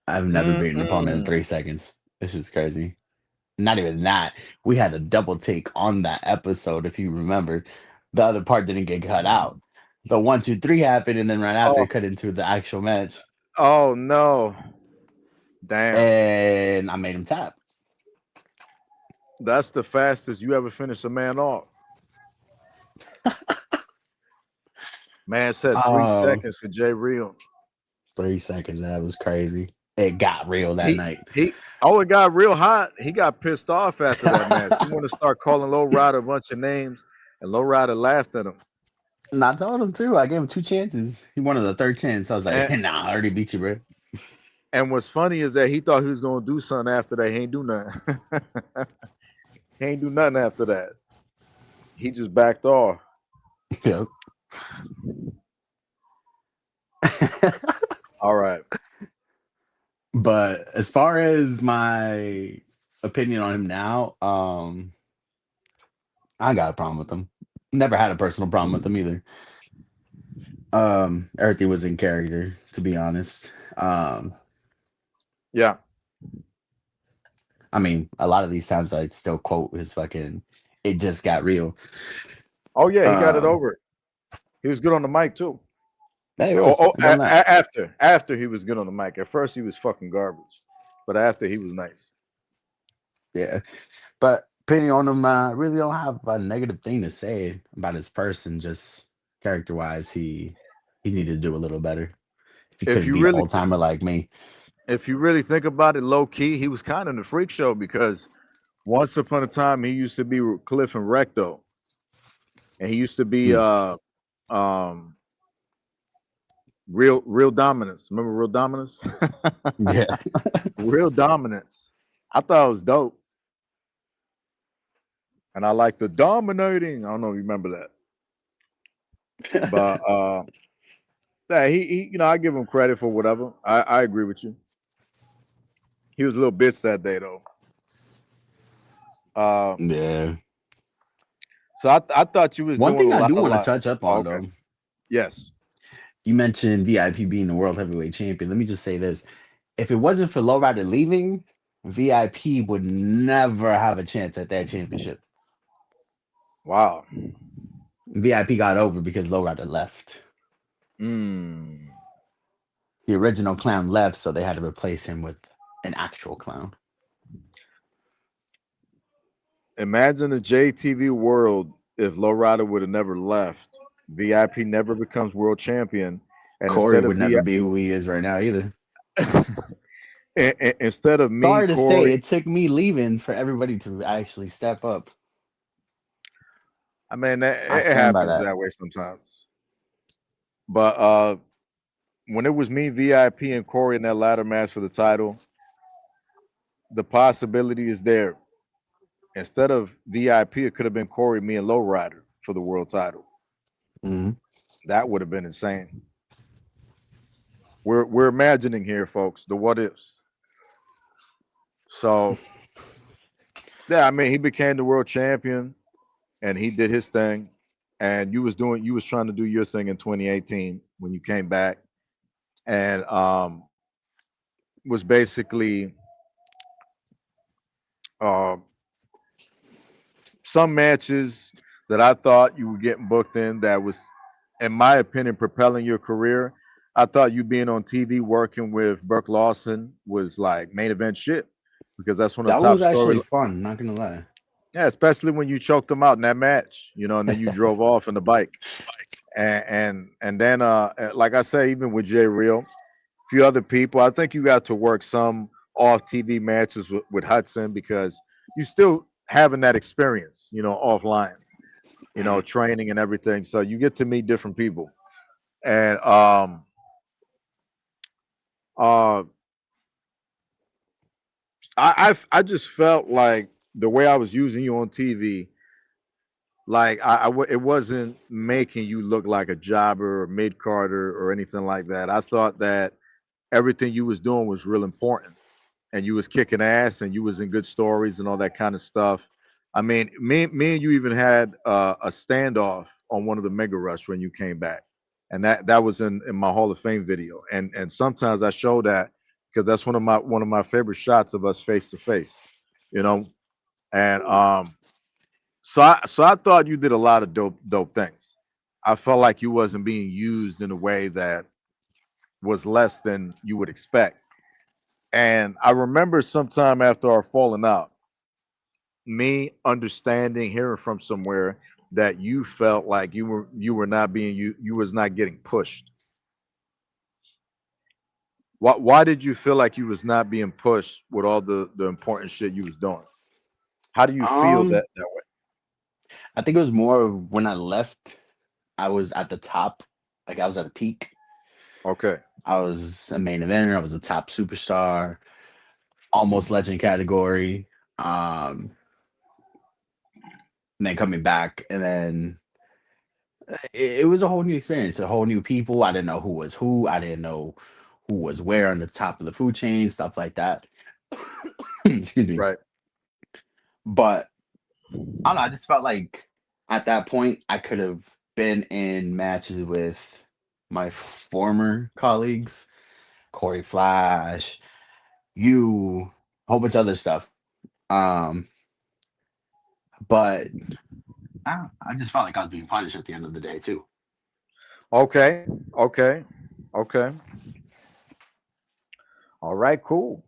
I've never beaten an opponent in Mm-mm. 3 seconds. This is crazy. Not even that. We had a double take on that episode, if you remember. The other part didn't get cut out. The 1, 2, 3 happened, and then right after Oh, it cut into the actual match. oh no! Damn. And I made him tap. That's the fastest you ever finish a man off. Man said three Oh, seconds for Jay Real. 3 seconds. That was crazy. It got real that He night. he. Oh, it got real hot. He got pissed off after that match. He wanted to start calling Low Rider a bunch of names, and Low Rider laughed at him. And I told him too. I gave him 2 chances. He wanted the third chance. I was like, And nah, I already beat you, bro. and what's funny is that he thought he was gonna do something after that. He ain't do nothing. He ain't do nothing after that. He just backed off. Yep. All right. But as far as my opinion on him now, I got a problem with him. Never had a personal problem with him either. Everything was in character, to be honest. Yeah. I mean, a lot of these times I'd still quote his fucking "It just got real." Oh yeah, he got it Um, over. He was good on the mic too. yeah, he Oh, was. I've done that. after he was good on the mic. At first he was fucking garbage, but after he was nice. Yeah, but opinion on him, I really don't have a negative thing to say about his person. Just character wise, he needed to do a little better. If he If couldn't you be an really old timer like me, if you really think about it, low key, he was kind of the freak show because once upon a time he used to be Cliff and Recto, and he used to be mm, um real dominance. Remember real dominance? yeah, Real dominance. I thought it was dope, and I like the dominating. I don't know if you remember that, but yeah, he I give him credit for whatever. I agree with you. He was a little bitch that day though. Uh, yeah. so I thought you was One doing thing I do a want to lot. touch up Oh, on okay. though, Yes. you mentioned VIP being the world heavyweight champion. Let me just say this: if it wasn't for Lowrider leaving, VIP would never have a chance at that championship. Wow. VIP got over because Lowrider left. Mm. The original clown left, so they had to replace him with an actual clown. Imagine the JTV world if Lowrider would have never left. VIP never becomes world champion, and Corey instead of would never be who he is right now either. instead of me, Sorry to say, Corey. it took me leaving for everybody to actually step up. I mean, I it stand by happens that. that way sometimes. But when it was me, VIP, and Corey in that ladder match for the title, the possibility is there. Instead of VIP, it could have been Corey, me, and Lowrider for the world title. Mhm. That would have been insane. We're imagining here, folks, the what ifs. So Yeah, I mean, he became the world champion, and he did his thing, and you was trying to do your thing in 2018 when you came back, and was basically uh, some matches that I thought you were getting booked in that was, in my opinion, propelling your career. I thought you being on TV working with Burke Lawson was like main event shit because that's one of That the one top was actually story. fun. Not gonna lie. Yeah, especially when you choked them out in that match, and then you drove off in the bike. And then like I say, even with Jay Real, a few other people, I think you got to work some off TV matches with Hudson because you still having that experience, offline, training and everything. So you get to meet different people. And uh I just felt like the way I was using you on TV, like it wasn't making you look like a jobber or mid carder or anything like that. I thought that everything you was doing was real important, and you was kicking ass, and you was in good stories and all that kind of stuff. I mean, me and you even had a standoff on one of the Mega Rush when you came back, and that was in my Hall of Fame video. And sometimes I show that because that's one of my favorite shots of us face to face, you know. And so I thought you did a lot of dope things. I felt like you wasn't being used in a way that was less than you would expect. And I remember sometime after our falling out, me understanding, hearing from somewhere that you felt like you were not being you was not getting pushed. Why did you feel like you was not being pushed with all the important shit you was doing? How do you feel Um, that way? I think it was more of when I left, I was at the top, like I was at the peak. Okay, I was a main eventer. I was a top superstar, almost legend category. Um, and then coming back, and then it was a whole new experience, a whole new people. I didn't know who was who. I didn't know who was where on the top of the food chain, stuff like that. Excuse me. right. But I don't know. I just felt like at that point I could have been in matches with my former colleagues, Corey Flash, you, a whole bunch of other stuff. Um, but I just felt like I was being punished at the end of the day too. Okay, okay, okay. All right, cool,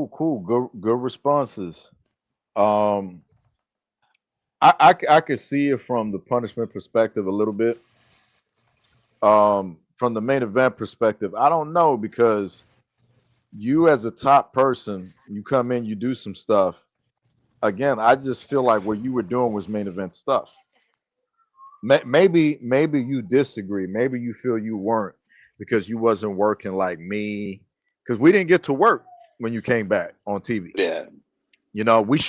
cool. Good responses. Um, I could see it from the punishment perspective a little bit. From the main event perspective, I don't know because you as a top person, you come in, you do some stuff. Again, I just feel like what you were doing was main event stuff. Maybe you disagree. Maybe you feel you weren't because you wasn't working like me. Because we didn't get to work when you came back on TV. Yeah, We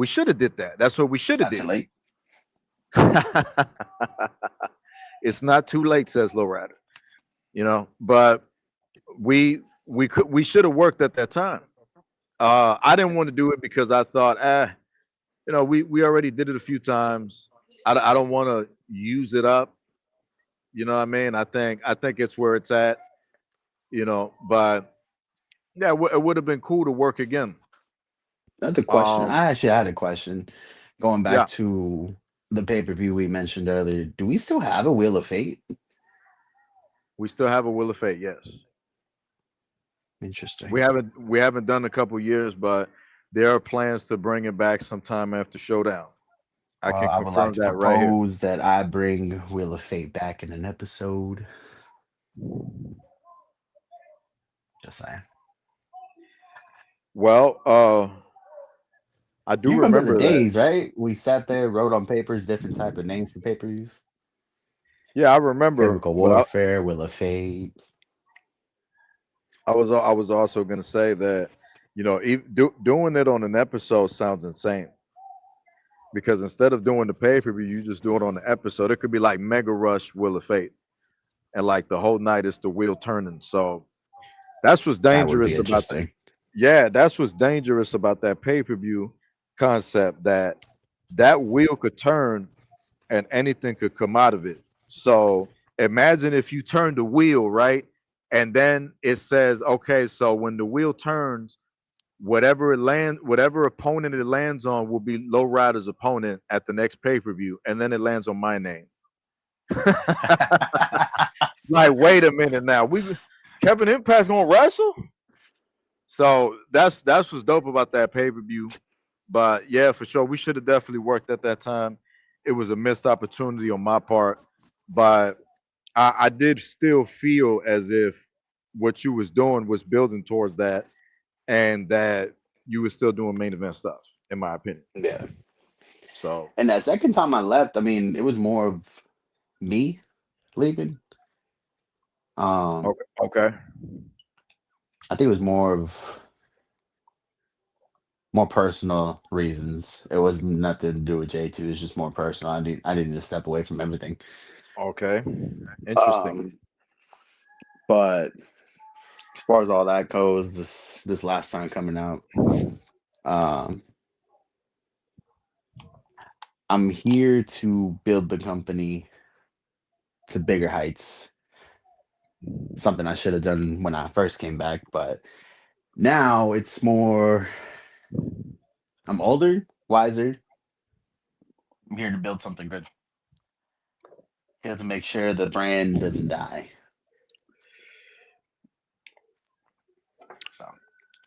should have did that. That's what we it's should have not too did. late. It's not too late, says Lowrider. But we should have worked at that time. I didn't want to do it because I thought, we already did it a few times. I don't want to use it up. You know what I mean? I think it's where it's at. But yeah, it would have been cool to work again. Another question. Um, I actually had a question going back yeah, to the pay per view we mentioned earlier. Do we still have a Wheel of Fate? we still have a Will of Fate. Yes, we Interesting. haven't we haven't done a couple years, but there are plans to bring it back sometime after Showdown. I Well, can I would like confirm to that right here. propose that I bring Wheel of Fate back in an episode. Just saying. Well, I do You remember the remember that. days, right? We sat there, wrote on papers different type of names for pay per views. Yeah, I remember, Chemical but Warfare, Wheel of Fate. I was also gonna say that doing it on an episode sounds insane because instead of doing the pay per view, you just do it on the episode. It could be like Mega Rush, Will of Fate, and like the whole night is the wheel turning. So that's what's That would be dangerous about the interesting. Yeah, that's what's dangerous about that pay-per-view concept, that wheel could turn and anything could come out of it. So imagine if you turn the wheel, right? And then it says, okay, so when the wheel turns, whatever opponent it lands on will be Low Rider's opponent at the next pay-per-view, and then it lands on my name. Like, wait a minute now. Kevin Impact's gonna wrestle? So that's what's dope about that pay-per-view. But yeah, for sure, we should have definitely worked at that time. It was a missed opportunity on my part, but I did still feel as if what you was doing was building towards that, and that you were still doing main event stuff, in my opinion. Yeah. So And that second time I left, I mean, it was more of me leaving. okay, okay, I think it was more personal reasons. It was nothing to do with J2. It was just more personal. I needed to step away from everything. okay, interesting. Um, but as far as all that goes, this last time coming out, um, I'm here to build the company to bigger heights. Something I should have done when I first came back, but now it's more. I'm older, wiser. I'm here to build something good. Here to make sure the brand doesn't die. So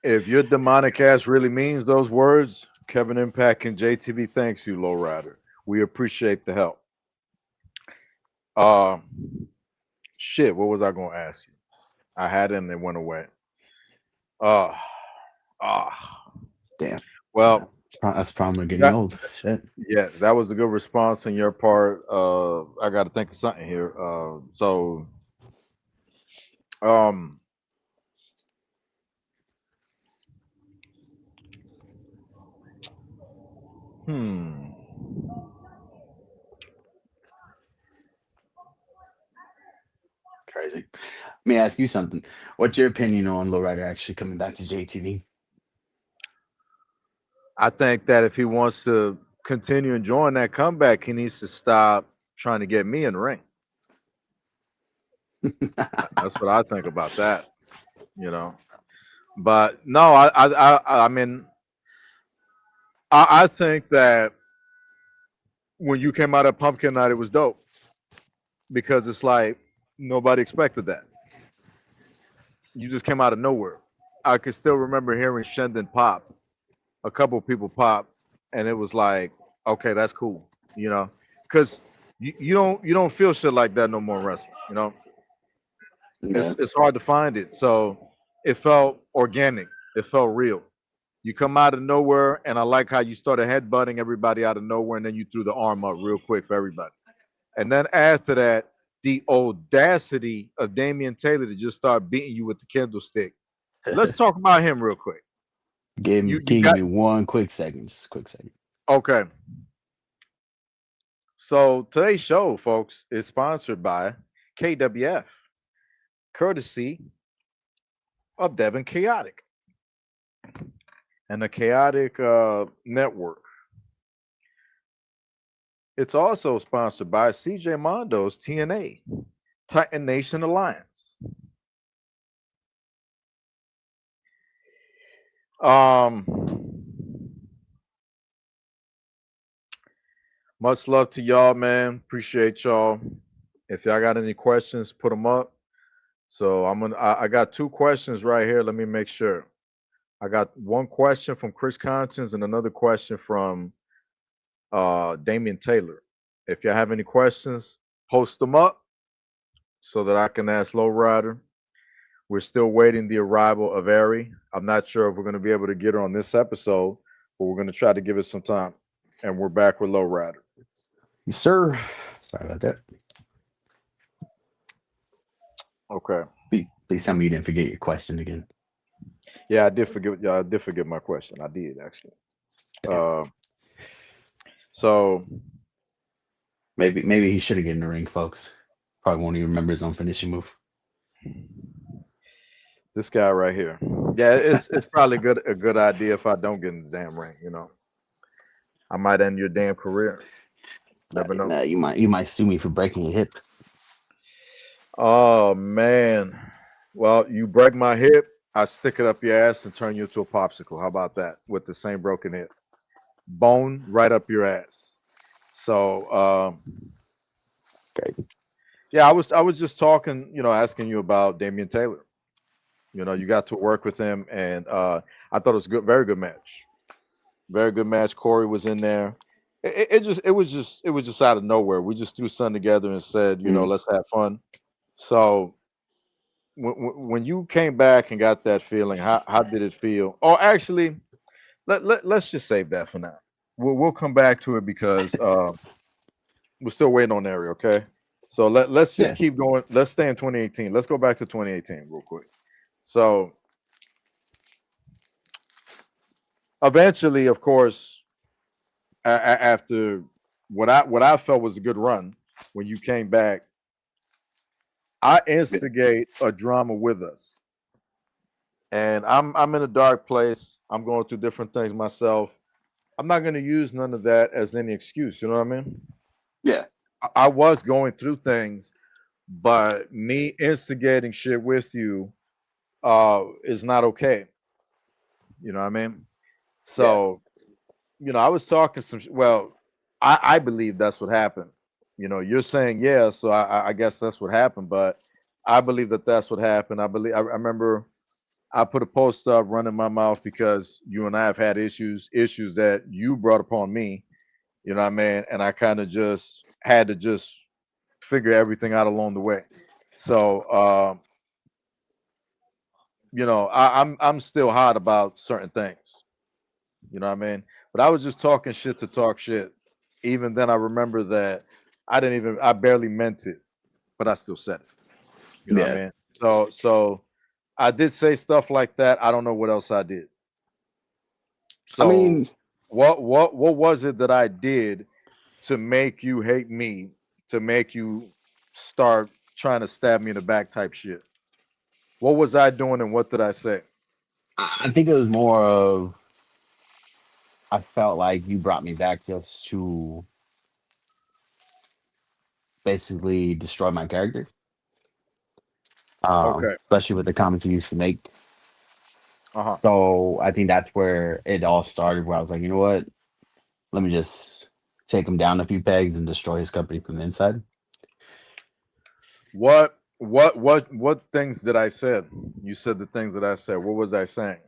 If your demonic ass really means those words, Kevin Impact and JTV thanks you, Lowrider. We appreciate the help. Uh, shit, what was I gonna ask you? I had it and it went away. Uh, ah, damn, well, that's the problem with getting that old. Shit. yeah, that was a good response on your part. I got to think of something here. Um, hmm. Crazy. Let me ask you something. What's your opinion on Lowrider actually coming back to JTV? I think that if he wants to continue enjoying that comeback, he needs to stop trying to get me in the ring. That's what I think about that. You know, but no, I mean, I think that when you came out of Pumpkin Night, it was dope because it's like nobody expected that. You just came out of nowhere. I can still remember hearing Shendon pop, a couple people pop, and it was like, okay, that's cool, you know, because you don't feel shit like that no more in wrestling. You know, Yeah. it's hard to find it. So it felt organic. It felt real. You come out of nowhere, and I like how you started headbutting everybody out of nowhere, and then you threw the arm up real quick for everybody. And then after that, the audacity of Damian Taylor to just start beating you with the Kindle stick. Let's talk about him real quick. You Give got me one quick second, just a quick second. okay. So today's show, folks, is sponsored by KWF, courtesy of Devin Chaotic and the Chaotic Network. It's also sponsored by CJ Mondo's TNA, Titan Nation Alliance. Um, much love to y'all, man. Appreciate y'all. If y'all got any questions, put them up. So I got two questions right here. Let me make sure. I got one question from Chris Conscience and another question from Damian Taylor. If y'all have any questions, post them up so that I can ask Lowrider. We're still waiting the arrival of Ari. I'm not sure if we're going to be able to get her on this episode, but we're going to try to give it some time. And we're back with Lowrider. Yes, sir. Sorry about that. Okay. Please tell me you didn't forget your question again. Yeah, I did forget. Yeah, I did forget my question. I did actually. Uh, so Maybe he should have get in the ring, folks. Probably won't even remember his own finishing move. this guy right here. Yeah, it's probably a good idea if I don't get in the damn ring. I might end your damn career. Never know. Nah, you might sue me for breaking your hip. Oh man. Well, you break my hip, I stick it up your ass and turn you into a popsicle. How about that? With the same broken hip, bone right up your ass. So Crazy. yeah, I was just talking, asking you about Damian Taylor. You got to work with him, and I thought it was good, very good match, very good match. Corey was in there. It was just out of nowhere. We just threw something together and said, Mhm. let's have fun. So when you came back and got that feeling, how did it feel? Or actually, let's just save that for now. We'll come back to it because we're still waiting on Ari. Okay, so let's just Yeah. keep going. Let's stay in 2018. Let's go back to 2018 real quick. So eventually, of course, after what I felt was a good run, when you came back, I Yeah. instigate a drama with us, and I'm in a dark place. I'm going through different things myself. I'm not going to use none of that as any excuse. You know what I mean? Yeah. I was going through things, but me instigating shit with you is not okay. You know what I mean? Yeah. So, I was talking well, I believe that's what happened. You're saying yeah, so I guess that's what happened, but I believe that that's what happened. I remember I put a post up running my mouth because you and I have had issues that you brought upon me. You know what I mean? And I kind of just had to just figure everything out along the way. So, I'm still hot about certain things. You know what I mean? But I was just talking shit to talk shit. Even then, I remember that I barely meant it, but I still said it. You know what I Yeah. mean? So I did say stuff like that. I don't know what else I did. I So mean, what was it that I did to make you hate me, to make you start trying to stab me in the back type shit? What was I doing and what did I say? I think it was more of I felt like you brought me back just to basically destroy my character. Okay. Especially with the comments you used to make. Uh-huh. So I think that's where it all started. Where I was like, you know what? Let me just take him down a few pegs and destroy his company from the inside. What things did I said? You said the things that I said. What was I saying?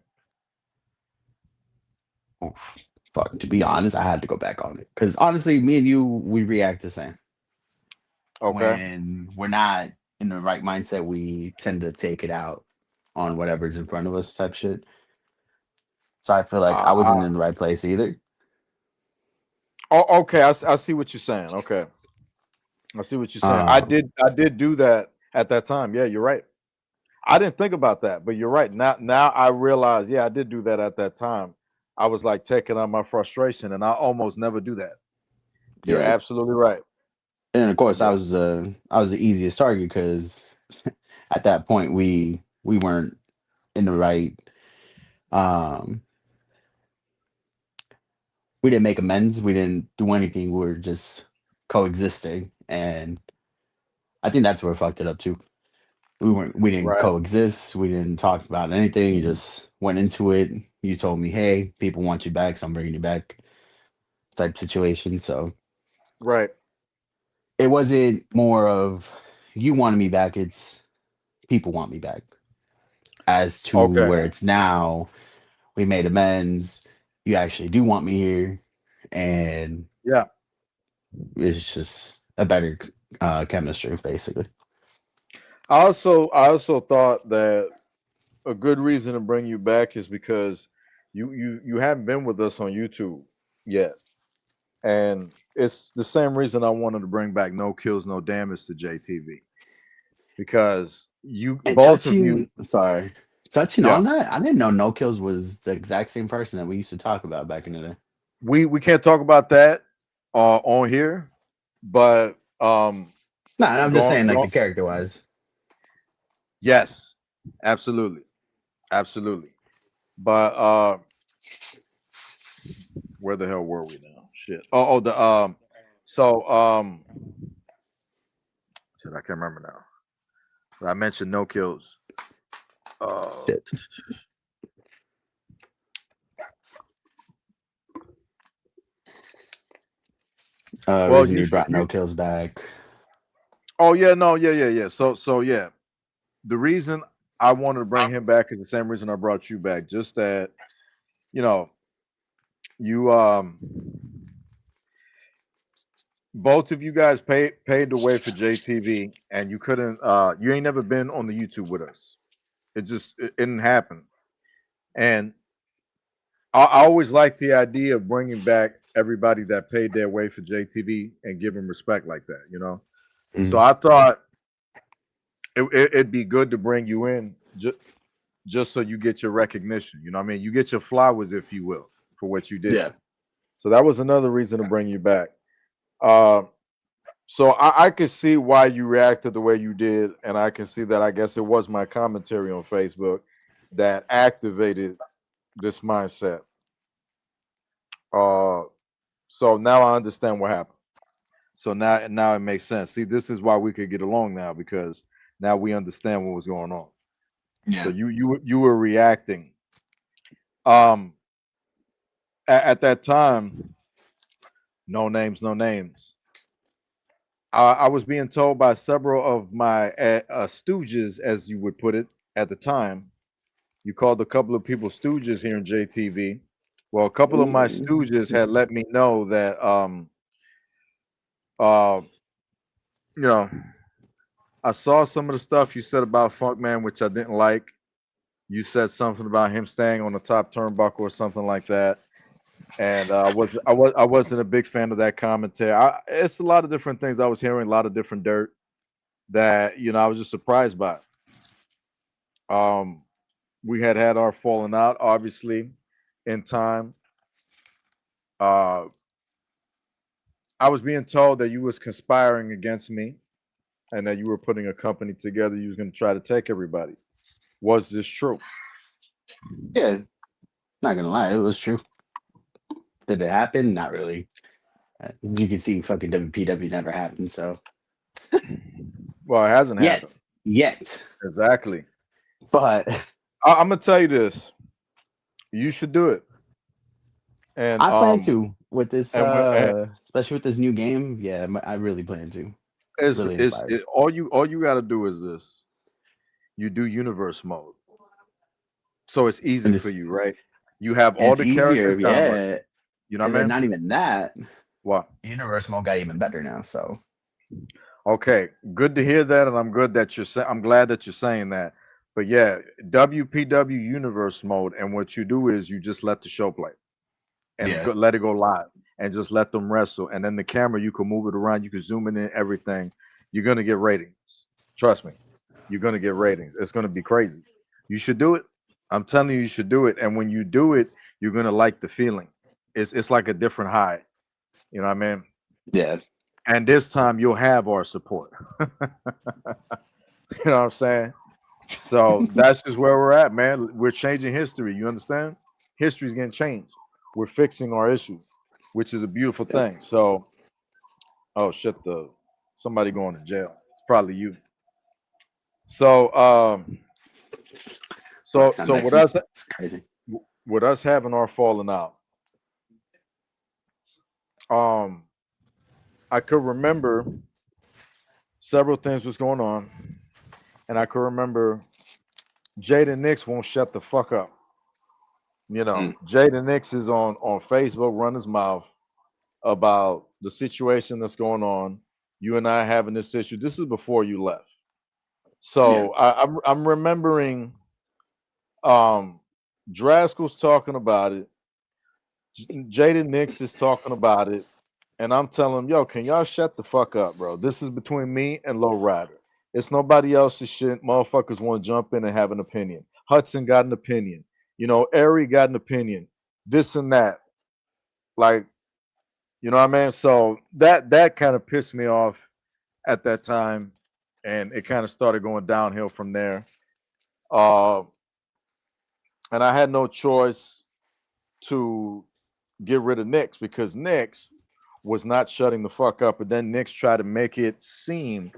Oof. Fuck. To be honest, I had to go back on it because honestly, me and you, we react the same. Okay. When we're not in the right mindset, we tend to take it out on whatever's in front of us, type shit. So I feel like I wasn't Uh, in the right place either. oh, okay. I see what you're saying. Okay. I see what you're saying. I Um, did I did do that at that time. Yeah, you're right. I didn't think about that, but you're right. Now I realize, yeah, I did do that at that time. I was like taking on my frustration and I almost never do that. You're yeah, absolutely right. and of course, Yeah. I was the easiest target because at that point we weren't in the right. Um, we didn't make amends. We didn't do anything. We were just coexisting, and I think that's where it fucked it up too. We didn't Right. coexist. We didn't talk about anything. You just went into it. You told me, "Hey, people want you back, so I'm bringing you back." Type situation. So Right. it wasn't more of you wanted me back. It's people want me back. As to Okay. where it's now, we made amends. You actually do want me here, and Yeah. it's just a better chemistry, basically. I also thought that a good reason to bring you back is because you haven't been with us on YouTube yet. And it's the same reason I wanted to bring back No Kills No Damage to JTV because you And both of you, touching yeah, on that, I didn't know No Kills was the exact same person that we used to talk about back in the day. we can't talk about that on here, but No, I'm just going saying, like go the character wise. yes, absolutely, absolutely. But where the hell were we now? Shit. Oh, the so shit, I can't remember now. I mentioned no kills. Uh, Shit. well, Reason you you should. brought no kills back. Oh yeah, no, yeah. So yeah, the reason I wanted to bring him back is the same reason I brought you back. Just that you know you both of you guys paid the way for JTV, and you couldn't. You ain't never been on the YouTube with us. It didn't happen. And I always liked the idea of bringing back everybody that paid their way for JTV and give them respect like that. So Mhm. I thought it'd be good to bring you in just so you get your recognition. You know what I mean? You get your flowers, if you will, for what you did. Yeah. So that was another reason to bring you back. Uh, so I could see why you reacted the way you did, and I can see that I guess it was my commentary on Facebook that activated this mindset. Uh, so now I understand what happened. So now it makes sense. See, this is why we could get along now because now we understand what was going on. So Yeah. you were reacting. Um, at that time, no names, no names. I was being told by several of my stooges, as you would put it, at the time. You called a couple of people stooges here in JTV. Well, a couple of my Mm. stooges had let me know that uh you know I saw some of the stuff you said about Funkman, which I didn't like. You said something about him staying on the top turnbuckle or something like that, and I wasn't a big fan of that commentary. It's a lot of different things I was hearing, a lot of different dirt that I was just surprised by. Um, we had our falling out, obviously, in time. Uh, I was being told that you was conspiring against me and that you were putting a company together. You was going to try to take everybody. Was this true? Yeah. Not gonna lie, it was true. Did it happen? Not really. You can see fucking WPW never happened. So Well, it hasn't happened. yet. Exactly. But I'm gonna tell you this. You should do it. And I plan to with this, and especially with this new game. Yeah, I really plan to. Really is inspired. it, all you got to do is this. You do universe mode, so it's easy And for you, right? You have all it's the characters easier, downloaded. yeah. You know And what I then mean? not even that. What? Universe mode got even better now. So Okay, good to hear that, and I'm good that I'm glad that you're saying that. But yeah, WPW universe mode, and what you do is you just let the show play and yeah, let it go live, and just let them wrestle, and then the camera you can move it around, you can zoom in and everything. You're gonna get ratings. Trust me, you're gonna get ratings. It's gonna be crazy. You should do it. I'm telling you, you should do it. And when you do it, you're gonna like the feeling. It's like a different high. You know what I mean? yeah, And this time you'll have our support. You know what I'm saying? So that's just where we're at, man. We're changing history. You understand? History's getting changed. We're fixing our issues, which is a beautiful yeah. thing. So, oh shit, somebody going to jail. It's probably you. So, Flex on so Dexy. It's crazy. with us having our falling out, um, I could remember several things was going on, and I could remember Jaden Nix won't shut the fuck up. Mm, Jaden Nix is on Facebook, run his mouth about the situation that's going on. You and I having this issue. This is before you left. yeah, So I'm remembering Draskell's talking about it. Jaden Nix is talking about it. And I'm telling him, yo, can y'all shut the fuck up, bro? This is between me and Low Rider. It's nobody else's shit. Motherfuckers want to jump in and have an opinion. Hudson got an opinion. Ari got an opinion. This and that. Like, you know what I mean? So that kind of pissed me off at that time, and it kind of started going downhill from there. Uh, and I had no choice to get rid of Nix because Nix was not shutting the fuck up, and then Nix tried to make it seem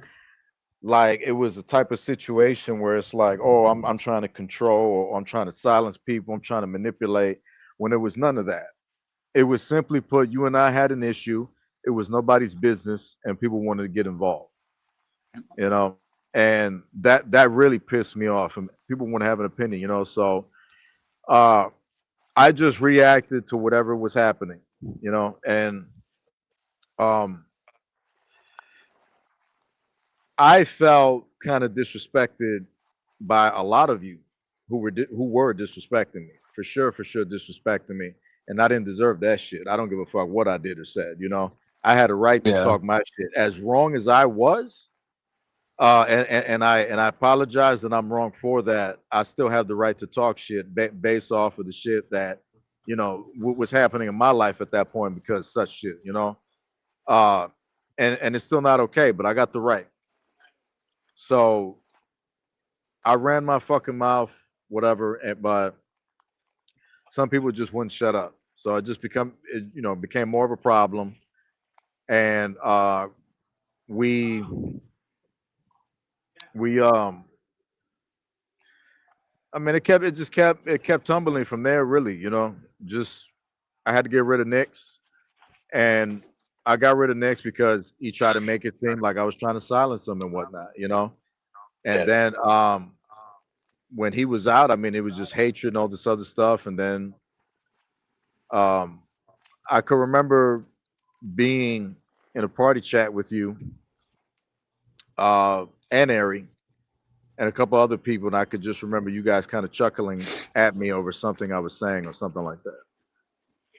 like it was a type of situation where it's like, oh, I'm trying to control, or I'm trying to silence people, I'm trying to manipulate, when it was none of that. It was simply put, you and I had an issue. It was nobody's business, and people wanted to get involved. You know, and that really pissed me off. And people want to have an opinion. You know, so uh, I just reacted to whatever was happening. You know, and um, I felt kind of disrespected by a lot of you who were disrespecting me, for sure disrespecting me, and I didn't deserve that shit. I don't give a fuck what I did or said. You know, I had a right to Yeah. talk my shit. As wrong as I was, and I apologize that I'm wrong for that. I still have the right to talk shit based off of the shit that was happening in my life at that point because such shit. Uh, and it's still not okay, but I got the right. So I ran my fucking mouth, whatever, but some people just wouldn't shut up. So it became more of a problem, and we we I mean, it kept tumbling from there. Really, just I had to get rid of Nix, and I got rid of Nix because he tried to make it seem like I was trying to silence him and whatnot. And Yeah. then when he was out, I mean, it was just hatred and all this other stuff. And then um, I could remember being in a party chat with you and Ari and a couple other people, and I could just remember you guys kind of chuckling at me over something I was saying or something like that.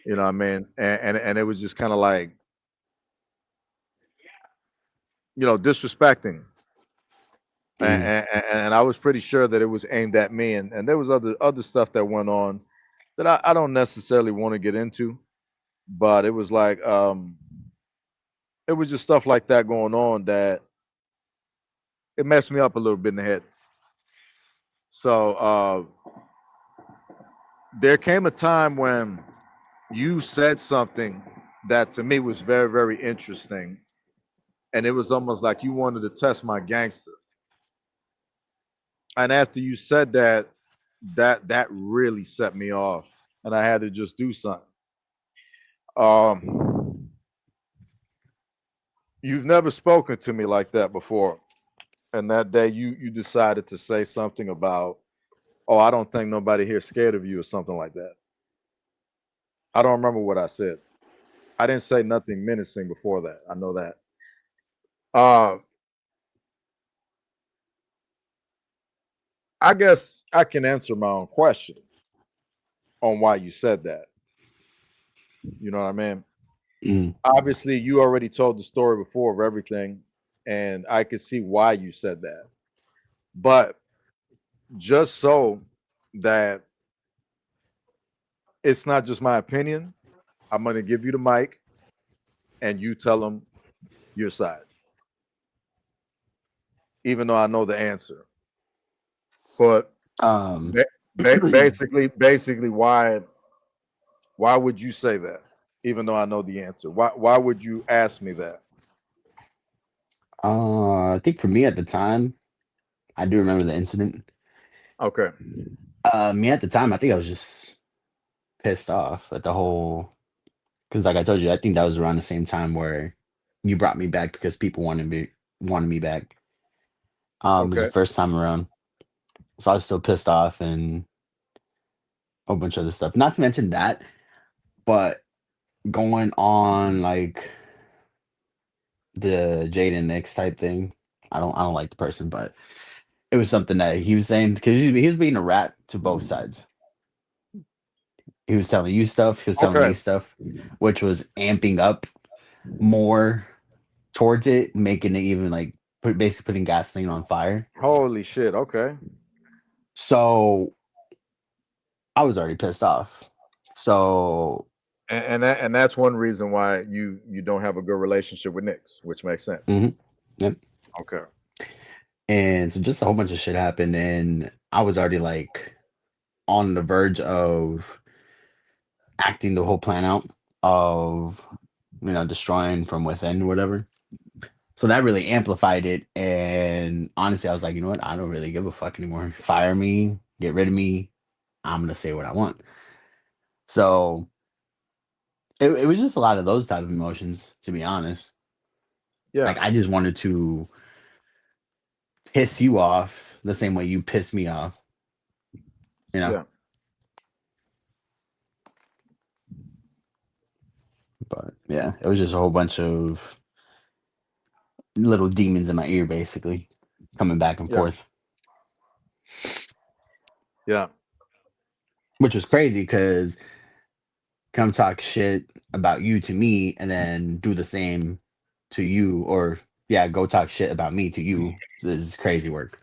You know what I mean? And it was just kind of like, disrespecting. Mm. And I was pretty sure that it was aimed at me. And there was other stuff that went on that I don't necessarily want to get into, but it was just stuff like that going on that it messed me up a little bit in the head. So there came a time when you said something that to me was very, very interesting. And it was almost like you wanted to test my gangster. And after you said that, that really set me off. And I had to just do something. Um, you've never spoken to me like that before. And that day you decided to say something about, oh, I don't think nobody here scared of you or something like that. I don't remember what I said. I didn't say nothing menacing before that. I know that. Uh, I guess I can answer my own question on why you said that. You know what I mean? Mm. Obviously, you already told the story before of everything, and I could see why you said that. But just so that it's not just my opinion, I'm going to give you the mic and you tell them your side, even though I know the answer. But Um, ba- basically, why would you say that, even though I know the answer? Why would you ask me that? I think for me at the time, I do remember the incident. Okay, Me at the time, I think I was just pissed off at the whole, because like I told you, I think that was around the same time where you brought me back because people wanted me back. It was the okay, first time around, so I was still pissed off and a whole bunch of other stuff. Not to mention that, but going on like the Jaden Nix type thing. I don't like the person, but it was something that he was saying because he was being a rat to both sides. He was telling you stuff, he was telling me okay. stuff, which was amping up more towards it, making it even like basically putting gasoline on fire. Holy shit. Okay, So I was already pissed off. So and that's one reason why you don't have a good relationship with Knicks, which makes sense. mhm, yep. Okay, And so just a whole bunch of shit happened, and I was already like, on the verge of acting the whole plan out of destroying from within, whatever. So that really amplified it. And honestly, I was like, you know what? I don't really give a fuck anymore. Fire me, get rid of me. I'm gonna say what I want. So it was just a lot of those type of emotions, to be honest. Yeah. Like I just wanted to piss you off the same way you piss me off, you know. Yeah. But yeah, it was just a whole bunch of little demons in my ear, basically, coming back and Yeah. forth, Yeah. which was crazy because come talk shit about you to me and then do the same to you, or yeah, go talk shit about me to you. This is crazy work.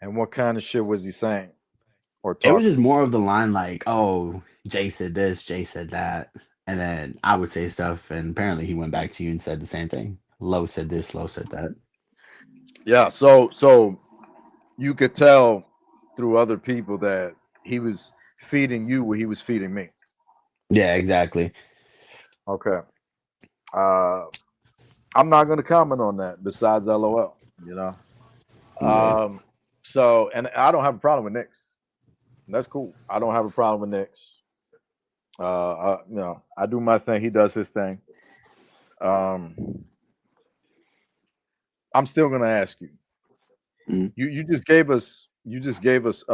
And what kind of shit was he saying or It was just talking? more of the line like, oh, Jay said this, Jay said that. And then I would say stuff, and apparently he went back to you and said the same thing. Low said this, Low said that. Yeah. So you could tell through other people that he was feeding you what he was feeding me. Yeah, exactly. Okay. Uh, I'm not going to comment on that. Besides, LOL. You know. Yeah. Um. So, and I don't have a problem with Knicks. That's cool. I don't have a problem with Knicks. I do my thing. He does his thing. Um. I'm still going to ask you. Mm. You just gave us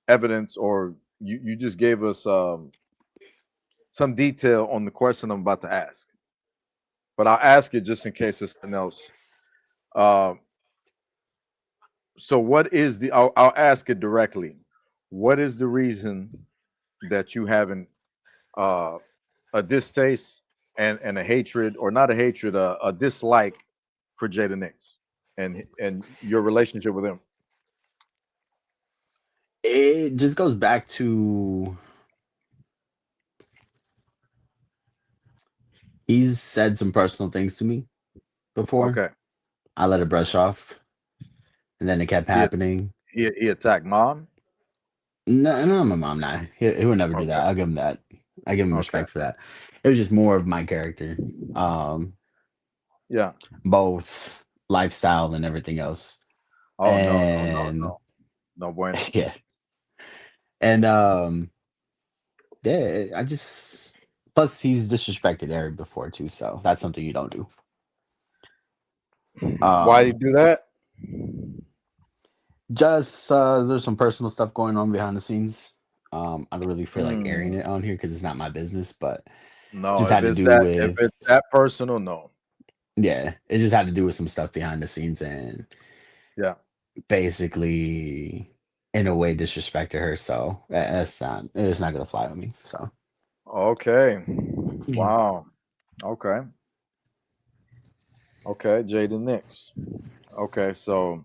evidence, or you just gave us some detail on the question I'm about to ask. But I'll ask it just in case there's something else. Uh, so what is the? I'll ask it directly. What is the reason that you haven't uh, a distaste and a hatred, or not a hatred, a dislike for Jada Nix and your relationship with him? It just goes back to he's said some personal things to me before. Okay. I let it brush off, and then it kept He happening. he attacked mom. No, no, my mom, not. He would never do Okay. that. I'll give him that. I give him Okay. respect for that. It was just more of my character, um, Yeah. both lifestyle and everything else. Oh no, no, no, And no. No bueno. yeah, and yeah, I just plus he's disrespected Eric before too, so that's something you don't do. Why did Um, he do that? just there's some personal stuff going on behind the scenes. I don't really feel like airing Mm, it on here because it's not my business, but no, just had to do if with it's that personal, no. yeah, it just had to do with some stuff behind the scenes and Yeah. basically in a way disrespected her. So it's not gonna fly with me. So Okay. Wow. Okay. Okay. Jaden Nix. Okay. So,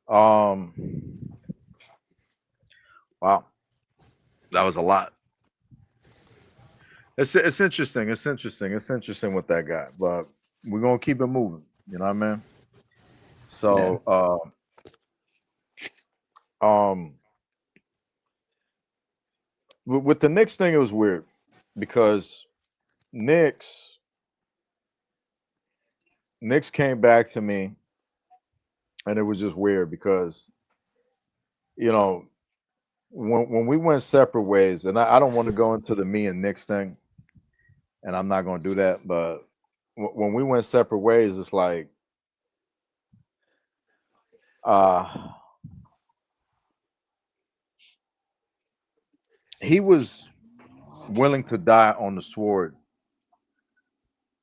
um, wow, that was a lot. It's interesting. It's interesting. It's interesting with that guy, but we're gonna keep it moving. You know what I mean? yeah. So, um, with the Knicks thing, it was weird because Knicks Knicks came back to me, and it was just weird because you know when we went separate ways, and I don't want to go into the me and Knicks thing, and I'm not going to do that. But when we went separate ways, it's like uh, he was willing to die on the sword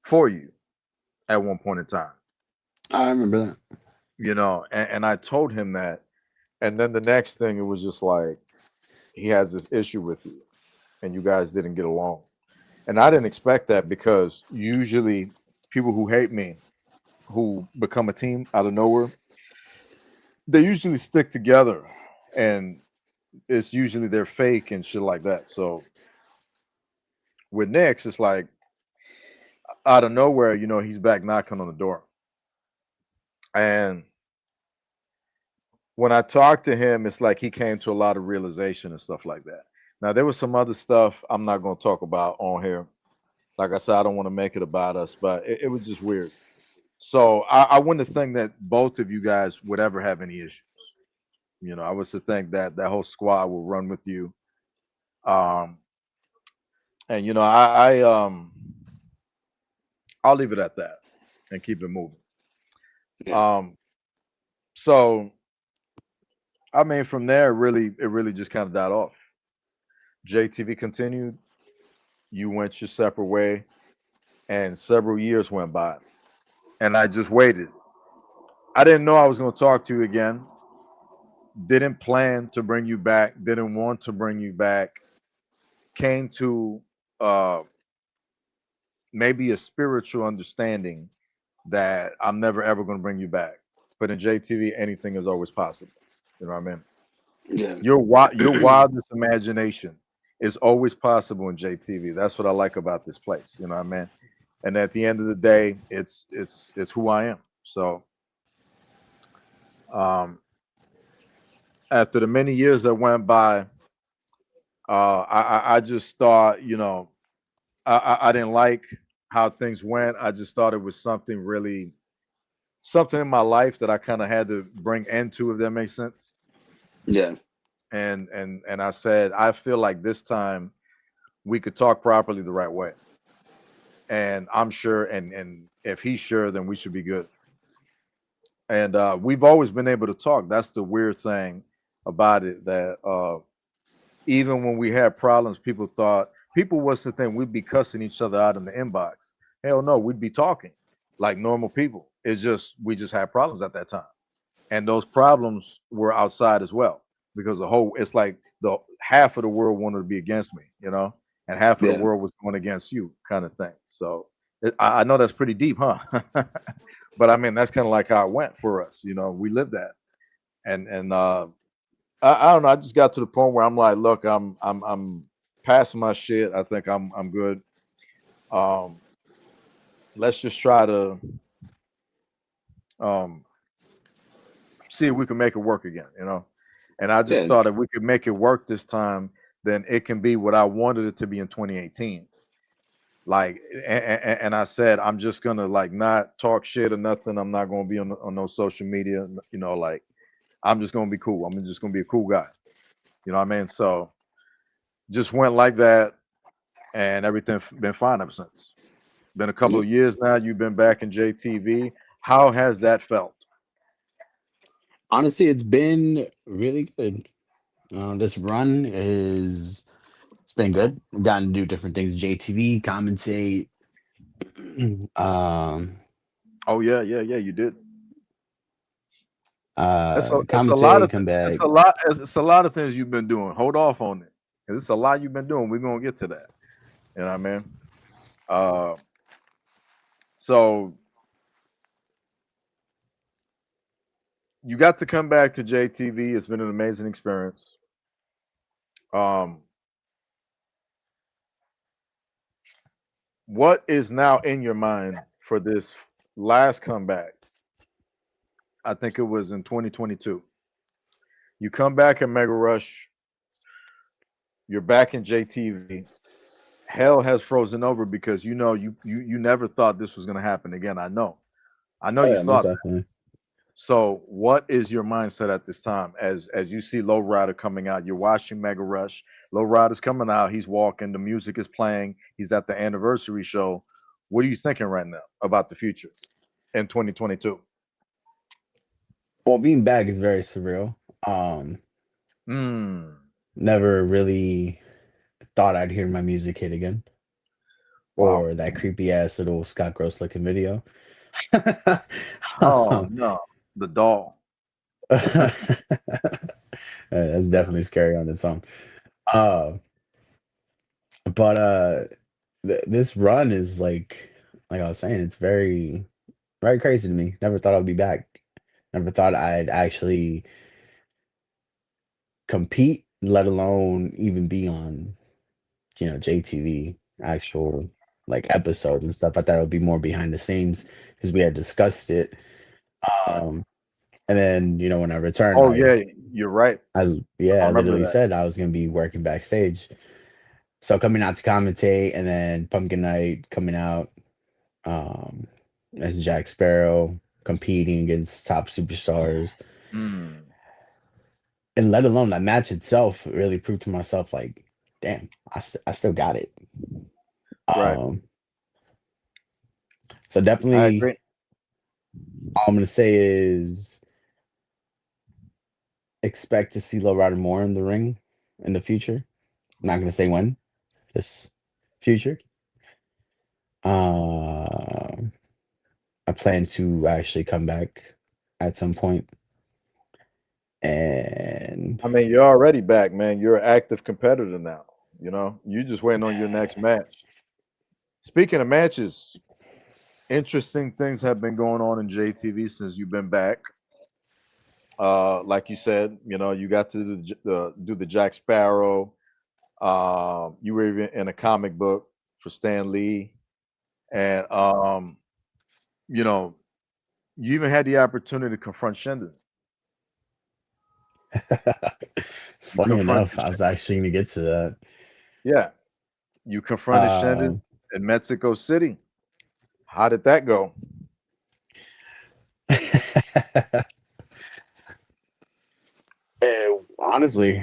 for you at one point in time, I remember that. and I told him that, and then the next thing it was just like he has this issue with you, and you guys didn't get along, and I didn't expect that because usually people who hate me, who become a team out of nowhere, they usually stick together, and it's usually they're fake and shit like that. So with Knicks, it's like out of nowhere, he's back knocking on the door, and when I talked to him, it's like he came to a lot of realization and stuff like that. Now there was some other stuff I'm not going to talk about on here. Like I said, I don't want to make it about us, but it was just weird. So I wouldn't think that both of you guys would ever have any issues. You know, I was to think that that whole squad will run with you. Um, and you know, I'll leave it at that and keep it moving. Yeah. Um, so I mean, from there, it really just kind of died off. JTV continued. You went your separate way, and several years went by, and I just waited. I didn't know I was going to talk to you again. Didn't plan to bring you back. Didn't want to bring you back. Came to uh, maybe a spiritual understanding that I'm never ever going to bring you back. But in JTV, anything is always possible. You know what I mean? Yeah. Your wildest imagination is always possible in JTV. That's what I like about this place. You know what I mean? And at the end of the day, it's who I am. So um, after the many years that went by, I just thought, you know, I didn't like how things went. I just thought it was something really something in my life that I kind of had to bring into, if that makes sense. Yeah. And I said, I feel like this time we could talk properly the right way. And I'm sure, and if he's sure, then we should be good. And we've always been able to talk. That's the weird thing about it, that even when we had problems, people was to think we'd be cussing each other out in the inbox. Hell no, we'd be talking like normal people. It's just we just had problems at that time, and those problems were outside as well, because the whole it's like the half of the world wanted to be against me, you know, and half of the Yeah. world was going against you, kind of thing. So I know that's pretty deep, huh? But I mean that's kind of like how it went for us. You know, we lived that, and I don't know. I just got to the point where I'm like, look, I'm past my shit. I think I'm good. Um, let's just try to um see if we can make it work again, you know. And I just Yeah. thought if we could make it work this time, then it can be what I wanted it to be in 2018. Like, and I said, I'm just gonna like not talk shit or nothing. I'm not gonna be on no social media, you know. Like, I'm just gonna be cool. I'm just gonna be a cool guy, you know what I mean? So just went like that, and everything been fine ever since. Been a couple Yeah. of years now. You've been back in JTV. How has that felt? Honestly, it's been really good. This run is it's been good. We've gotten to do different things. JTV, commentate, um, Oh yeah, yeah, yeah. You did. It's a lot commentate, of come back. it's a lot of things you've been doing. Hold off on it. 'Cause it's a lot you've been doing. We're gonna get to that. You know what I mean? Uh, so you got to come back to JTV. It's been an amazing experience. Um, what is now in your mind for this last comeback? I think it was in 2022. You come back in Mega Rush. You're back in JTV. Hell has frozen over because you know you never thought this was gonna happen again. I know Oh you yeah, most thought that. definitely. So what is your mindset at this time as you see Lowrider coming out? You're watching Mega Rush. Lowrider's coming out. He's walking. The music is playing. He's at the anniversary show. What are you thinking right now about the future in 2022? Well, being back is very surreal. Hmm. Never really thought I'd hear my music hit again, Wow. or that creepy ass little Scott Gross looking video. Oh Um, no, the doll. that's Yeah. definitely scary on its own. Uh, but this run is like I was saying, it's very crazy to me. Never thought I'd be back. Never thought I'd actually compete, let alone even be on, JTV actual like episodes and stuff. I thought it would be more behind the scenes because we had discussed it. Right. Um, And then, when I returned, Oh yeah, you're right. I I I remember literally that. said I was gonna be working backstage. So coming out to commentate, and then Pumpkin Night coming out as Jack Sparrow, competing against top superstars, Mm, and let alone that match itself really proved to myself, like, damn, I still got it. right. Um, so I definitely, agree. all I'm gonna say is expect to see Lowrider more in the ring in the future. I'm not gonna say when, just future. Um, I plan to actually come back at some point, and I mean, you're already back, man. You're an active competitor now. You just waiting on your next match. Speaking of matches, interesting things have been going on in JTV since you've been back. Like you said, you got to do the Jack Sparrow. You were even in a comic book for Stan Lee, and you know, you even had the opportunity to confront Shendon. You funny enough, confronted, I was actually gonna get to that. yeah, you confronted Shendon Um, in Mexico City. How did that go? honestly,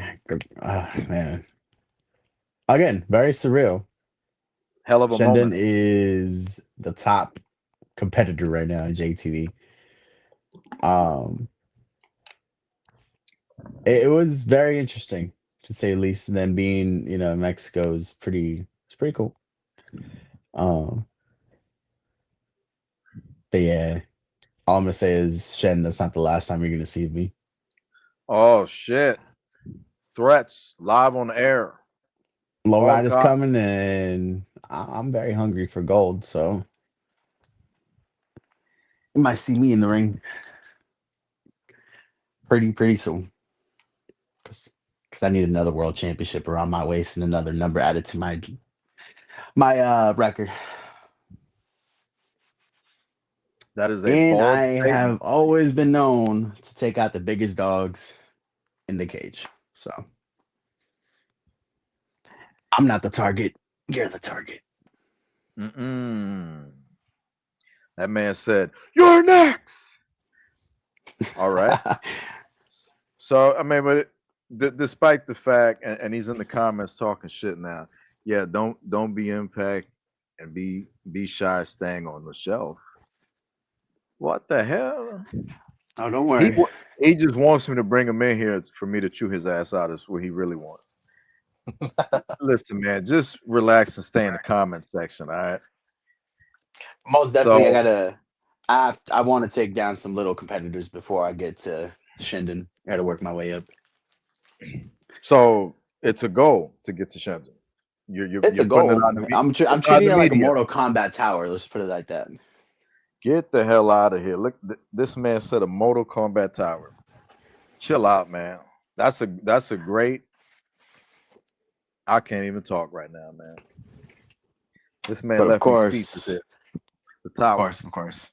man, again, very surreal. Hell of a Shendon moment. is the top competitor right now in JTV. Um, it was very interesting to say the least. And then being, in Mexico is it's pretty cool. Um, but yeah, all I'm gonna say is, Shen, that's not the last time you're gonna see me. Oh shit! Threats live on air. Low All ride is cop. coming, and I'm very hungry for gold. So you might see me in the ring pretty soon, because I need another world championship around my waist and another number added to my record. That is a And bold I statement. have always been known to take out the biggest dogs in the cage. So I'm not the target. You're the target. Mm-mm. That man said, "You're next." All right. So I mean, but despite the fact, and he's in the comments talking shit now. Yeah, don't be Impact and be shy staying on the shelf. What the hell? Oh, don't He worry. wa- he just wants me to bring him in here for me to chew his ass out. Is what he really wants. Listen, man, just relax and stay in the comment section. All right. Most definitely, So I want to take down some little competitors before I get to Shinden. I got to work my way up. so it's a goal to get to Shenzhen. It's You're a putting it goal. on I'm it's on treating the it like a media. Mortal Kombat tower. Let's put it like that. Get the hell out of here. Look, this man said a Mortal Kombat tower. Chill out, man. That's a great. I can't even talk right now, man. This man But left me speechless here. The towers. of course,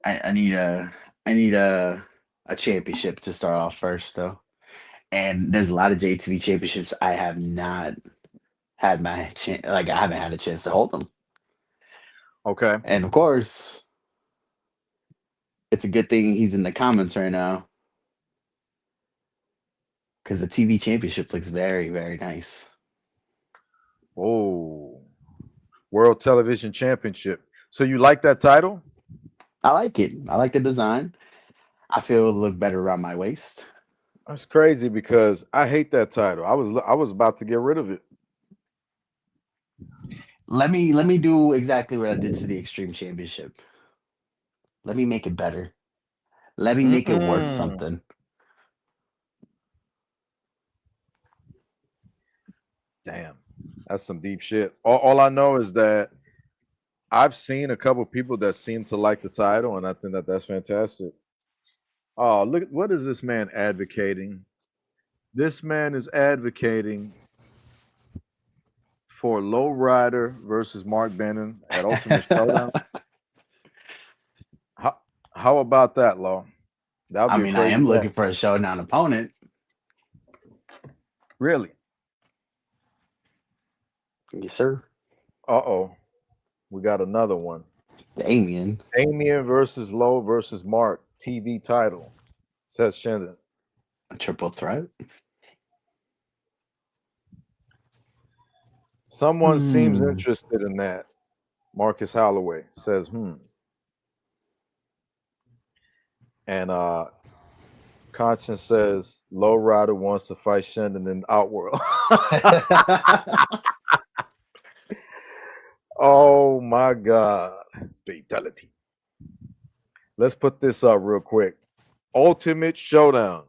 I need I need a championship to start off first, though. And there's a lot of JTV championships I have not had my chance. Like, I haven't had a chance to hold them. Okay. And of course, it's a good thing he's in the comments right now, because the TV championship looks very nice. Oh, World Television Championship. So you like that title? I like it. I like the design. I feel it'll look better around my waist. That's crazy because I hate that title. I was about to get rid of it. Let me do exactly what I did to the Extreme Championship. Let me make it better. Let me make it worth Mm-mm. something. Damn, that's some deep shit. All I know is that I've seen a couple people that seem to like the title, and I think that that's fantastic. Oh, look, what is this man advocating? This man is advocating for Low Rider versus Mark Bennon at Ultimate Showdown. How, how about that, Law? That would I be a mean, I crazy am match. looking for a showdown opponent. Really? Yes, sir. Uh-oh. We got another one. Damien. Damien versus Lowe versus Mark. TV title. Says Shendon. A triple threat. Someone seems Hmm. interested in that. Marcus Holloway says, And Conscience says, Low Rider wants to fight Shendon in Outworld. Oh my God. Fatality. Let's put this up real quick. Ultimate Showdown.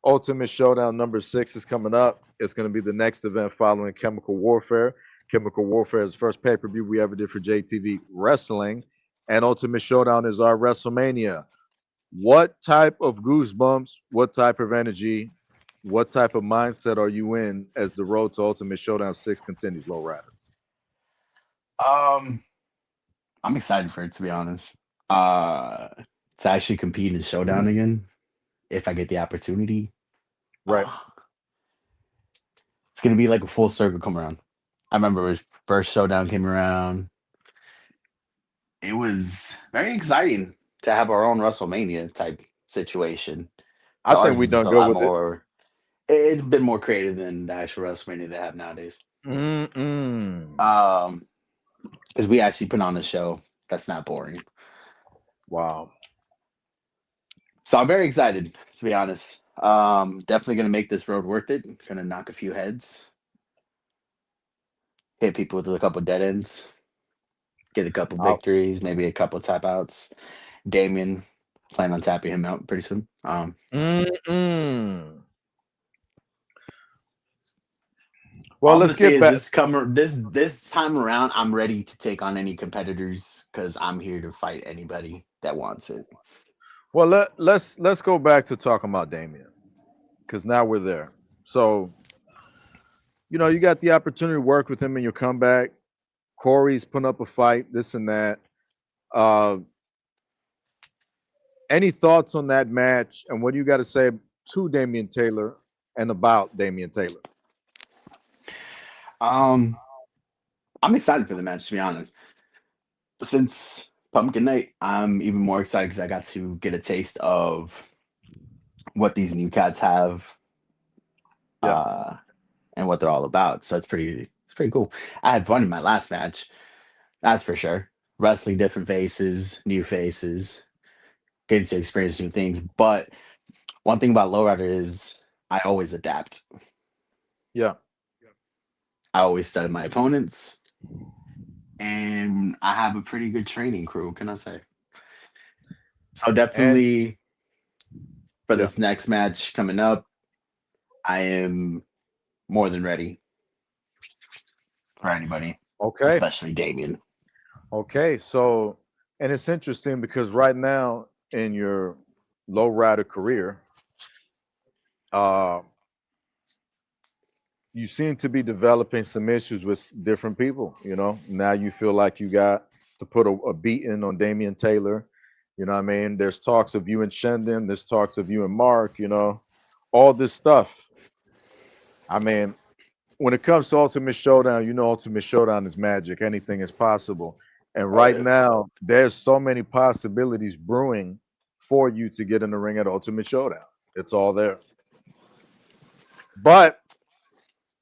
Ultimate Showdown number 6 is coming up. It's going to be the next event following Chemical Warfare. Chemical Warfare is the first pay-per-view we ever did for JTV Wrestling. And Ultimate Showdown is our WrestleMania. What type of goosebumps, what type of energy, what type of mindset are you in as the road to Ultimate Showdown 6 continues, Low Rider? I'm excited for it, to be honest. To actually compete in Showdown again, if I get the opportunity. Right. It's gonna be like a full circle come around. I remember his first Showdown came around. It was very exciting to have our own WrestleMania type situation. I think Ours we is done a good lot with it. more. It's been more creative than the actual WrestleMania they have nowadays. Mm-mm. Because we actually put on a show that's not boring. Wow. So I'm very excited, to be honest. Definitely gonna make this road worth it. Gonna knock a few heads, hit people with a couple dead ends, get a couple I'll- victories, maybe a couple tap outs. Damien, plan on tapping him out pretty soon. Mm-mm. All Well, I'm let's gonna say get is back. this time around, I'm ready to take on any competitors because I'm here to fight anybody that wants it. Well, let's go back to talking about Damien, because now we're there. So, you got the opportunity to work with him in your comeback. Corey's putting up a fight, this and that. Uh, any thoughts on that match, and what do you got to say to Damian Taylor and about Damian Taylor? I'm excited for the match, to be honest. Since Pumpkin Night, I'm even more excited because I got to get a taste of what these new cats have, Yeah. and what they're all about. So it's pretty cool. I had fun in my last match, that's for sure. Wrestling different faces, new faces, getting to experience new things. But one thing about Lowrider is I always adapt. Yeah. I always study my opponents, and I have a pretty good training crew. Can I say? So And definitely for yeah. this next match coming up, I am more than ready for anybody, Okay. especially Damien. Okay. So, and it's interesting because right now in your low rider career, uh, you seem to be developing some issues with different people. Now you feel like you got to put a beating on Damian Taylor. You know what I mean? There's talks of you and Shendon. There's talks of you and Mark. All this stuff. I mean, when it comes to Ultimate Showdown, Ultimate Showdown is magic. Anything is possible. And Oh right yeah. now, there's so many possibilities brewing for you to get in the ring at Ultimate Showdown. It's all there. But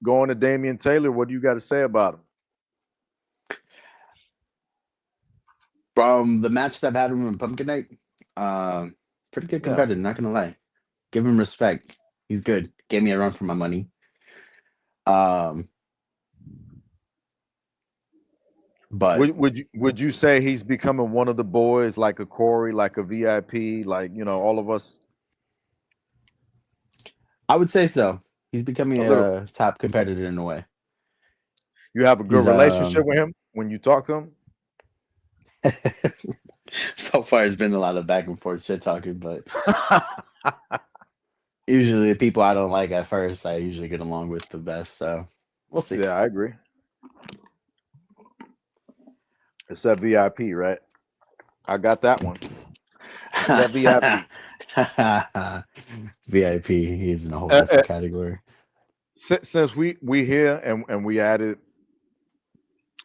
going to Damian Taylor, what do you got to say about him? From the match that I've had him in Pumpkin Night, pretty good Yeah. competitor, not gonna lie. Give him respect. He's good. Gave me a run for my money. But Would you say he's becoming one of the boys, like a Corey, like a VIP, like all of us? I would say so. He's becoming A little. a top competitor in a way. You have a good He's relationship with him when you talk to him? so far it's been a lot of back and forth shit talking, but usually the people I don't like at first, I usually get along with the best. So we'll see. Yeah, I agree. It's that VIP, right? I got that one. It's that VIP. VIP. He's in a whole Uh, different category. Since we here and we added,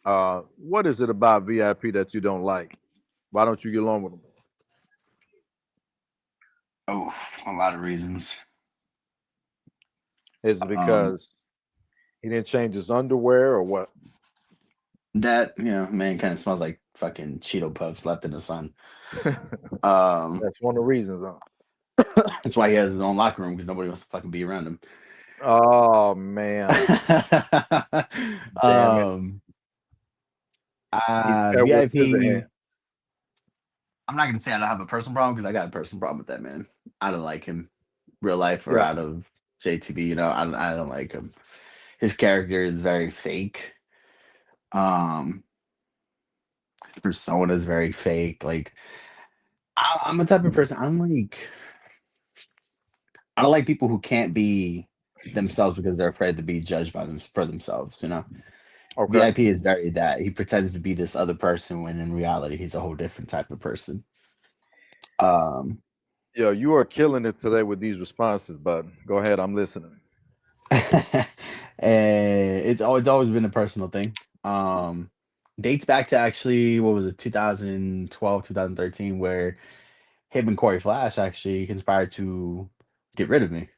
what is it about VIP that you don't like? Why don't you get along with him? Oh, a lot of reasons. Is it because he didn't change his underwear or what? That, man kind of smells like fucking Cheeto Puffs left in the sun. That's one of the reasons. That's why he has his own locker room, because nobody wants to fucking be around him. Oh man, damn it! He's Edward VIP. Scissorhands. I'm not gonna say I don't have a personal problem, because I got a personal problem with that man. I don't like him, real life or Yeah. out of JTB. I don't like him. His character is very fake. His persona is very fake. Like, I'm a type of person. I don't like people who can't be themselves because they're afraid to be judged by them for themselves. Okay. VIP is very that. He pretends to be this other person when in reality he's a whole different type of person. Yo, you are killing it today with these responses, bud. Go ahead, I'm listening. And it's always been a personal thing. Dates back to actually, what was it, 2012, 2013, where him and Corey Flash actually conspired to get rid of me.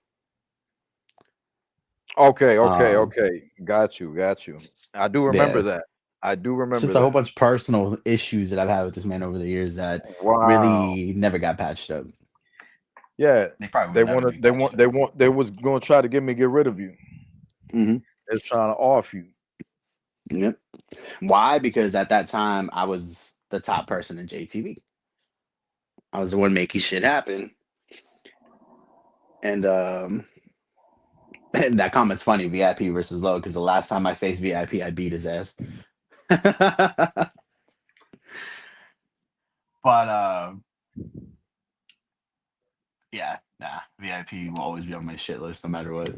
Okay, Um, got you. I do remember yeah, that. I do it's remember just a whole that. bunch of personal issues that I've had with this man over the years that Wow. really never got patched up. Yeah, They probably they will never want be to. They patched want. up. They was going to try to get rid of you. Mm-hmm. They're trying to off you. Yep. Why? Because at that time I was the top person in JTV. I was the one making shit happen. And and that comment's funny, VIP versus Low, because the last time I faced VIP, I beat his ass. But yeah, VIP will always be on my shit list no matter what.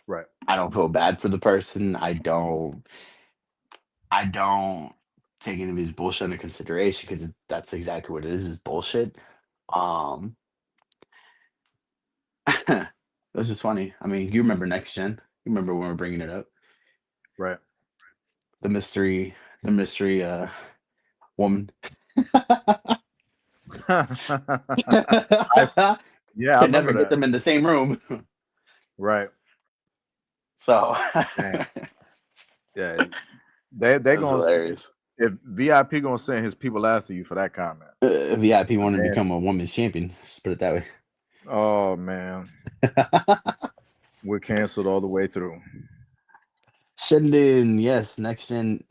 Right. I don't feel bad for the person. I don't take any of his bullshit into consideration, because that's exactly what it is bullshit. This is funny. I mean, you remember Next Gen? You remember when we were bringing it up? Right. The mystery woman. Yeah, I Could never remember get that. them in the same room. Right. So Yeah. They that's gonna hilarious. if VIP gonna send his people after you for that comment. VIP wanted to Man. become a women's champion. Just put it that way. Oh man, we're canceled all the way through. Shindin, yes, Next Gen.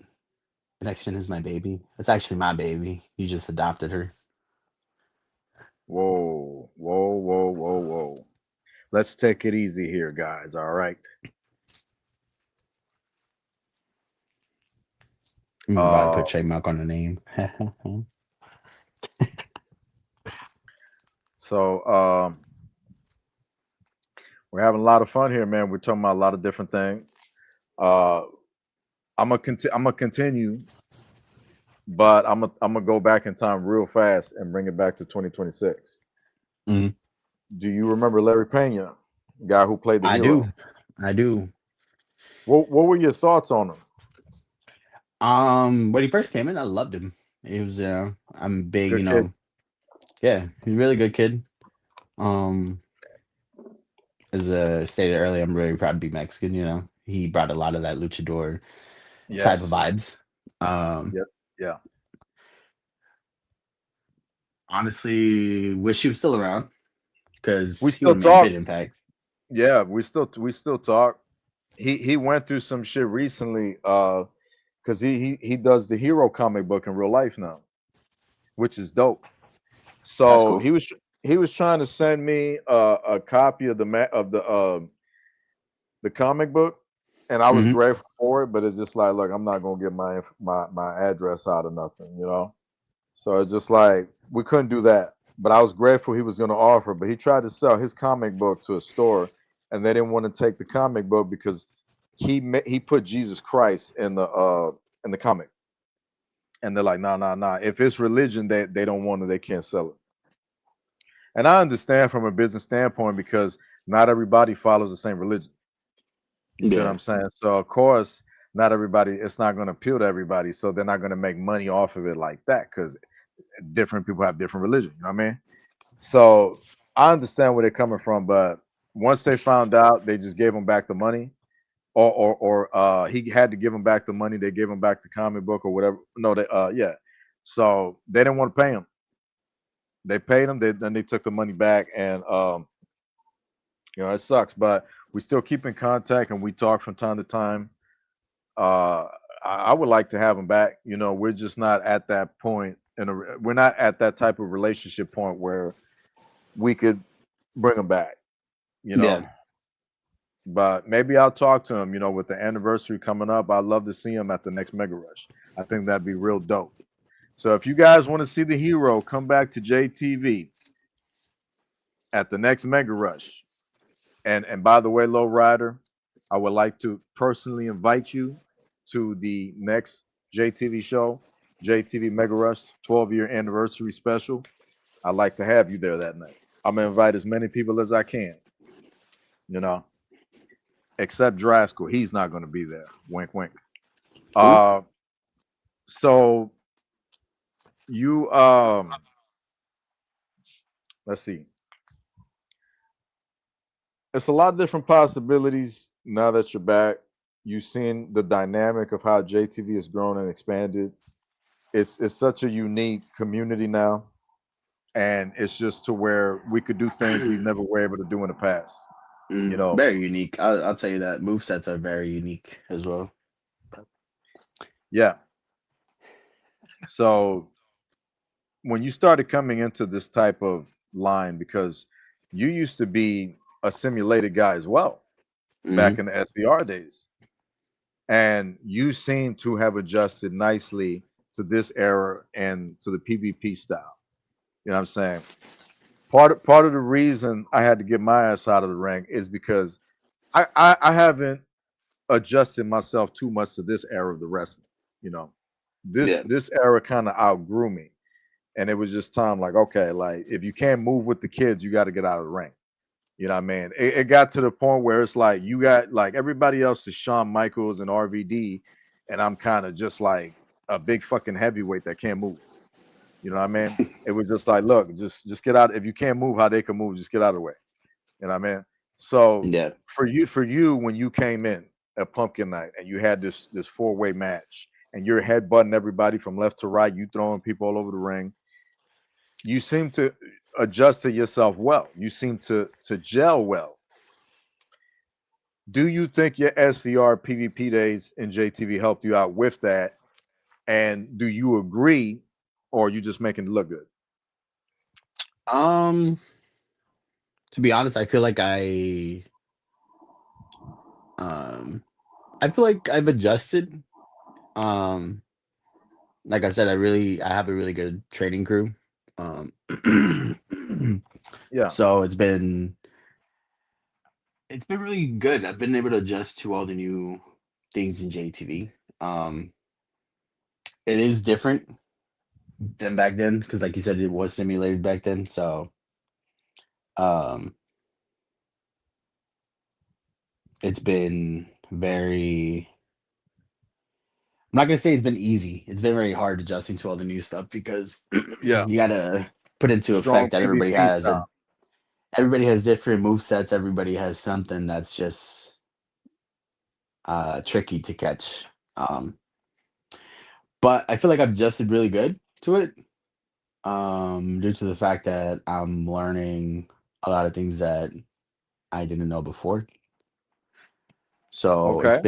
Next Gen is my baby. It's actually my baby. You just adopted her. Whoa. Let's take it easy here, guys. All right. I'm about to put trademark on the name. So we're having a lot of fun here, man. We're talking about a lot of different things. I'm gonna continue, but I'm gonna go back in time real fast and bring it back to 2026. Mhm. Do you remember Larry Pena, guy who played the I hero? I do. What were your thoughts on him? When he first came in, I loved him. He was I'm big, Good kid. Yeah, he's a really good kid. As stated earlier, I'm really proud to be Mexican. He brought a lot of that luchador type of vibes. Yep. Yeah. Honestly, wish he was still around, because We he would still have made a talk. big impact. Yeah, we still talk. He went through some shit recently because he does the hero comic book in real life now, which is dope. That's So cool. he was trying to send me a copy of the comic book, and I was Mhm. grateful for it. But it's just like, look, I'm not gonna give my address out or nothing. So it's just like we couldn't do that. But I was grateful he was gonna offer. But he tried to sell his comic book to a store, and they didn't want to take the comic book because he put Jesus Christ in the comic, and they're like, nah. If it's religion, they don't want it, they can't sell it. And I understand from a business standpoint because not everybody follows the same religion. You see what Yeah. I'm saying? So of course, not everybody. It's not going to appeal to everybody. So they're not going to make money off of it like that because different people have different religion. You know what I mean? So I understand where they're coming from, but once they found out, they just gave him back the money, or he had to give him back the money. They gave him back the comic book or whatever. No, they yeah. So they didn't want to pay him. They paid him. Then they took the money back, and it sucks. But we still keep in contact, and we talk from time to time. Uh, I would like to have him back. We're just not at that point, we're not at that type of relationship point where we could bring him back. You Yeah. know, but maybe I'll talk to him. With the anniversary coming up, I'd love to see him at the next Mega Rush. I think that'd be real dope. So if you guys want to see the hero come back to JTV at the next Mega Rush, and by the way, Low Rider, I would like to personally invite you to the next JTV show, JTV Mega Rush 12-year anniversary special. I'd like to have you there that night. I'm gonna invite as many people as I can, you know, except Draskell. He's not gonna be there. Wink, wink. Cool. So you let's see. It's a lot of different possibilities now that you're back. You've seen the dynamic of how JTV has grown and expanded. It's such a unique community now, and it's just to where we could do things we never were able to do in the past. You know, Very unique. I'll tell you that move sets are very unique as well. yeah. So when you started coming into this type of line, because you used to be a simulated guy as well Hmm. back in the SBR days, and you seem to have adjusted nicely to this era and to the PvP style. You know what I'm saying? Part of the reason I had to get my ass out of the ring is because I haven't adjusted myself too much to this era of the wrestling. You know, this Yeah. this era kind of outgrew me, and it was just time like, okay, like if you can't move with the kids, you got to get out of the ring. You know what I mean? It got to the point where it's like you got like everybody else is Shawn Michaels and RVD, and I'm kind of just like a big fucking heavyweight that can't move. You know what I mean? It was just like, look, just get out. If you can't move how they can move, just get out of the way. You know what I mean? So Yeah. for you, when you came in at Pumpkin Night and you had this four-way match and you're headbutting everybody from left to right, you throwing people all over the ring, you seem to adjust to yourself well. You seem to gel well. Do you think your SVR PvP days in JTV helped you out with that? And do you agree, or are you just making it look good? Um. To be honest, um I feel like I've adjusted. Um. Like I said, I have a really good training crew. Um. Yeah. So it's been really good. I've been able to adjust to all the new things in JTV. It is different than back then because, like you said, it was simulated back then. So, um, it's been very. I'm not gonna say it's been easy. It's been very hard adjusting to all the new stuff because Yeah. you gotta put into Strong effect that PvP style. everybody has different move sets. Everybody has something that's just tricky to catch. Um, but I feel like I've adjusted really good to it. Due to the fact that I'm learning a lot of things that I didn't know before. So Okay. I've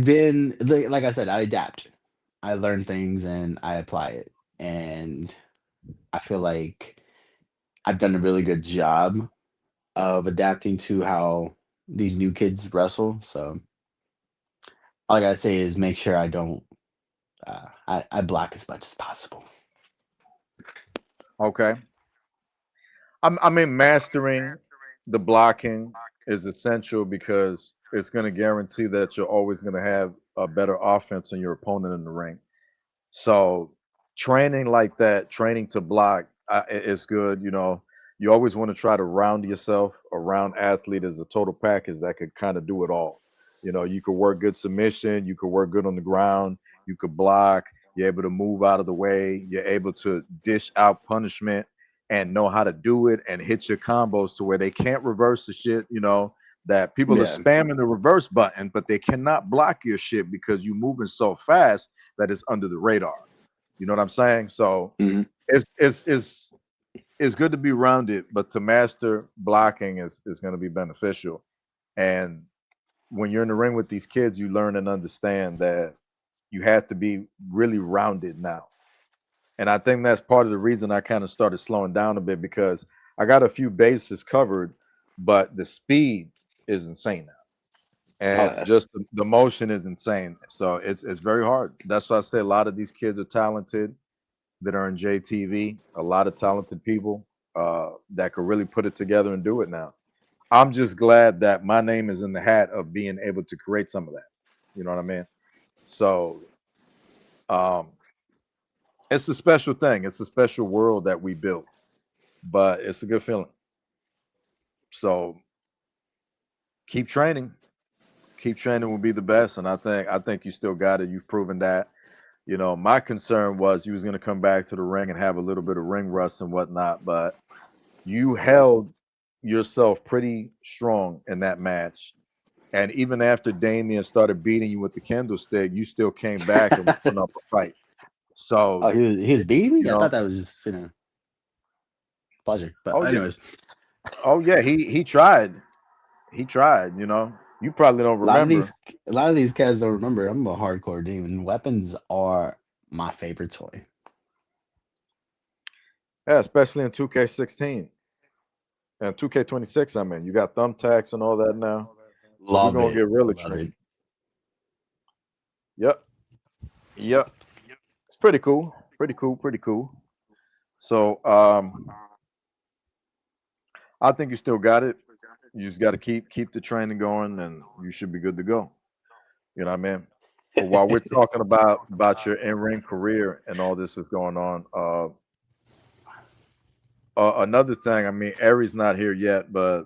been like I said, I adapt. I learn things and I apply it. And I feel like I've done a really good job of adapting to how these new kids wrestle. So all I gotta say is make sure I don't I block as much as possible. Okay. I mean, mastering the blocking is essential because it's going to guarantee that you're always going to have a better offense than your opponent in the ring. So, training like that, training to block, it's good. You know, you always want to try to round yourself around athlete as a total package that could kind of do it all. You know, you could work good submission, you could work good on the ground, you could block, you're able to move out of the way, you're able to dish out punishment and know how to do it and hit your combos to where they can't reverse the shit, you know, that people are Yeah. spamming the reverse button, but they cannot block your shit because you're moving so fast that it's under the radar. You know what I'm saying? So Mhm. it's good to be rounded, but to master blocking is going to be beneficial. And when you're in the ring with these kids, you learn and understand that you have to be really rounded now. And I think that's part of the reason I kind of started slowing down a bit because I got a few bases covered, but the speed is insane now. Oh, And yeah. just the motion is insane. So it's very hard. That's why I say a lot of these kids are talented that are in JTV, a lot of talented people that could really put it together and do it now. I'm just glad that my name is in the hat of being able to create some of that. You know what I mean? So um, it's a special thing. It's a special world that we built, but it's a good feeling. So keep training. Keep training will be the best, and I think you still got it. You've proven that. You know, my concern was you was going to come back to the ring and have a little bit of ring rust and whatnot, but you held yourself pretty strong in that match. And even after Damien started beating you with the candlestick, you still came back and was putting up a fight. Oh, So, he was beating you me. I know, thought that was just pleasure. But oh yeah, anyways, oh yeah, he tried. He tried, you know. You probably don't a lot of remember. these a lot of these cats don't remember. I'm a hardcore demon. Weapons are my favorite toy. Yeah, especially in 2K16 and 2K26. I mean, you got thumbtacks and all that now. So we're Love gonna it. get real Love extreme. it. Yep. Yep. It's pretty cool. Pretty cool. Pretty cool. So I think you still got it. You just got to keep the training going, and you should be good to go. You know what I mean? But while we're talking about your in ring career and all this is going on, another thing. I mean, Ari's not here yet, but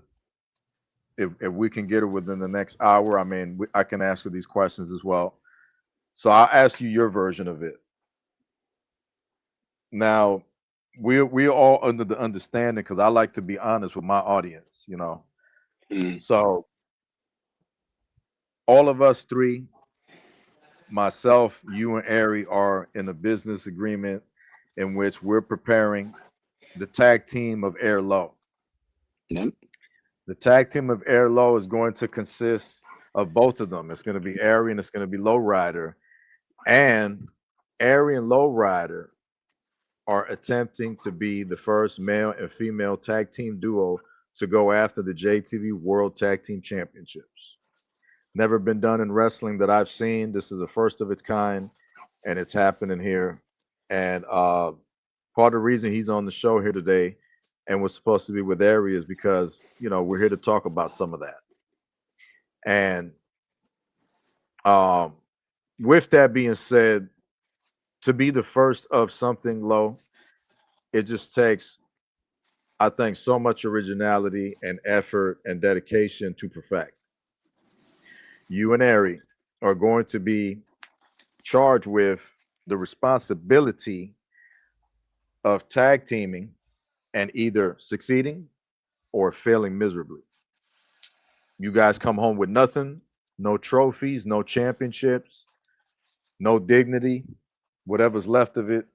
if we can get her within the next hour, I mean, I can ask her these questions as well. So I'll ask you your version of it. Now, we're all under the understanding because I like to be honest with my audience. You know, Mm. so all of us three, myself, you, and Ari, are in a business agreement in which we're preparing the tag team of Air Low. Yep. The tag team of Air Low is going to consist of both of them. It's going to be Ari and it's going to be Lowrider. And Ari and Lowrider are attempting to be the first male and female tag team duo to go after the JTV World Tag Team Championships. Never been done in wrestling that I've seen. This is the first of its kind, and it's happening here. And part of the reason he's on the show here today and was supposed to be with Ari is because, you know, we're here to talk about some of that. And um, with that being said, to be the first of something low, it just takes, I think, so much originality and effort and dedication to perfect. You and Ari are going to be charged with the responsibility of tag teaming and either succeeding or failing miserably. You guys come home with nothing, no trophies, no championships, no dignity, whatever's left of it,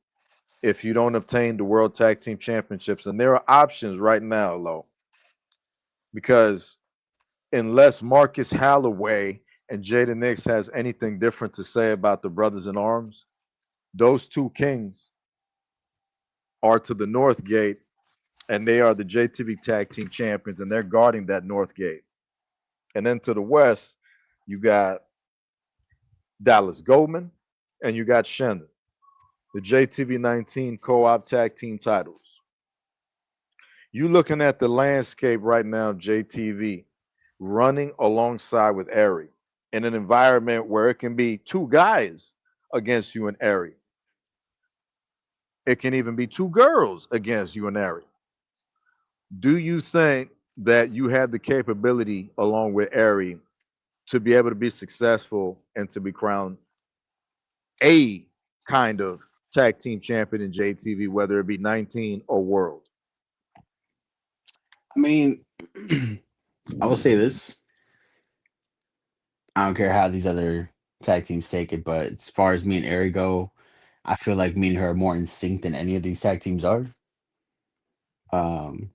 if you don't obtain the World Tag Team Championships. And there are options right now, Lo, because unless Marcus Holloway and Jada Nix has anything different to say about the Brothers in Arms, those two kings are to the North Gate, and they are the JTV Tag Team Champions, and they're guarding that North Gate. And then to the West, you got Dallas Goldman and you got Shandon, the JTV 19 co-op tag team titles. You looking at the landscape right now, JTV, running alongside with Ari in an environment where it can be two guys against you and Ari. it can even be two girls against you and Ari. Do you think that you have the capability, along with Ari, to be able to be successful and to be crowned a kind of tag team champion in JTV, whether it be 19 or world? I mean, I will say this. I don't care how these other tag teams take it, but as far as me and Ari go, I feel like me and her are more in sync than any of these tag teams are. Um,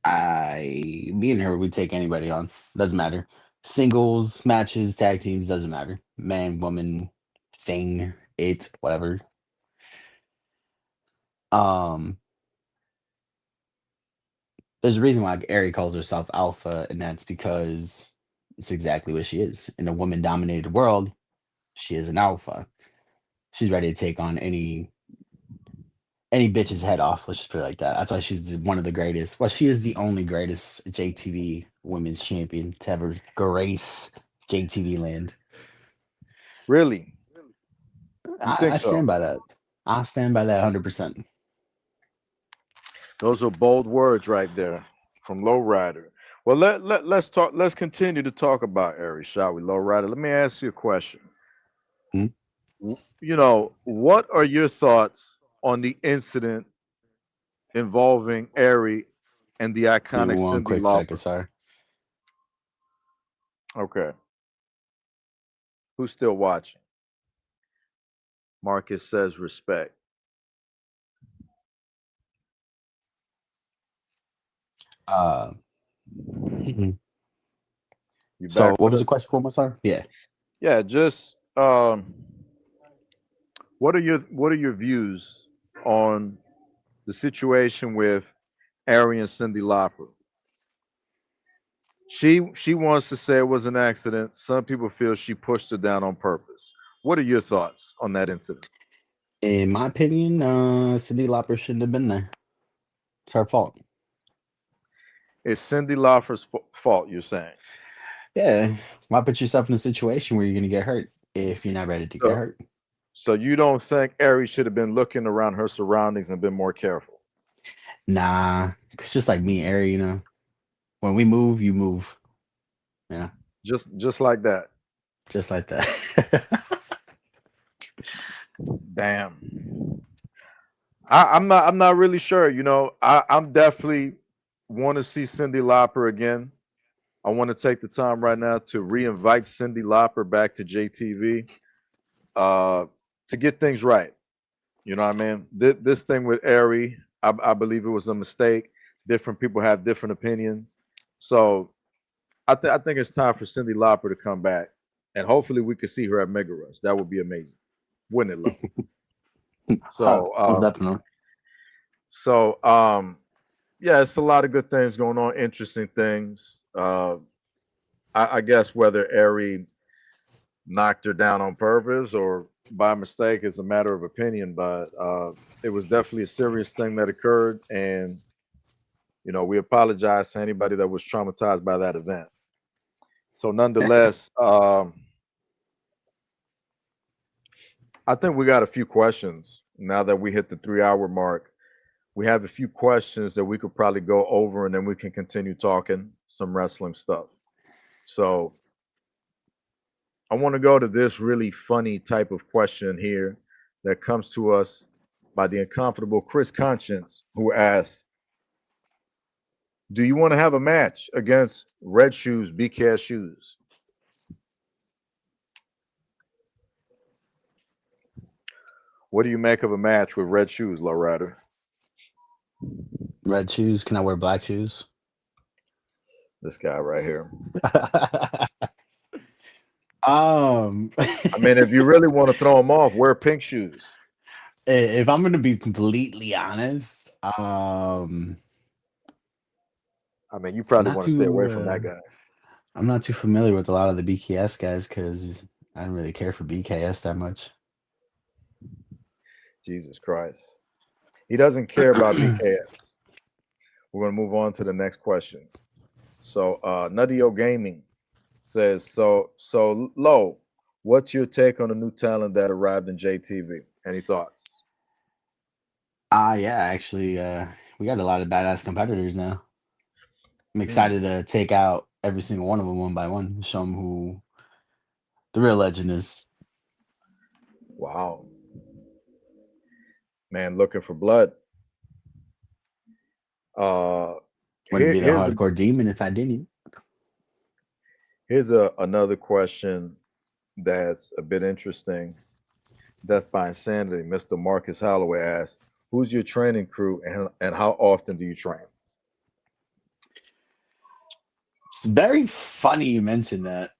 me and her, we take anybody on. Doesn't matter. Singles, matches, tag teams, doesn't matter. Man, woman, thing, it, whatever. Um, there's a reason why Ari calls herself alpha, and that's because it's exactly what she is. In a woman-dominated world, she is an alpha. She's ready to take on any bitch's head off. Let's just put it like that. That's why she's one of the greatest. Well, she is the only greatest JTV women's champion to ever grace JTV land. Really? You think I so? stand by that. I stand by that 100%. Those are bold words right there from Lowrider. Well, let's talk. Let's continue to talk about Ari, shall we, Lowrider? Let me ask you a question. Hmm? You know, what are your thoughts on the incident involving Ari and the Give me iconic one Cindy quick second, Lauper? sorry. Okay, who's still watching? Marcus says respect. Uh, You so back what with was the us? question one more time? Yeah. Yeah, just what are your views on the situation with Ari and Cindy Lauper? She wants to say it was an accident. Some people feel she pushed her down on purpose. What are your thoughts on that incident? In my opinion, Cindy Lauper shouldn't have been there. It's her fault. It's Cindy Lauper's fault, you're saying? Yeah. Why put yourself in a situation where you're gonna get hurt if you're not ready to get So, hurt? so you don't think Ari should have been looking around her surroundings and been more careful? Nah, it's just like me, Ari. When we move, you move. Yeah, Just like that. just like that. Damn. I'm not really sure. I'm definitely want to see Cindy Lauper again. I want to take the time right now to reinvite Cindy Lauper back to JTV to get things right. You know what I mean? This thing with Ari, I believe it was a mistake. Different people have different opinions. So I think it's time for Cindy Lauper to come back. And hopefully we could see her at Mega Rush. That would be amazing. Wouldn't it, love? So, Most definitely. yeah, it's a lot of good things going on, interesting things. I guess whether Ari knocked her down on purpose or by mistake is a matter of opinion, but it was definitely a serious thing that occurred, and we apologize to anybody that was traumatized by that event. So, nonetheless, I think we got a few questions now that we hit the 3 hour mark. We have a few questions that we could probably go over, and then we can continue talking some wrestling stuff. So, I want to go to this really funny type of question here that comes to us by the incomparable Chris Conscience, who asks, do you want to have a match against Red Shoes, BKS Shoes? What do you make of a match with Red Shoes, Lowrider? Red shoes. Can I wear black shoes? This guy right here. I mean, if you really want to throw him off, wear pink shoes. If I'm gonna be completely honest, I mean, you probably not want to stay away too. from that guy. I'm not too familiar with a lot of the BKS guys because I don't really care for BKS that much. Jesus Christ. He doesn't care about BKS. We're going to move on to the next question. So, Nutty-O Gaming says, so Low, what's your take on the new talent that arrived in JTV? Any thoughts? Yeah, actually, we got a lot of badass competitors now. I'm Hmm. excited to take out every single one of them one by one, show them who the real legend is. Wow. Man, looking for blood. Uh, Wouldn't be the here's hardcore demon if I didn't. another question that's a bit interesting. Death by Insanity, Mr. Marcus Holloway asks, "Who's your training crew, and how often do you train?" It's very funny you mentioned that.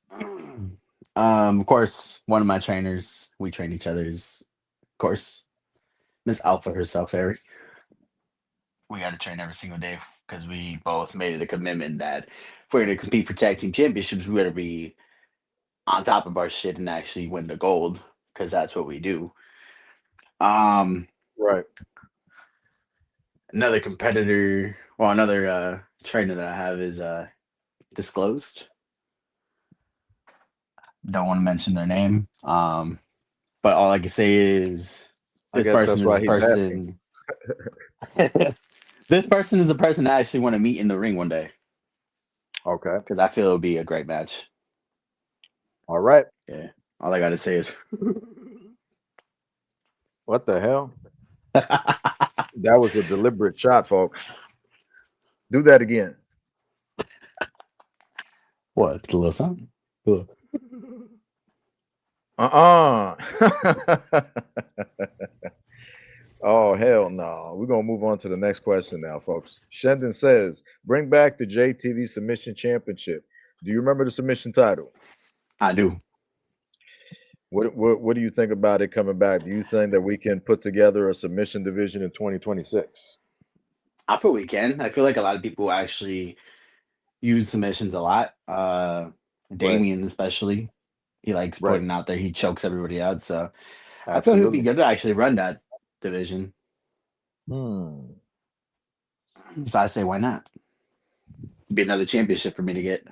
Of course, one of my trainers, we train each other's, of course, Miss Alpha herself, Eric. We got to train every single day because we both made it a commitment that if we're going to compete for tag team championships, we got to be on top of our shit and actually win the gold because that's what we do. Right. Another competitor, well, another trainer that I have is disclosed. Don't want to mention their name. But all I can say is I this guess person that's is why a he's asking. person. This person is a person I actually want to meet in the ring one day Okay. because I feel it would be a great match. All right. Yeah. All I got to say is. What the hell? That was a deliberate shot, folks. Do that again. What? The little something? Cool. Uh-uh. Oh, hell no. We're going to move on to the next question now, folks. Shendon says, bring back the JTV Submission Championship. Do you remember the submission title? I do. What do you think about it coming back? Do you think that we can put together a submission division in 2026? I feel we can. I feel like a lot of people actually use submissions a lot. Right, Damien, especially. He likes right. putting out there. He chokes everybody out. So I feel he would be Absolutely. good to actually run that division. Hmm. So I say, why not? Be another championship for me to get.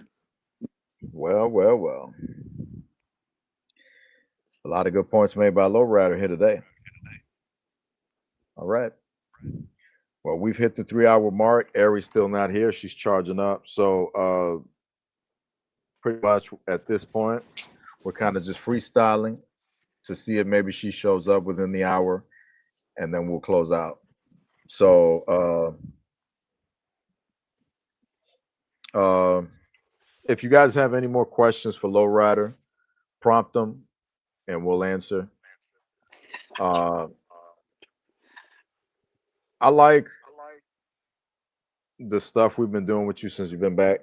Well, well, well. A lot of good points made by Lowrider here today. All right. Well, we've hit the 3 hour mark. Ari's still not here. She's charging up. So pretty much at this point, we're kind of just freestyling to see if maybe she shows up within the hour, and then we'll close out. So if you guys have any more questions for Lowrider, prompt them and we'll answer. Uh, I like the stuff we've been doing with you since you've been back.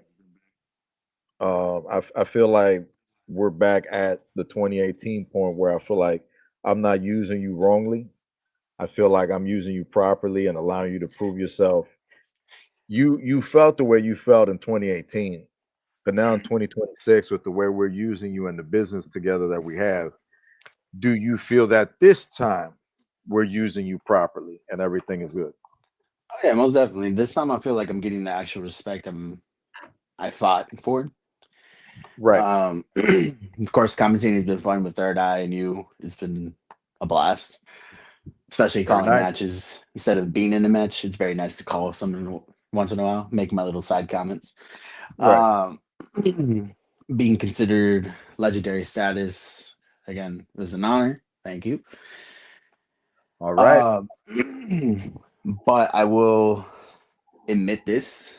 I feel like we're back at the 2018 point where I feel like I'm not using you wrongly. I feel like I'm using you properly and allowing you to prove yourself. You felt the way you felt in 2018, but now in 2026, with the way we're using you and the business together that we have, do you feel that this time we're using you properly and everything is good? Oh, yeah, most definitely. This time I feel like I'm getting the actual respect I fought for. Right. Of course, commentating has been fun with Third Eye and you. It's been a blast, especially Very calling nice. matches instead of being in a match. It's very nice to call someone once in a while, make my little side comments. Right. Um, being considered legendary status again was an honor. Thank you. All right. But I will admit this.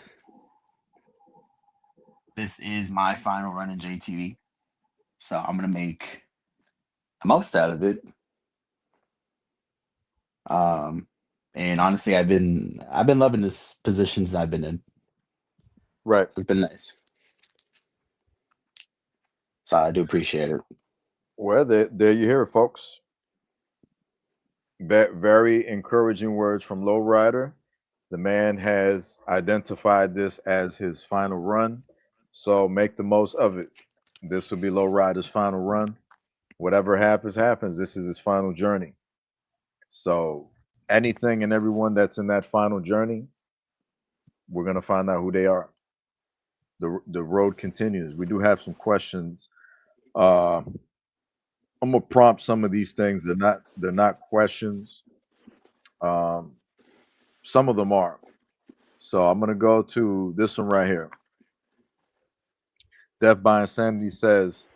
This is my final run in JTV. So I'm gonna make the most out of it. And honestly, I've been loving this positions I've been in. Right. It's been nice. So I do appreciate it. Well, there you hear it, folks. Very encouraging words from Lowrider. The man has identified this as his final run, so make the most of it. This will be Lowrider's final run. Whatever happens, happens. This is his final journey. So anything and everyone that's in that final journey, we're gonna find out who they are. The road continues. We do have some questions. Uh, I'm gonna prompt some of these things. They're not questions. Um, some of them are. So I'm gonna go to this one right here. Death by Insanity says,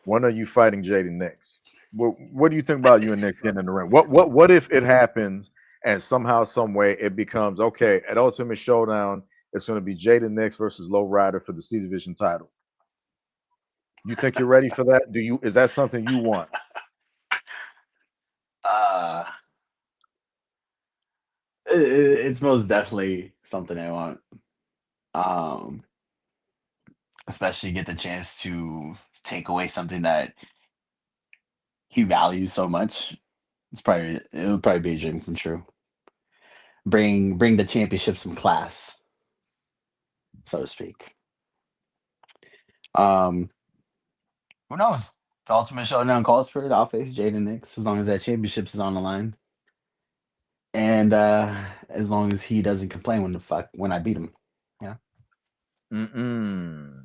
"When are you fighting Jaden next?" What do you think about you and Nick getting in the ring? What if it happens and somehow, some way, it becomes okay at Ultimate Showdown? It's going to be Jaden Nix versus Low Rider for the C Division title. You think you're ready for that? Do you? Is that something you want? Uh, it's most definitely something I want. Um, Especially get the chance to take away something that he values so much. It would probably be a dream come true. Bring the championship some class, so to speak. Um, who knows? The Ultimate Showdown calls for it. I'll face Jaden Nix as long as that championship is on the line, and as long as he doesn't complain when I beat him. Yeah. Mm-mm.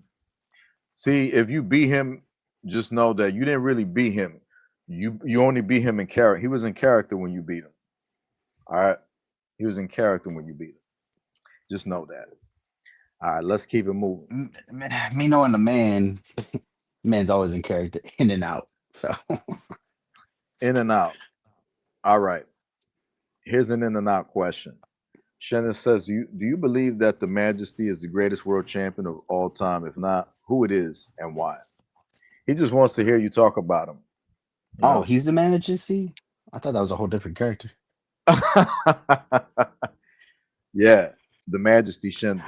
See, if you beat him, just know that you didn't really beat him. You only beat him in character. He was in character when you beat him. All right, he was in character when you beat him. Just know that. All right, let's keep it moving. Me knowing the man's always in character, in and out. So In and out. All right. Here's an in and out question. Shannon says, do you believe that the Majesty is the greatest world champion of all time? If not, who it is and why? He just wants to hear you talk about him. You oh, know? he's the manager. See, I thought that was a whole different character. Yeah, the Majesty Shin.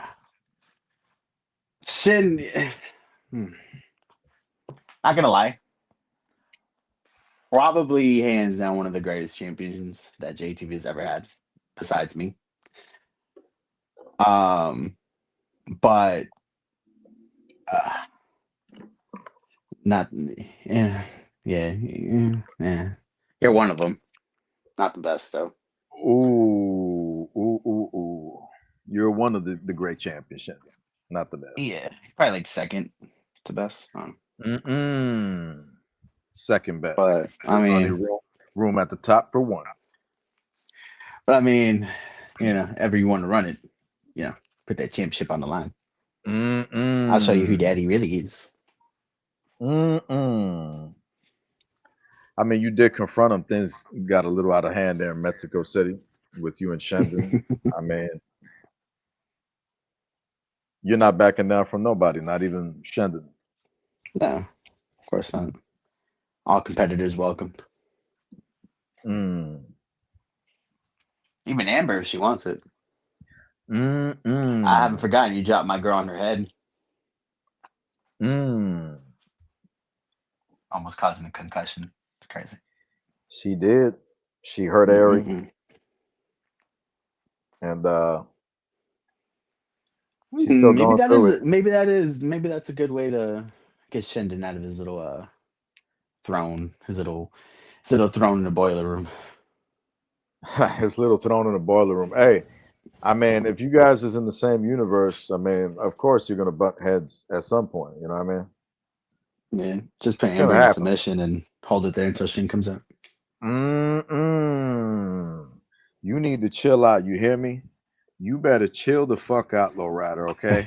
Shin, hmm, not gonna lie, probably hands down one of the greatest champions that JTV has ever had, besides me. Um, but uh, not, yeah. You're one of them. Not the best though. Ooh, ooh, ooh, ooh. You're one of the great champions, Shin. Not the best. Yeah, probably like second to best. Mm-mm. Second best. But I There's only mean, room at the top for one. ever you want to run it, put that championship on the line. I'll show you who Mm-mm. daddy really is. Mm-mm. I mean, you did confront him. Things got a little out of hand there in Mexico City with you and Shendon. I mean, you're not backing down from nobody, not even Shendon. No, of course not. All competitors welcome. Mm. Even Amber, if she wants it. Mm-mm. I haven't forgotten you dropped my girl on her head, Mm. almost causing a concussion. It's crazy. She did. She hurt Ari, Mm-mm. and she's still Maybe going through it. maybe that's a good way to get Shendon out of his little throne, his little throne in the boiler room. His little throne in the boiler room. Hey, I mean, if you guys is in the same universe, I mean, of course you're gonna butt heads at some point. You know what I mean? Yeah, just put It's gonna Amber into happen. submission and hold it there until Shin comes out. Mm-mm. You need to chill out. You hear me? You better chill the fuck out, lowrider. Okay?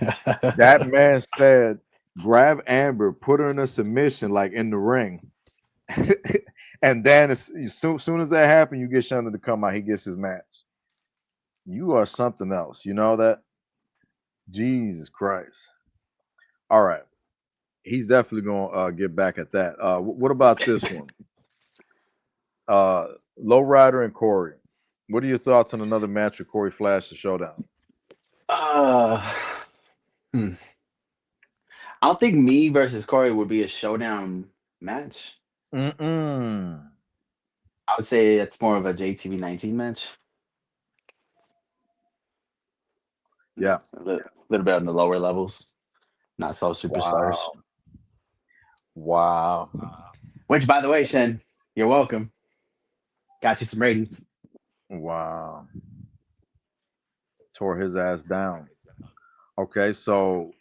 That man said, grab Amber, put her in a submission, like in the ring, and then soon as that happens, you get Shannon to come out. He gets his match. You are something else. You know that? Jesus Christ. All right. He's definitely going to get back at that. What about this one? Lowrider and Corey. What are your thoughts on another match with Corey Flash to Showdown? uh, hmm. I don't think me versus Corey would be a showdown match. Mm-mm. I would say it's more of a JTV 19 match. Yeah. A little bit on the lower levels, not so superstars. Wow. Wow. Which, by the way, Shen, you're welcome. Got you some ratings. Wow. Tore his ass down. Okay, so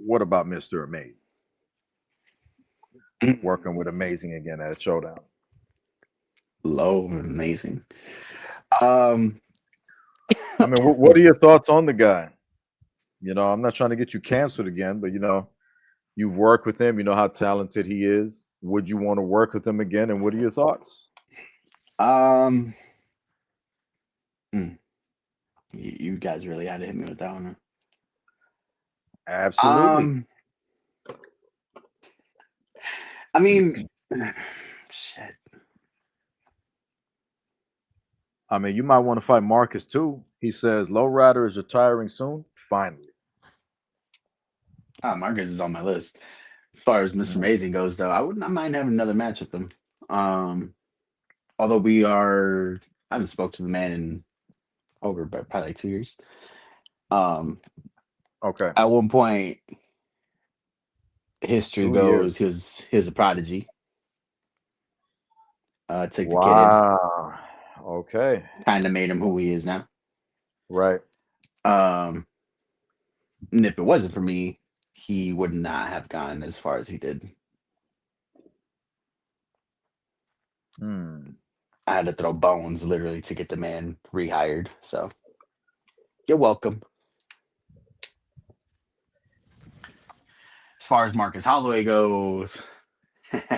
what about Mr. Amazing? working with Amazing again at a showdown? Low, amazing. Um, I mean, what are your thoughts on the guy? I'm not trying to get you canceled again, but you've worked with him. You know how talented he is. Would you want to work with him again? And what are your thoughts? um, you guys really had to hit me with that one. Absolutely. I mean, shit. I mean, you might want to fight Marcus too. He says Lowrider is retiring soon. Finally. Marcus is on my list. As far as Mr. Amazing goes, though, I wouldn't mind having another match with him. Although I haven't spoke to the man in over probably like 2 years. Okay. At one point, history 2 goes years. he was a prodigy. Took the kid Wow. Okay. in, kind of made him who he is now. Right. And if it wasn't for me, he would not have gone as far as he did. I had to throw bones literally to get the man rehired. So you're welcome. As far as Marcus Holloway goes, that's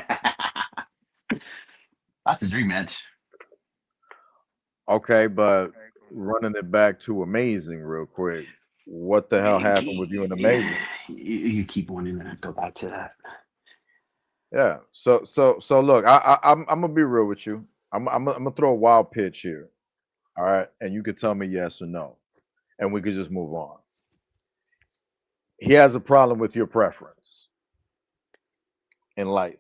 a dream match. Okay, but running it back to Amazing real quick. What the hell happened with you and Amazing? You keep wanting to go back to that. Yeah. So look, I'm gonna be real with you. I'm gonna throw a wild pitch here. All right, and you could tell me yes or no, and we could just move on. He has a problem with your preference in life.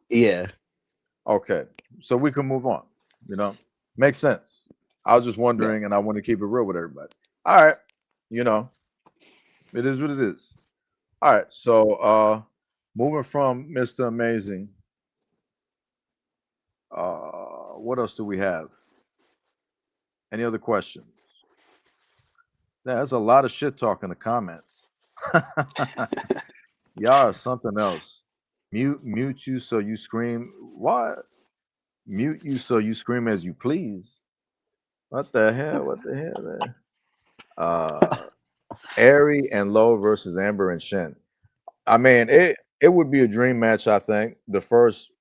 Yeah. Okay, so we can move on. Makes sense. I was just wondering, and I want to keep it real with everybody. All right, it is what it is. All right, so moving from Mr. Amazing, what else do we have? Any other questions? Yeah, there's a lot of shit talk in the comments. Y'all are something else. Mute you so you scream. What? Mute you so you scream as you please. What the hell? What the hell, man? Airy and Low versus Amber and Shin. I mean, it would be a dream match. I think the first,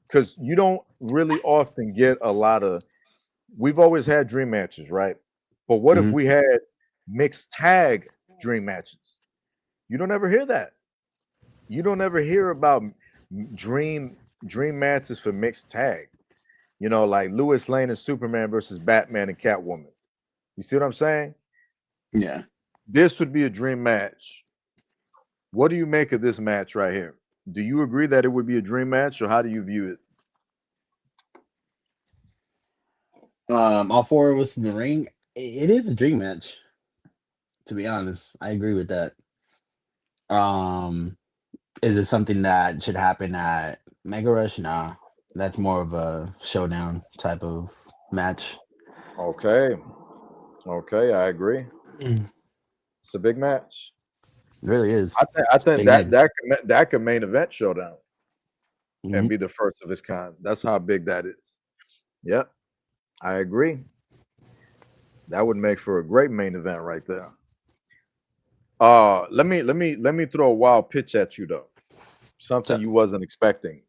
because you don't really often get a lot of. We've always had dream matches, right? But what if we had mixed tag dream matches? You don't ever hear that. You don't ever hear about dream matches for mixed tag. Like Lois Lane and Superman versus Batman and Catwoman. You see what I'm saying? Yeah. This would be a dream match. What do you make of this match right here? Do you agree that it would be a dream match, or how do you view it? All four of us in the ring. It is a dream match. To be honest, I agree with that. Is it something that should happen at Mega Rush? Nah, that's more of a showdown type of match. Okay, I agree. It's a big match. It really is. I think that could main event showdown and be the first of its kind. That's how big that is. Yep, I agree. That would make for a great main event right there. Let me throw a wild pitch at you though. Something you wasn't expecting.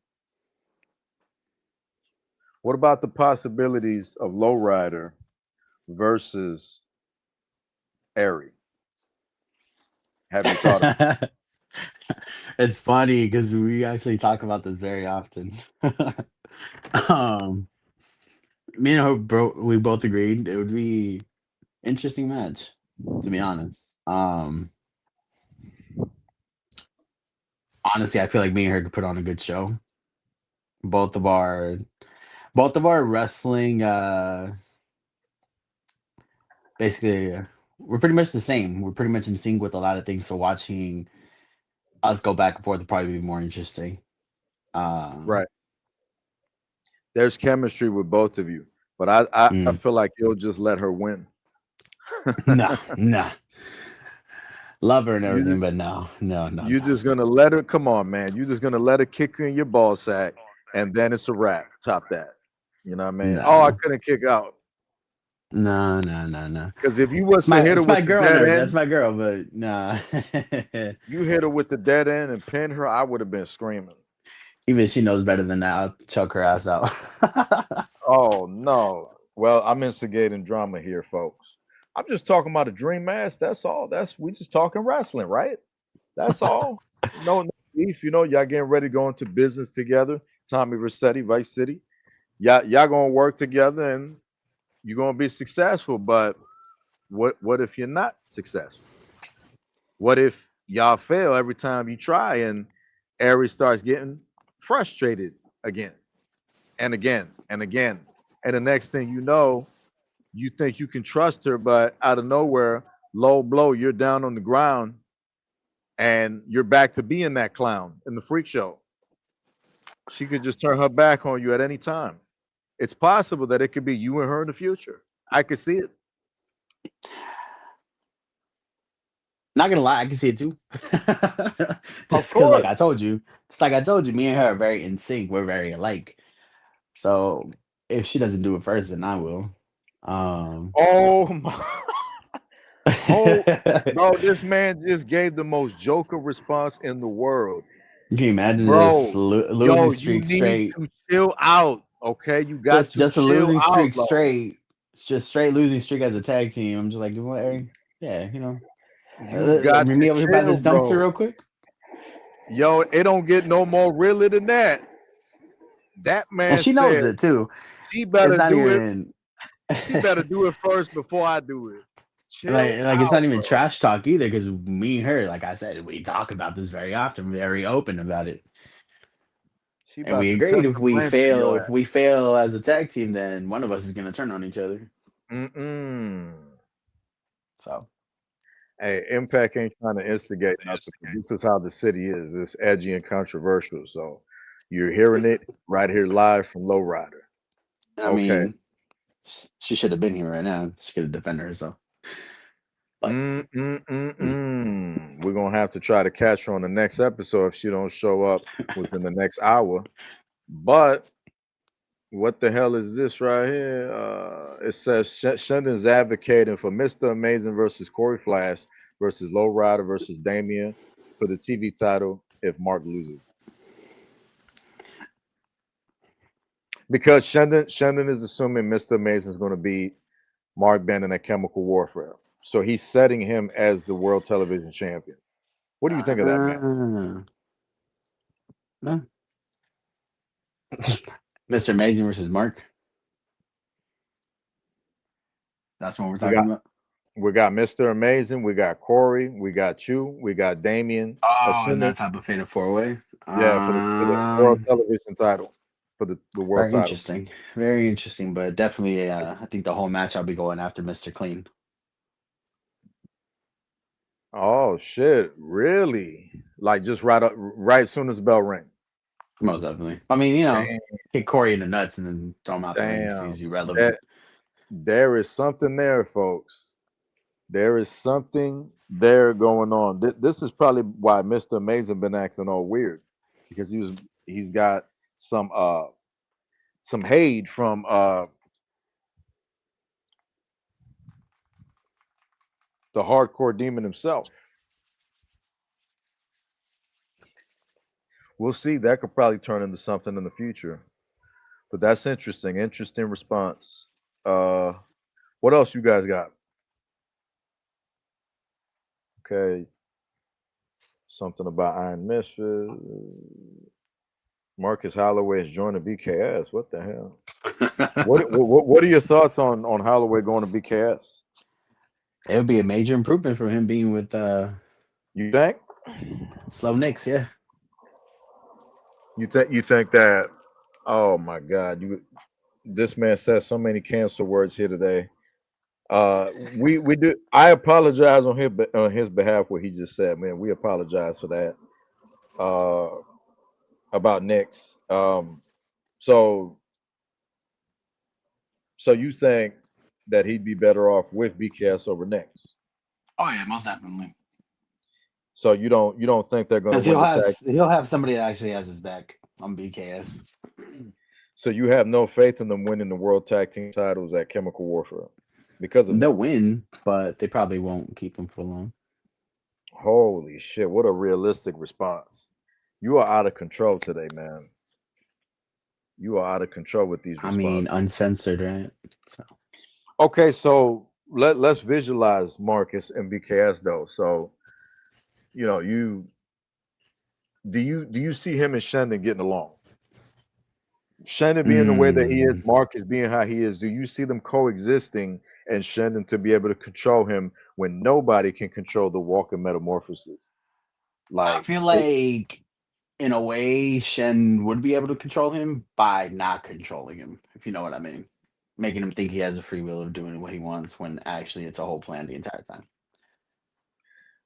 What about the possibilities of Lowrider versus Airy? Have you thought of it? It's funny because we actually talk about this very often. Me and her we both agreed it would be interesting match, to be honest. Honestly, I feel like me and her could put on a good show. Both of our wrestling basically we're pretty much the same. We're pretty much in sync with a lot of things, so watching us go back and forth would probably be more interesting. Right. There's chemistry with both of you, but I feel like you'll just let her win. Nah. Love her and You everything, but no. you're just gonna let her. Come on, man. You're just gonna let her kick you in your ball sack, and then it's a wrap. Top that. You know what I mean? Oh, I No. couldn't kick out No. because if you was to hit her It's my with the girl dead nerd. That's end, my girl, but nah. you hit her with the dead end and pin her, I would have been screaming. Even she knows better than that. I'll choke her ass out. Oh no. Well, I'm instigating drama here, folks. I'm just talking about a dream match. That's all. That's we just talking wrestling, right? That's all. No beef. You know, y'all getting ready to go into business together. Tommy Rossetti, Vice City. Y'all gonna work together and you're gonna be successful. But what if you're not successful? What if y'all fail every time you try and Aries starts getting frustrated again and again and again? And the next thing you know, you think you can trust her, but out of nowhere, low blow, you're down on the ground and you're back to being that clown in the freak show. She could just turn her back on you at any time. It's possible that it could be you and her in the future. I could see it. Not gonna lie, I can see it too. Of Just because, course. like I told you, me and her are very in sync. We're very alike. So if she doesn't do it first, then I will. Oh my. Oh, bro, this man just gave the most Joker response in the world. Can you imagine just Bro, losing yo, you streak need straight? to chill out. Okay, you got to Just a chill losing out, streak bro. straight. It's just straight losing streak as a tag team. I'm just like, what, Eric? Yeah, You got bring to me over here by chill, this dumpster bro. real quick. Yo, it don't get no more realer than that. That And man she knows said it too. she It's better not do it. even She better do it first before I do it. Chill like it's out, not even bro. trash talk either. Because me and her, like I said, we talk about this very often, very open about it. She And about we to tell agreed her friends to your if we fail as a tag team, then one of us is gonna turn on each other. ass. So Hey, Impact ain't trying to instigate nothing. This is how the city is. It's edgy and controversial. So you're hearing it right here live from Lowrider. I Okay. mean, she should have been here right now. She could have defended herself. But We're gonna have to try to catch her on the next episode if she don't show up within the next hour. But what the hell is this right here? It says Shendon's advocating for Mr. Amazing versus Corey Flash versus Lowrider versus Damien for the TV title if Mark loses. Because Shendon is assuming Mr. Amazing is going to beat Mark Bennett at Chemical Warfare. So he's setting him as the world television champion. What do you think of that, man? no. Mr. Amazing versus Mark. That's what we're talking about. We got Mr. Amazing, we got Corey, we got Chu, we got Damien. Oh, and Assuming, that type of fatal four way. yeah, for the world television title. For the world Very title. interesting. Very interesting, but definitely I think the whole match I'll be going after Mr. Clean. Oh shit, really? Like just right as soon as the bell ring. Most definitely. I mean, Damn, kick Corey in the nuts and then throw him out the ring because damn. he's irrelevant. There is something there, folks. There is something there going on. This is probably why Mr. Amazing been acting all weird because he's got some hate from the hardcore demon himself. We'll see. That could probably turn into something in the future. But that's interesting. Interesting response. Uh, what else you guys got? Okay, something about Iron Misfit. Marcus Holloway is joining BKS. What the hell? What are your thoughts on Holloway going to BKS? It would be a major improvement from him being with You think? Slow Nicks, yeah. You think that? Oh my God! This man says so many cancel words here today. We do. I apologize on his behalf what he just said, man. We apologize for that. About Knicks. So you think that he'd be better off with BKS over Knicks? Oh yeah, most definitely. So you don't think they're going Because to win the tag? he'll have somebody that actually has his back on BKS. So you have no faith in them winning the World Tag Team titles at Chemical Warfare because of that? They'll win, but they probably won't keep him for long. Holy shit! What a realistic response. You are out of control today, man. You are out of control with these I mean, responses. uncensored, right? So Okay, so let's visualize Marcus and BKS though. So you do you see him and Shandon getting along? Shandon being the way that he is, Mm, Marcus being how he is, do you see them coexisting and Shandon to be able to control him when nobody can control the walking metamorphosis? I Like, feel like, in a way, Shen would be able to control him by not controlling him, if you know what I mean. Making him think he has a free will of doing what he wants when actually it's a whole plan the entire time.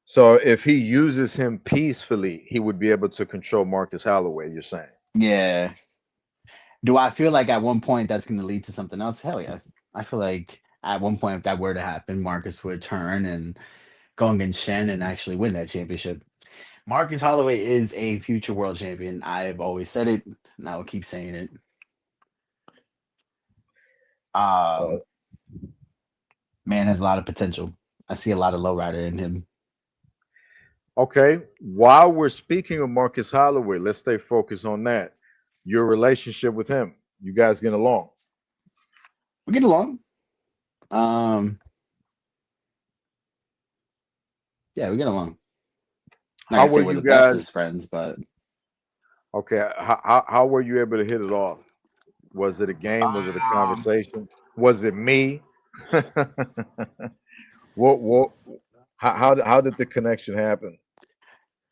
so if he uses him peacefully, he would be able to control Marcus Holloway, you're saying? Yeah. Do I feel like at one point that's going to lead to something else? Hell yeah. I feel like at one point, if that were to happen, Marcus would turn and go against Shen and actually win that championship. Marcus Holloway is a future world champion. I've always said it, and I will keep saying it. Uh, Man has a lot of potential. I see a lot of lowrider in him. okay, while we're speaking of Marcus Holloway, let's stay focused on that. Your relationship with him, you guys get along? We get along. Yeah, we get along. Not How gonna say were we're you the bestest guys? friends, but Okay, how were you able to hit it off? Was it a game? Was it a um, conversation? Was it me? what how did the connection happen?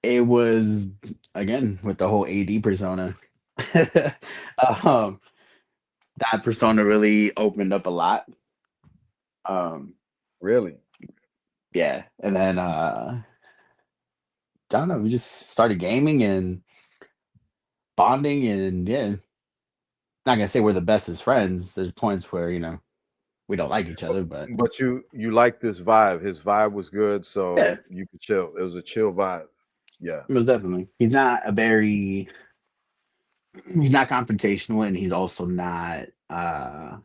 it was again with the whole AD persona. um, that persona really opened up a lot. Really? Yeah, and then I don't know, we just started gaming and bonding, and yeah, not gonna say we're the bestest friends. There's points where we don't like each other, but But you like this vibe. His vibe was good, yeah, so you could chill. It was a chill vibe. Yeah. most definitely. He's not confrontational, and he's also not a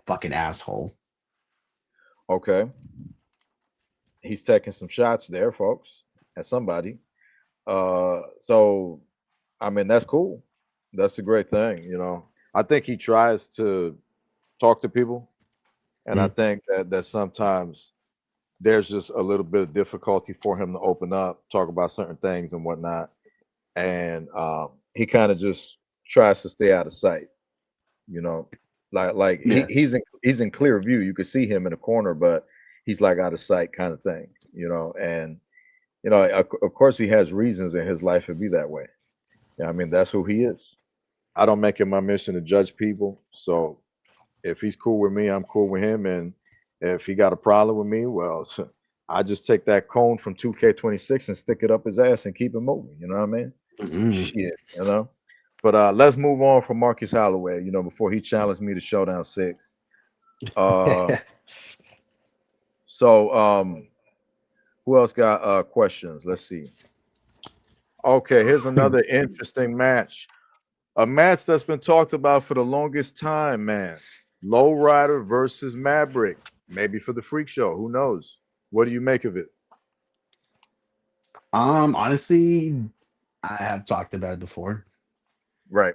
fucking asshole. Okay. He's taking some shots there, folks, at somebody. So I mean that's cool. That's a great thing. I think he tries to talk to people, and I Mm. think that sometimes there's just a little bit of difficulty for him to open up, talk about certain things and whatnot. And he kind of just tries to stay out of sight, you know, like Yeah, he's in clear view. You could see him in a corner, but he's like out of sight kind of thing. And of course he has reasons in his life to be that way. Yeah, I mean that's who he is. I don't make it my mission to judge people. So if he's cool with me, I'm cool with him. And if he got a problem with me, well, I just take that cone from 2K26 and stick it up his ass and keep it moving. You know what I mean? mm-mm. Shit. But let's move on from Marcus Holloway, before he challenged me to Showdown 6. Uh so who else got questions? Let's see. Okay, here's another interesting match. A match that's been talked about for the longest time, man. Lowrider versus Maverick. Maybe for the freak show. Who knows? What do you make of it? Honestly, I have talked about it before. Right.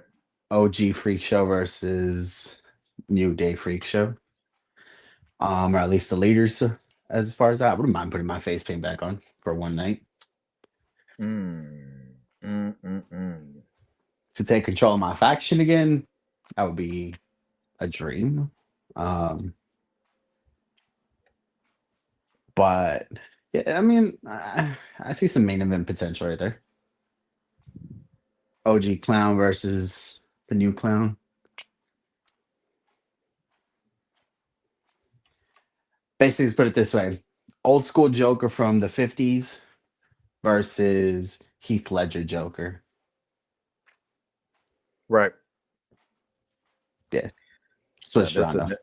OG Freak Show versus New Day Freak Show. Or at least the leaders, as far as I wouldn't mind putting my face paint back on for one night Mm. Mm, mm, mm. to take control of my faction again. That would be a dream. But yeah, I mean, I see some main event potential right there. OG Clown versus the new Clown. Basically, let's put it this way: old school Joker from the 50s versus Heath Ledger Joker. Right. Yeah, Yeah, switch around.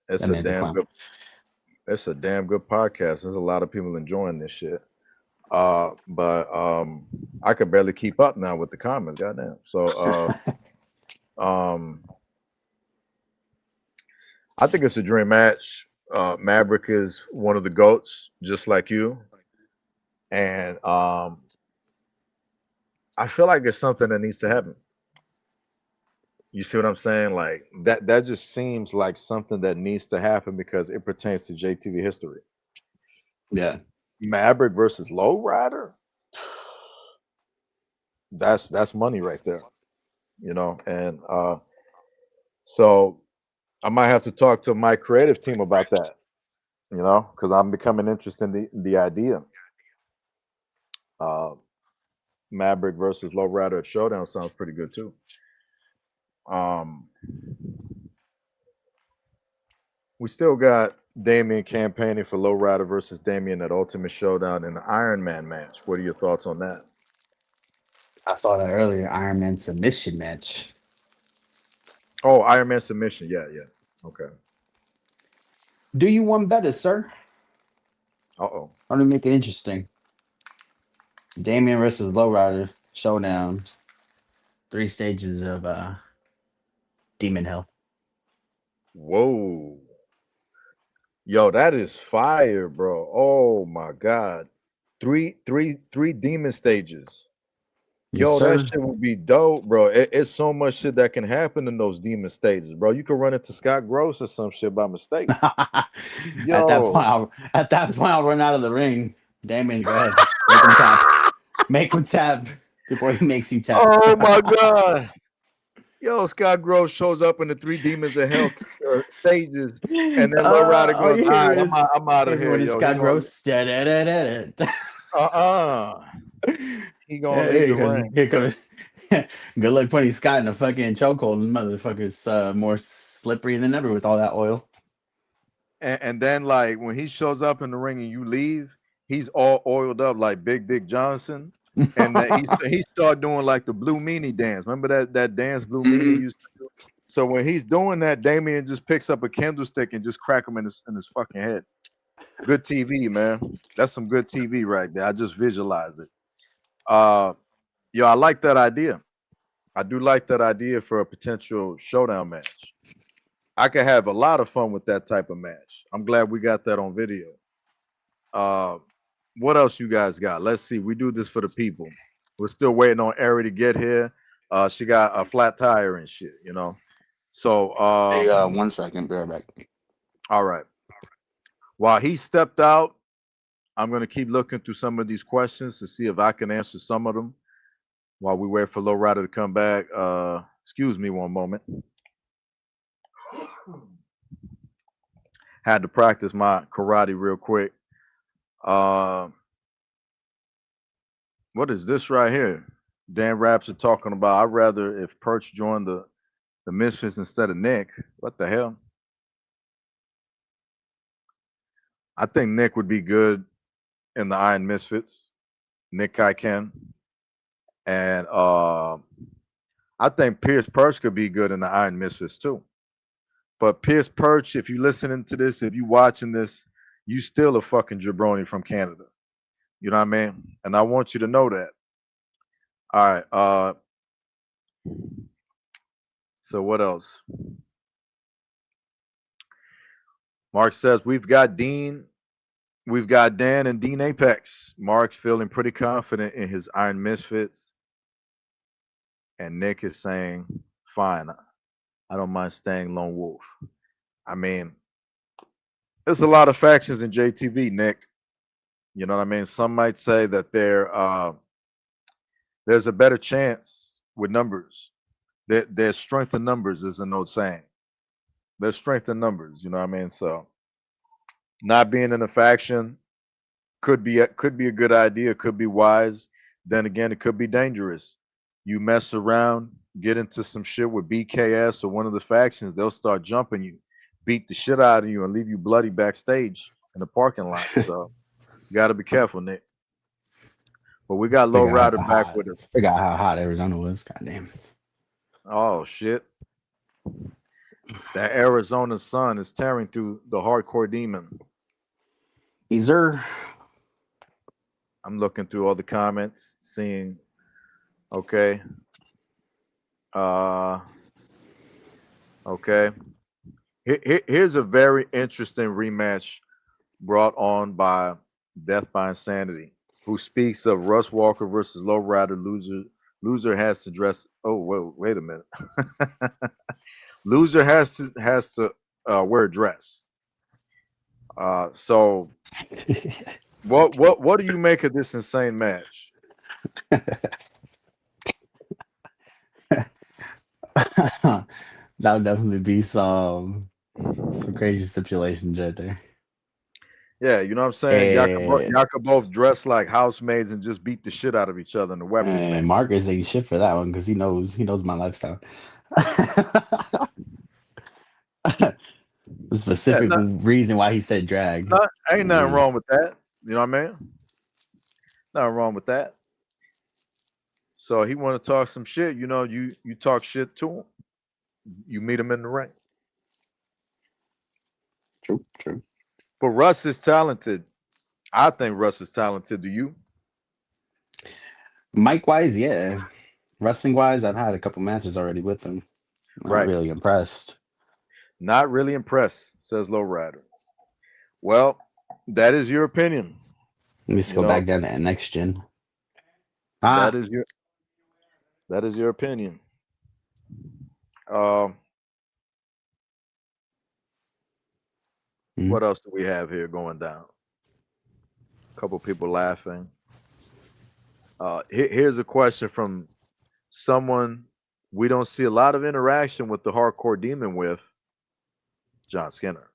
it's That a man's a damn clown. good it's a damn good podcast. There's a lot of people enjoying this shit. But I could barely keep up now with the comments. Goddamn. So I think it's a dream match. Maverick is one of the goats, just like you, and I feel like it's something that needs to happen. You see what I'm saying? Like that just seems like something that needs to happen because it pertains to JTV history. Yeah. Maverick versus Lowrider. That's money right there. And so I might have to talk to my creative team about that, because I'm becoming interested in the idea. Uh Maverick versus Lowrider at Showdown sounds pretty good too. Um We still got Damien campaigning for Lowrider versus Damien at Ultimate Showdown in the Iron Man match. What are your thoughts on that? I saw that earlier. Iron Man submission match. Oh, Iron Man submission. Yeah, yeah. Okay. Do you want better, sir? Uh-oh. Let me make it interesting. Damien versus Lowrider showdown. 3 stages of Demon Hell. Whoa. Yo, that is fire, bro. Oh my God. Three demon stages. Yes, Yo, that sir. shit would be dope, bro. It's so much shit that can happen in those demon stages, bro. You could run into Scott Gross or some shit by mistake. Yo. At that point, I'll run out of the ring. Damien, go ahead. Make him tap. Make him tap before he makes you tap. Oh my God. Yo, Scott Gross shows up in the Three Demons of Hell stages, and then Low Rider All goes, you "All hear right, is I'm out of here, everyone is yo." He Scott gonna, Gross. Da-da-da-da-da. uh, he gonna Yeah, leave here the he comes. ring, Here comes. Good luck putting Scott in a fucking chokehold. Motherfucker's more slippery than ever with all that oil. and then like when he shows up in the ring and you leave, he's all oiled up like Big Dick Johnson, and that he started doing like the Blue Meanie dance. Remember that dance Blue Meanie used to do? So when he's doing that, Damien just picks up a candlestick and just crack him in his fucking head. Good TV, man. That's some good TV right there. I just visualize it. Uh, yo, I like that idea. I do like that idea for a potential showdown match. I could have a lot of fun with that type of match. I'm glad we got that on video. Uh, what else you guys got? Let's see. We do this for the people. We're still waiting on Ari to get here. She got a flat tire and shit. So, Hey, 1 second, be right back. all right. While he stepped out, I'm going to keep looking through some of these questions to see if I can answer some of them while we wait for Low Rider to come back. Excuse me one moment. Had to practice my karate real quick. What is this right here? Dan Raps are talking about. I'd rather if Perch joined the Misfits instead of Nick. What the hell? I think Nick would be good in the Iron Misfits. Nick Kaiken. And I think Pierce Perch could be good in the Iron Misfits too. But Pierce Perch, if you listening to this, if you watching this, you still a fucking jabroni from Canada. You know what I mean? And I want you to know that. All right. So what else? Mark says we've got Dan and Dean Apex. Mark's feeling pretty confident in his Iron Misfits. And Nick is saying, fine, I don't mind staying Lone Wolf. I mean, there's a lot of factions in JTV, Nick. You know what I mean? Some might say that there's a better chance with numbers. There's strength in numbers, is an old saying. There's strength in numbers, you know what I mean? So not being in a faction could be a good idea, could be wise. Then again, it could be dangerous. You mess around, get into some shit with BKS or one of the factions, they'll start jumping you, beat the shit out of you, and leave you bloody backstage in the parking lot. So you got to be careful, Nick. But we got Low Rider back with us. Forgot how hot Arizona was. Goddamn. Oh shit! That Arizona sun is tearing through the hardcore demon. Easer. I'm looking through all the comments, seeing. Okay. Uh. Okay. Here's a very interesting rematch brought on by Death by Insanity, who speaks of Russ Walker versus Lowrider. Loser has to dress. Oh, wait a minute. Loser has to wear a dress. So what do you make of this insane match? That would definitely be some crazy stipulations right there. Yeah, you know what I'm saying? And, Y'all could both dress like housemaids and just beat the shit out of each other in the weapons match. and Marcus ain't shit for that one because he knows my lifestyle. The Yeah, specific reason why he said drag. ain't nothing Mm. wrong with that. You know what I mean? Nothing wrong with that. So he want to talk some shit. You know, you talk shit to him. You meet him in the ring. True, true. But Russ is talented. I think Russ is talented. Do you? Mike wise, yeah. Wrestling wise, I've had a couple matches already with him. Not Right. really impressed. Not really impressed, says Lowrider. Well, that is your opinion. Let me just You go know, back down to next gen. that Ah, is your opinion. Um, mhm. what else do we have here going down? A couple people laughing. Here's a question from someone we don't see a lot of interaction with the hardcore demon with, John Skinner.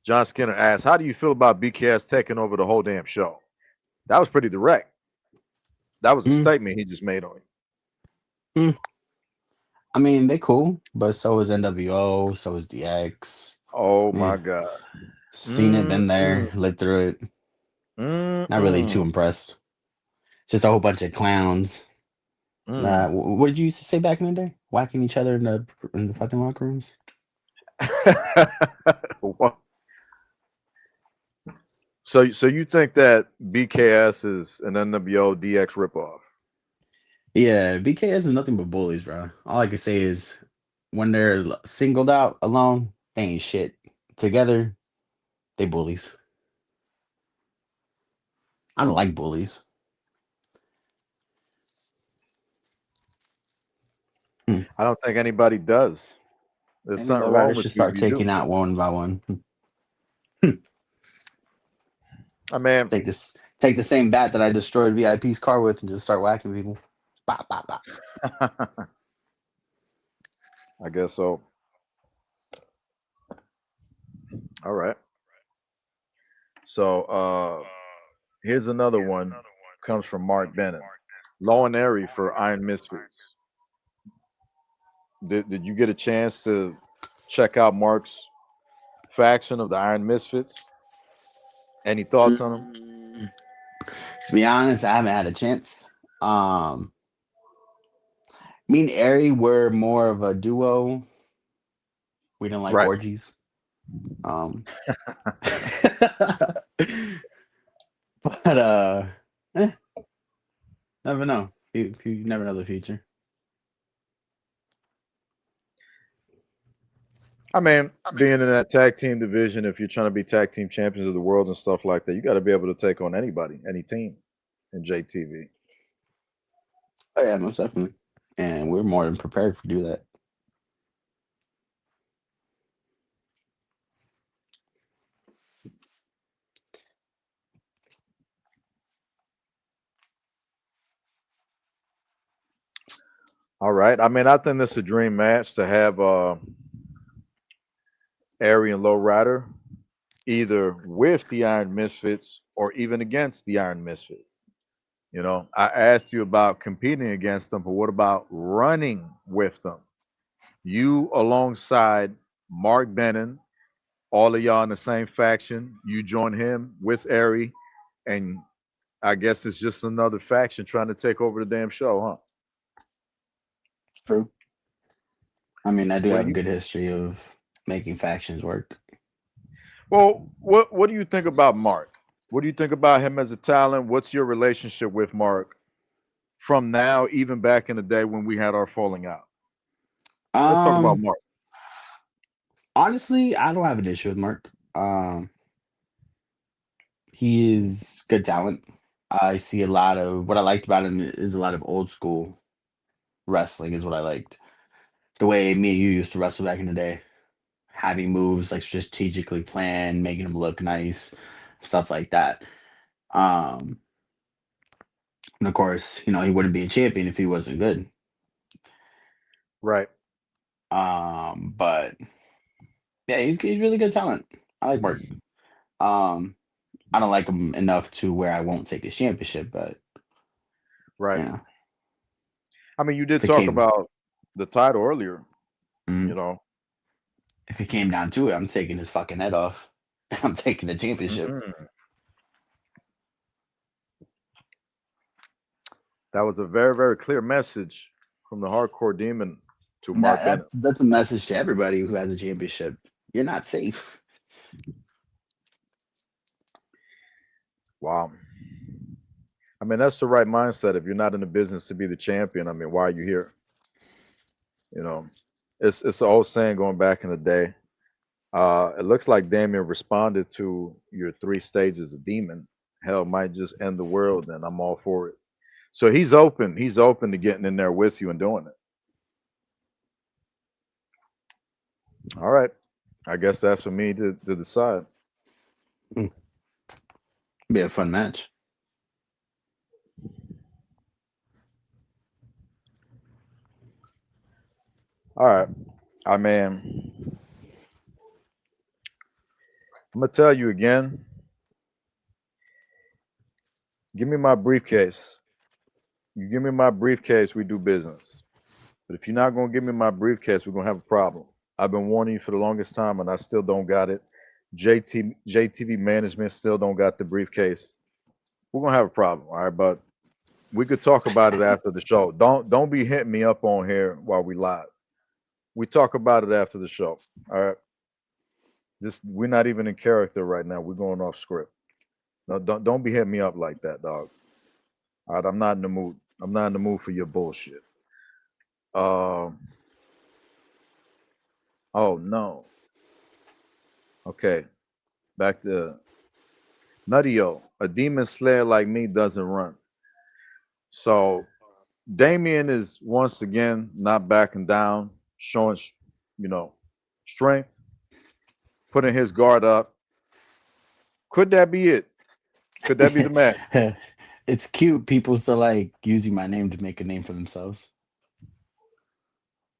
John Skinner asked, "How do you feel about BKS taking over the whole damn show?" That was pretty direct. That was a Mm, statement he just made on it. mm. I mean, they cool, but so is NWO, so is DX. Oh Yeah, my god. seen it, been there, Mm-mm, lived through it. Not really too mm-mm, impressed. Just a whole bunch of clowns. mm. What did you used to say back in the day? Whacking each other in the fucking locker rooms. What? So you think that BKS is an NWO DX ripoff? Yeah, BKS is nothing but bullies, bro. All I can say is when they're singled out alone, they ain't shit. Together, they bullies. I don't like bullies. Hmm. I don't think anybody does. There's Maybe something wrong lowriders with should you if start you do. taking out one by one. I mean, Take the same bat that I destroyed VIP's car with and just start whacking people. Bop, bop, bop. I guess so. All right. So here's another one. Comes from Mark Bennett. Low and airy for Iron Misfits. Did you get a chance to check out Mark's faction of the Iron Misfits? Any thoughts on them? Mm, to be honest, I haven't had a chance. Me and Ari were more of a duo. We didn't like Right. orgies. Um, but eh, never know. You never know the future. I mean, being in that tag team division, if you're trying to be tag team champions of the world and stuff like that, you got to be able to take on anybody, any team in JTV. Oh yeah, most definitely. And we're more than prepared to do that. All right. I mean, I think this is a dream match to have Ari and Lowrider either with the Iron Misfits or even against the Iron Misfits. You know, I asked you about competing against them, but what about running with them? You alongside Mark Bennon, all of y'all in the same faction. You join him with Ari, and I guess it's just another faction trying to take over the damn show, huh? True. I mean, I do What do have a you? good history of making factions work. Well, what do you think about Mark? What do you think about him as a talent? What's your relationship with Mark from now, even back in the day when we had our falling out? Let's talk about Um, Mark. Honestly, I don't have an issue with Mark. Um, he is good talent. I see a lot of what I liked about him is a lot of old school wrestling is what I liked. The way me and you used to wrestle back in the day, having moves like strategically planned, making them look nice, stuff like that. Um, and of course, he wouldn't be a champion if he wasn't good. Right. But yeah, he's really good talent. I like Mark. Um, I don't like him enough to where I won't take his championship, but Right. you know, I mean, you if did it talk came about the title earlier, you mm, know. if it came down to it, I'm taking his fucking head off. I'm taking the championship. Mhm. That was a very, very clear message from the hardcore demon to That, Mark Bennett. that's a message to everybody who has a championship. You're not safe. Wow. I mean, that's the right mindset. If you're not in the business to be the champion, I mean, why are you here? You know, it's an old saying going back in the day. It looks like Damien responded to your three stages of demon. Hell might just end the world, and I'm all for it. So he's open. He's open to getting in there with you and doing it. All right. I guess that's for me to decide. Be a fun match. All right. I mean, I'm gonna tell you again. Give me my briefcase. You give me my briefcase, we do business. But if you're not gonna give me my briefcase, we're gonna have a problem. I've been warning you for the longest time, and I still don't got it. JTV management still don't got the briefcase. We're gonna have a problem, all right? But we could talk about it after the show. Don't be hitting me up on here while we live. We talk about it after the show. All right. Just we're not even in character right now. We're going off script. No, don't be hitting me up like that, dog. All right, I'm not in the mood. I'm not in the mood for your bullshit. Um. Oh no. Okay. Back to Nuttio. A demon slayer like me doesn't run. So Damien is once again not backing down, showing you know strength, putting his guard up. Could that be it? Could that be the match? It's cute. People still like using my name to make a name for themselves.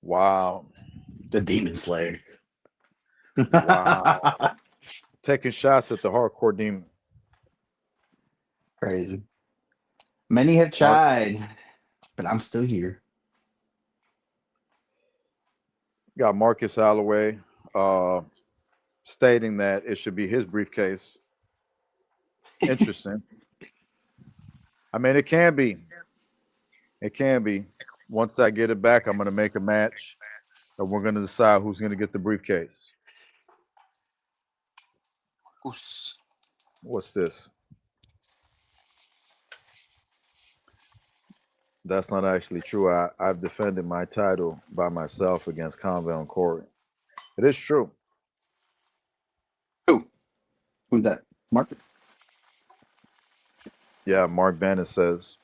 Wow. The Demon Slayer. Wow. Taking shots at the hardcore demon. Crazy. Many have Mark tried, but I'm still here. got Marcus Alloway stating that it should be his briefcase. Interesting. I mean, it can be. It can be. Once I get it back, I'm going to make a match, and we're going to decide who's going to get the briefcase. What's this? That's not actually true. I've defended my title by myself against Conville and Corey. It is true. Who? Who's that? Mark? Yeah, Mark Bennett says.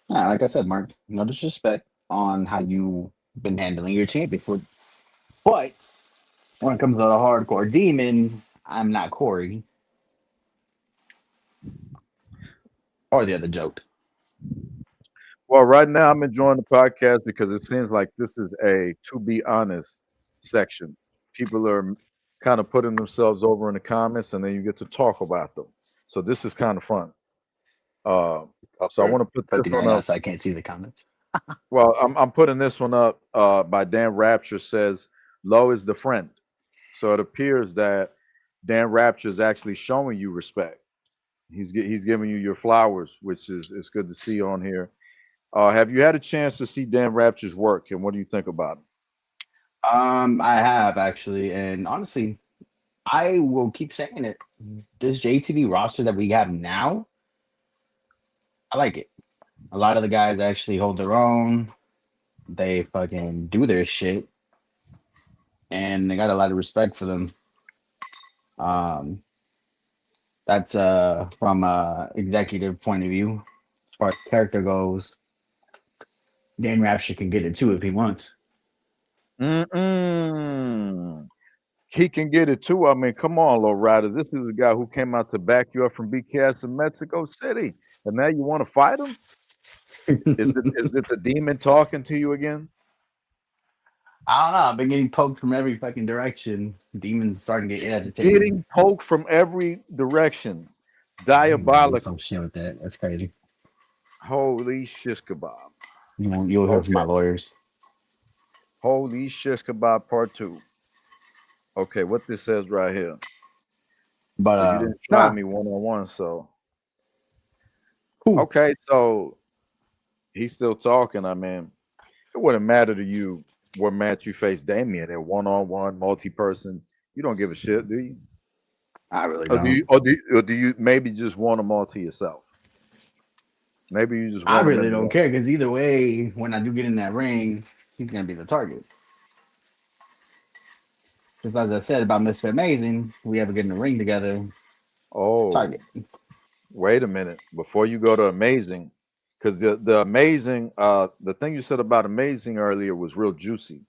Yeah, like I said, Mark, no disrespect on how you've been handling your championship. But when it comes to the hardcore demon, I'm not Corey. Or the other joke. Well, right now I'm enjoying the podcast because it seems like this is a to be honest section. People are kind of putting themselves over in the comments, and then you get to talk about them. So this is kind of fun. Uh, so I Or want to put this poking one right now, up. so I can't see the comments. Well, I'm putting this one up by Dan Rapture says, "Low is the friend." So it appears that Dan Rapture is actually showing you respect. He's giving you your flowers, which is good to see on here. Have you had a chance to see Dan Rapture's work, and what do you think about him? I have actually, and honestly, I will keep saying it. This JTV roster that we have now, I like it. A lot of the guys actually hold their own. They fucking do their shit, and they got a lot of respect for them. Um, that's from a executive point of view. As far as character goes, Dan Rapture can get it too if he wants. Mm-mm. He can get it too. I mean, come on, low rider. This is a guy who came out to back you up from BKS in Mexico City, and now you want to fight him? Is it the demon talking to you again? I don't know. I've been getting poked from every fucking direction. Demons starting to get agitated. Getting poked from every direction. Some Diabolical. shit with that. That's crazy. Holy shish kebab. You'll hear from my Okay. lawyers. Holy shish kebab part 2. Okay, what this says right here. But Well, you didn't try nah, me one-on-one, so cool. okay, so he's still talking. I mean, it wouldn't matter to you what match you face Damien at one-on-one, multi-person. You don't give a shit, do you? I really Or do don't. you or do you maybe just want them all to yourself? Maybe you just I want them really in the don't care because either way, when I do get in that ring, he's gonna be the target. Just as I said about Mr. Amazing, we ever get in the ring together, Oh, target. wait a minute. Before you go to amazing, because the amazing the thing you said about amazing earlier was real juicy.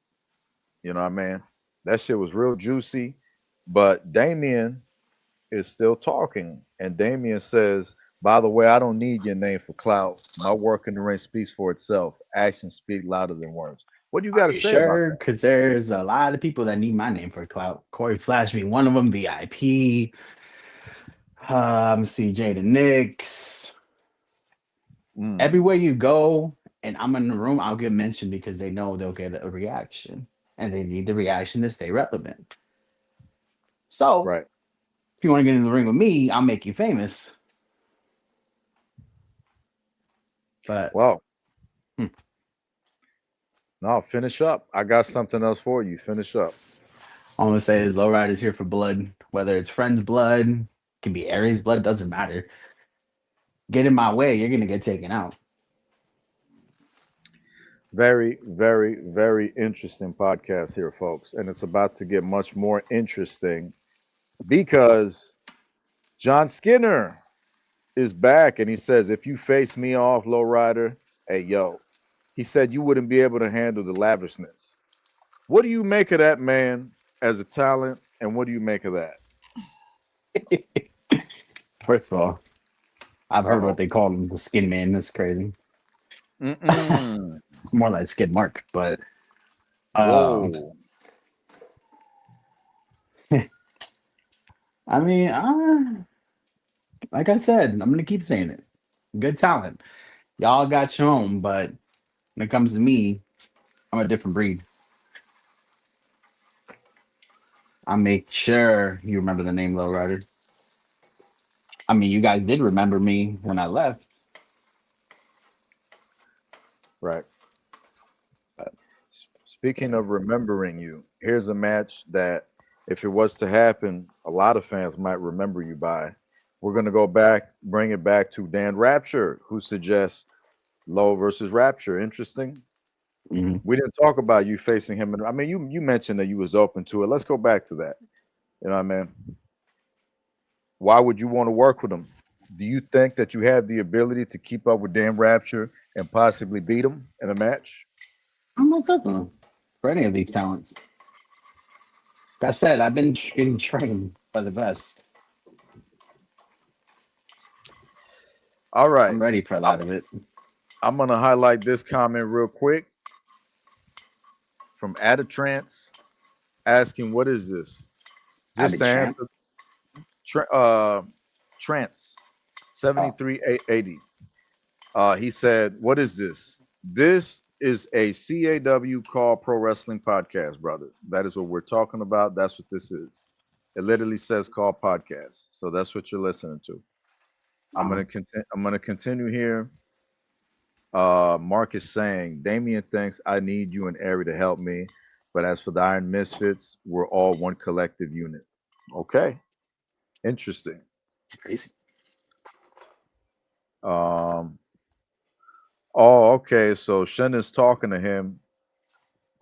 You know what I mean? That shit was real juicy. But Damien is still talking. And Damien says, by the way, I don't need your name for clout. My work in the ring speaks for itself. Actions speak louder than words. What do you got Are to you say about sure? Because there's a lot of people that need my name for clout. Corey Flash being one of them, VIP. See Jada Nix. that? Mm, Everywhere you go, and I'm in the room, I'll get mentioned because they know they'll get a reaction, and they need the reaction to stay relevant. So right. if you want to get in the ring with me, I'll make you famous. But Well, hmm, no, finish up. I got something else for you. Finish up. all I'm gonna say is Lowrider's here for blood, whether it's friend's blood, can be Aries blood, doesn't matter. Get in my way, you're gonna get taken out. Very, very, very interesting podcast here, folks. And it's about to get much more interesting because John Skinner is back and he says, if you face me off, lowrider, hey, yo, he said you wouldn't be able to handle the lavishness. What do you make of that, man, as a talent? And what do you make of that? First of all, I've Uh heard oh. what they call him, the skin man. That's crazy. Mm-mm. More like Skid Mark, but um, Whoa. I mean, like I said, I'm gonna keep saying it. Good talent. Y'all got your own, but when it comes to me, I'm a different breed. I make sure you remember the name Lowrider. I mean, you guys did remember me when I left. Right. But Speaking of remembering you, here's a match that if it was to happen, a lot of fans might remember you by. We're going to go back, bring it back to Dan Rapture, who suggests Low versus Rapture. Interesting. mhm. We didn't talk about you facing him. I mean, you mentioned that you was open to it. Let's go back to that. You know what I mean? Why would you want to work with him? Do you think that you have the ability to keep up with Dan Rapture and possibly beat him in a match? I'm not cooking for any of these talents. Like I said, I've been getting trained by the best. All right. I'm ready for a I'm, lot of it. I'm going to highlight this comment real quick from Adatrance asking, what is this? I'd be Just to champ. answer, Trance Oh, 7380. He said, what is this? This is a CAW called Pro Wrestling Podcast, brother. That is what we're talking about. That's what this is. It literally says call podcast. So that's what you're listening to. I'm gonna continue here. Mark is saying, Damien thinks I need you and Ari to help me. But as for the Iron Misfits, we're all one collective unit. Okay, interesting. Crazy. Um, oh, okay. So Shendon's talking to him.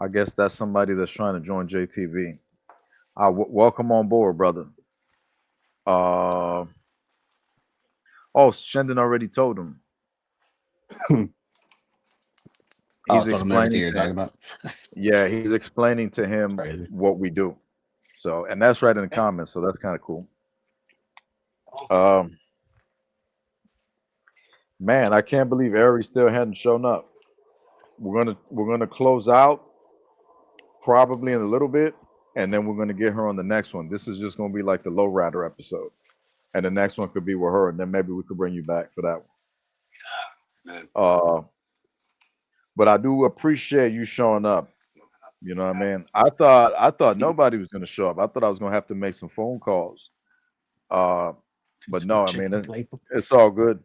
I guess that's somebody that's trying to join JTV. Welcome on board, brother. Uh, oh, Shendon already told him. Oh, He's I told him everything explaining you're to him. talking about. Yeah, he's explaining to him Crazy. what we do. So, and that's right in the comments. So that's kind of cool. Um, man, I can't believe Ari still hadn't shown up. We're gonna close out probably in a little bit, and then we're gonna get her on the next one. This is just gonna be like the lowrider episode, and the next one could be with her, and then maybe we could bring you back for that Man. one. But I do appreciate you showing up. You know what I mean? I thought nobody was gonna show up. I thought I was gonna have to make some phone calls. Uh, but no, I mean it's all good.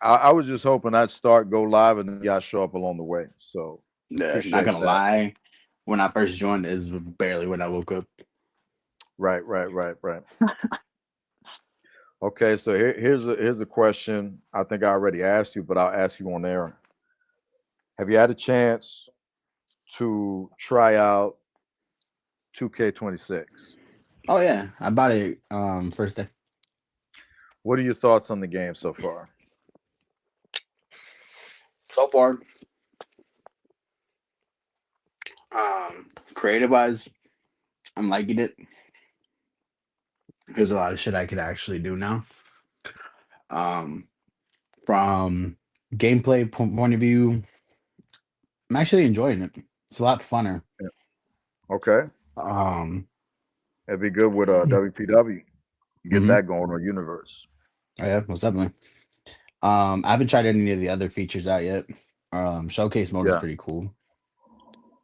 I was just hoping I'd start go live and then y'all show up along the way. So Yeah, not appreciate gonna that. lie. When I first joined, is barely when I woke up. Right. Okay, so here's a question. I think I already asked you, but I'll ask you on air. Have you had a chance to try out 2K26? Oh yeah, I bought it first day. What are your thoughts on the game so far? So far, creative wise, I'm liking it. There's a lot of shit I could actually do now. From gameplay point of view, I'm actually enjoying it. It's a lot funner. Yeah. Okay, Um, that'd be good with WPW. Get mhm. that going or Universe. Oh, yeah, most definitely. I haven't tried any of the other features out yet. Showcase mode is Yeah, pretty cool.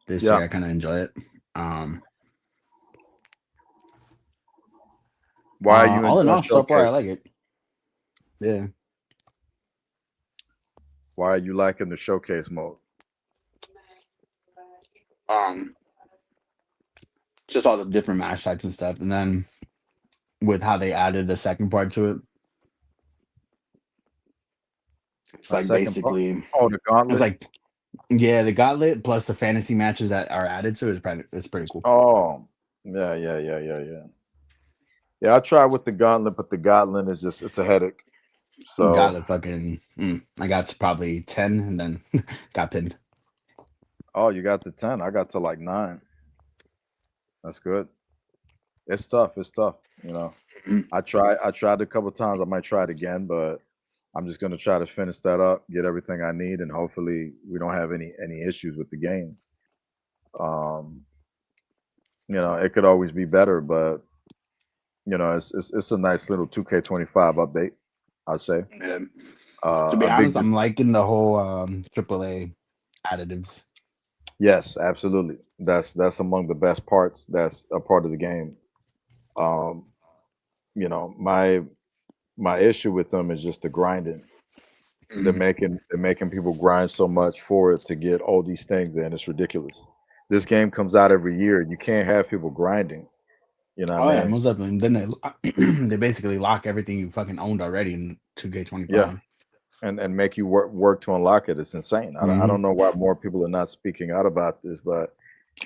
This yeah. year, I kind of enjoy it. Um, Why are you all in enjoying all, so far I Showcase? like it. Yeah. Why are you liking the Showcase mode? Um, just all the different match types and stuff, and then with how they added the second part to it, it's A like second part? basically, Oh, the it's Gauntlet. like yeah, the gauntlet plus the fantasy matches that are added to it is pretty cool. Oh, yeah. Yeah, I tried with the Gauntlet, but the Gauntlet is just it's a headache. So, Gauntlet fucking, I got to probably 10 and then got pinned. oh, you got to 10. I got to like 9. That's good. It's tough. It's tough. You know, Mhm. I tried a couple times. I might try it again, but I'm just gonna try to finish that up, get everything I need, and hopefully we don't have any issues with the game. Um, it could always be better, but it's a nice little 2K25 update, I'd say. Yeah. To be A big honest, I'm liking the whole AAA additives. yes, absolutely. That's among the best parts. That's a part of the game. Um, my issue with them is just the grinding. They're making people grind so much for it to get all these things in. It's ridiculous. This game comes out every year. You can't have people grinding. You know Oh what I yeah, mean? most definitely. And then they basically lock everything you fucking owned already in Yeah, 2K25. and make you work to unlock it. It's insane. I Mm-hmm. don't know why more people are not speaking out about this, but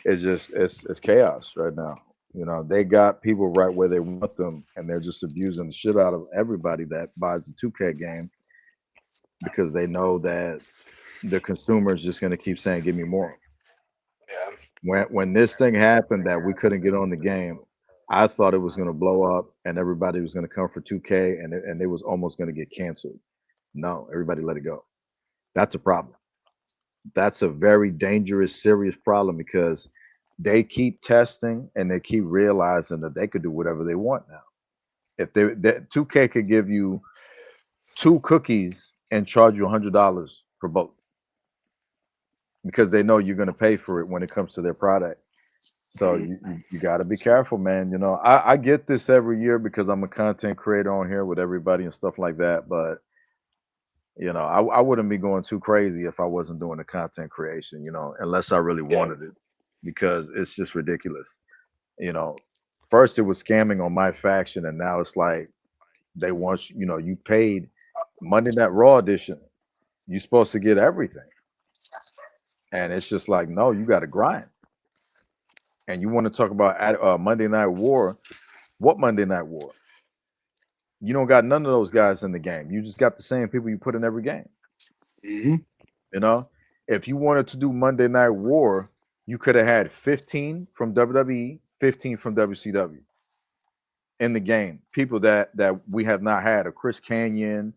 it's chaos right now. They got people right where they want them, and they're just abusing the shit out of everybody that buys the 2K game because they know that the consumer is just going to keep saying, "Give me more." Yeah. When this thing happened that we couldn't get on the game, I thought it was going to blow up and everybody was going to come for 2K and it was almost going to get canceled. No, everybody let it go. That's a problem. That's a very dangerous, serious problem because they keep testing and they keep realizing that they could do whatever they want now. If that 2K could give you 2 cookies and charge you $100 for both because they know you're going to pay for it when it comes to their product. So you got to be careful, man. I get this every year because I'm a content creator on here with everybody and stuff like that. But I wouldn't be going too crazy if I wasn't doing the content creation. Unless I really Yeah. wanted it, because it's just ridiculous. You know, first it was scamming on my faction, and now it's like they want you paid Monday Night Raw edition. You're supposed to get everything, and it's just like no, you got to grind. And you want to talk about Monday Night War? What Monday Night War? You don't got none of those guys in the game. You just got the same people you put in every game. Mm-hmm. You know, if you wanted to do Monday Night War, you could have had 15 from WWE, 15 from WCW in the game. People that we have not had, a Chris Canyon,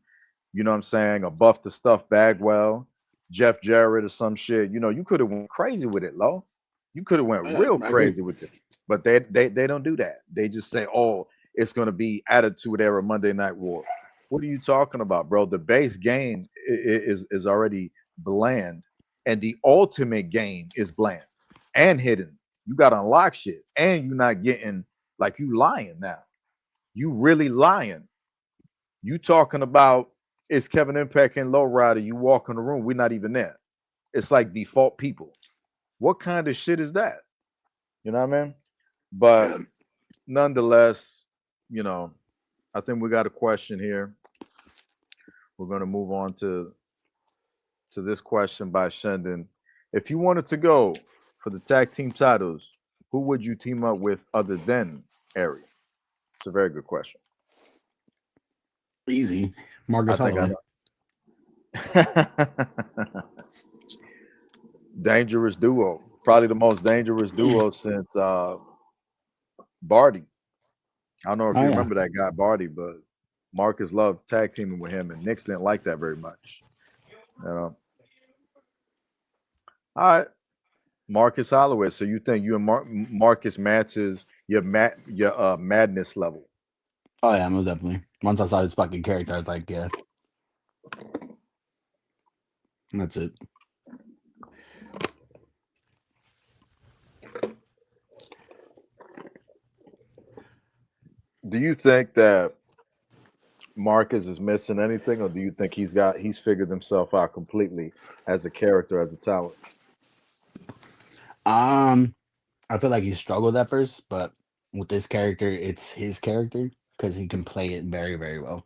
you know what I'm saying, a Buff the Stuff Bagwell, Jeff Jarrett or some shit. You know, you could have went crazy with it, Lo. You could have went Yeah, real I agree. crazy with it. But they don't do that. They just say, oh, it's gonna be Attitude Era Monday Night War. What are you talking about, bro? The base game is already bland, and the ultimate game is bland and hidden. You got to unlock shit, and you're not getting like you lying now. You really lying. You talking about it's Kevin Impact and Lowrider. You walk in the room, we're not even there. It's like default people. What kind of shit is that? You know what I mean? But Yeah. nonetheless, you know, I think we got a question here. We're going to move on to this question by Shendon. If you wanted to go for the tag team titles, who would you team up with other than Ari? It's a very good question. Easy. I Marcus think I Holloway. know. Dangerous duo. Probably the most dangerous duo since Barty. I don't know if Oh you yeah. remember that guy Barty, but Marcus loved tag teaming with him, and Knicks didn't like that very much. You know. All right, Marcus Holloway. So you think you and Marcus matches your madness level? Oh yeah, most definitely. Once I saw his fucking character, I was like, yeah. And that's it. Do you think that Marcus is missing anything, or do you think he's figured himself out completely as a character, as a talent? I feel like he struggled at first, but with this character, it's his character because he can play it very, very well.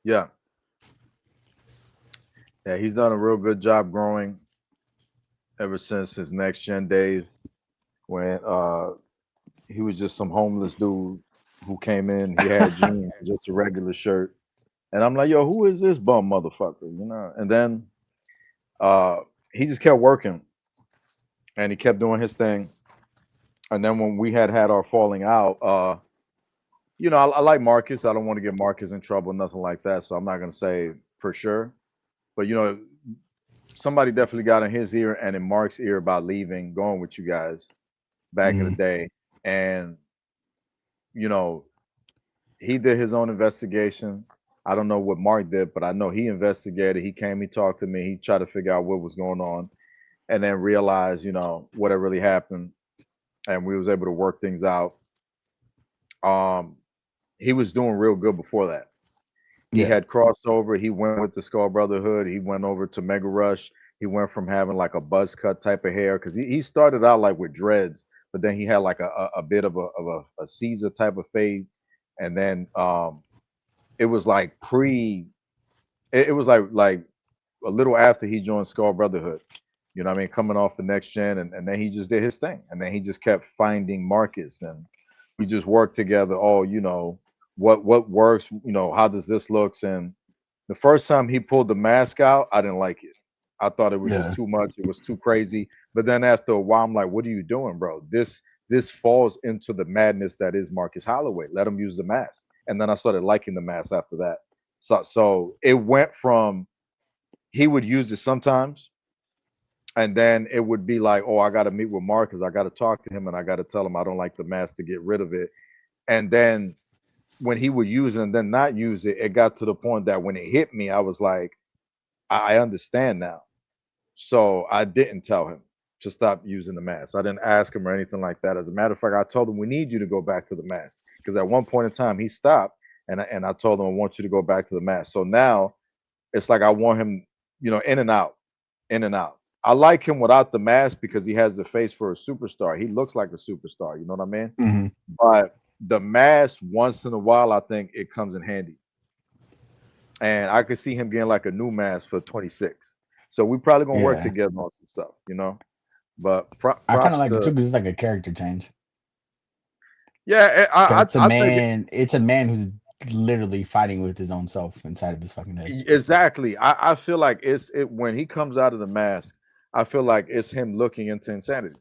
Yeah, yeah, he's done a real good job growing ever since his next gen days when he was just some homeless dude who came in. He had jeans, just a regular shirt, and I'm like, yo, who is this bum motherfucker? You know? And then uh, he just kept working, and he kept doing his thing. And then when we had our falling out, you know, I like Marcus. I don't want to get Marcus in trouble, nothing like that. So I'm not gonna say for sure, but you know, somebody definitely got in his ear and in Mark's ear about leaving, going with you guys back in the Mhm. day, and you know, he did his own investigation. I don't know what Mark did, but I know he investigated. He came, he talked to me, he tried to figure out what was going on, and then realized, you know, what had really happened, and we was able to work things out. Um, he was doing real good before that. He Yeah. had crossed over. He went with the Skull Brotherhood. He went over to Mega Rush. He went from having like a buzz cut type of hair because he started out like with dreads, but then he had like a bit of a Caesar type of fade, and then it was like it was like a little after he joined Skull Brotherhood. You know what I mean? Coming off the next gen, and then he just did his thing, and then he just kept finding Marcus, and we just worked together. Oh, you know what works? You know, how does this looks? And the first time he pulled the mask out, I didn't like it. I thought it was just Yeah. too much. It was too crazy. But then after a while, I'm like, what are you doing, bro? This falls into the madness that is Marcus Holloway. Let him use the mask. And then I started liking the mask after that. So it went from he would use it sometimes, and then it would be like, oh, I got to meet with Marcus. I got to talk to him, and I got to tell him I don't like the mask to get rid of it. And then when he would use it and then not use it, it got to the point that when it hit me, I was like, I understand now. So I didn't tell him to stop using the mask. I didn't ask him or anything like that. As a matter of fact, I told him we need you to go back to the mask because at one point in time he stopped, and I told him I want you to go back to the mask. So now it's like I want him, you know, in and out, in and out. I like him without the mask because he has the face for a superstar. He looks like a superstar. You know what I mean? Mhm. But the mask, once in a while, I think it comes in handy. And I could see him getting like a new mask for 26. So we probably gonna work Yeah, together on some stuff, you know. But I kind of props like it too to because it's like a character change. yeah. 'Cause it's a I think man. It's a man who's literally fighting with his own self inside of his fucking head. exactly. I feel like it's it when he comes out of the mask. I feel like it's him looking into insanity.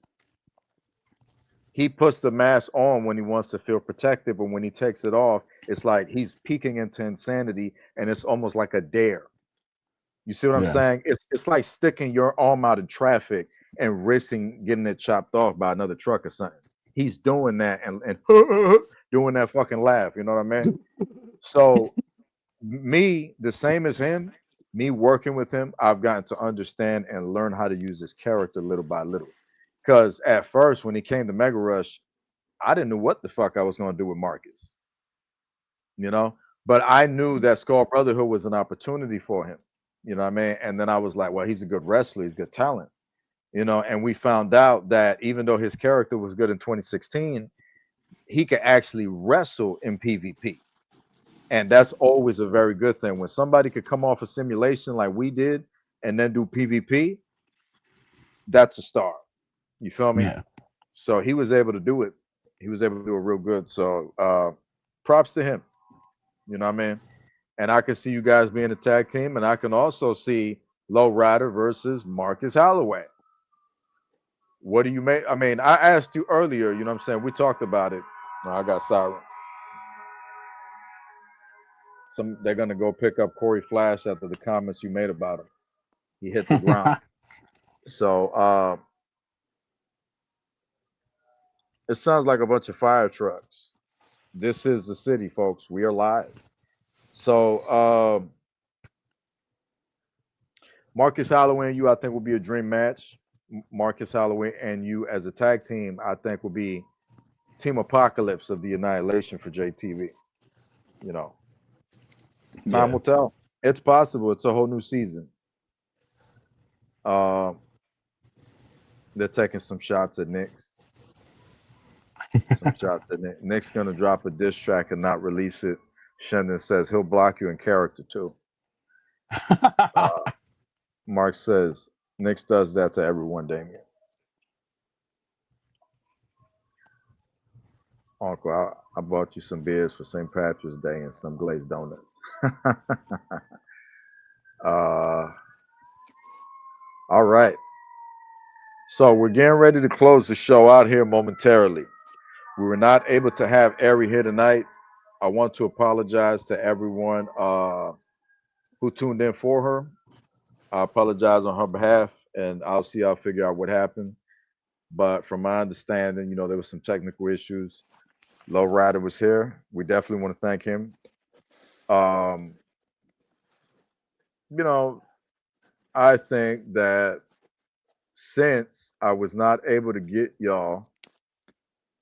He puts the mask on when he wants to feel protected, but when he takes it off, it's like he's peeking into insanity, and it's almost like a dare. You see what I'm Yeah, saying? It's like sticking your arm out in traffic and risking getting it chopped off by another truck or something. He's doing that and doing that fucking laugh. You know what I mean? So me, the same as him, me working with him, I've gotten to understand and learn how to use this character little by little. Because at first, when he came to Mega Rush, I didn't know what the fuck I was going to do with Marcus, you know. But I knew that Skull Brotherhood was an opportunity for him, you know what I mean. And then I was like, well, he's a good wrestler, he's good talent, you know. And we found out that even though his character was good in 2016, he could actually wrestle in PvP, and that's always a very good thing. When somebody could come off a simulation like we did and then do PvP, that's a star. You feel me? yeah. So he was able to do it. He was able to do it real good. So props to him. You know what I mean? And I can see you guys being a tag team, and I can also see Low Rider versus Marcus Holloway. What do you make? I mean, I asked you earlier, you know what I'm saying? We talked about it. No, I got sirens. They're gonna go pick up Corey Flash after the comments you made about him. He hit the ground. So it sounds like a bunch of fire trucks. This is the city, folks. We are live. So Marcus Holloway and you, I think, will be a dream match. Marcus Holloway and you as a tag team, I think, will be Team Apocalypse of the Annihilation for JTV. You know, time Yeah. will tell. It's possible. It's a whole new season. Uh, they're taking some shots at Knicks. Some shots at Nick. Nick's gonna drop a diss track and not release it. Shendon says he'll block you in character too. Mark says Nick does that to everyone, Damien. Uncle, I bought you some beers for St. Patrick's Day and some glazed donuts. uh, all right. So we're getting ready to close the show out here momentarily. We were not able to have Ari here tonight. I want to apologize to everyone who tuned in for her. I apologize on her behalf, and I'll figure out what happened. But from my understanding, you know, there was some technical issues. Low Rider was here. We definitely want to thank him. You know, I think that since I was not able to get y'all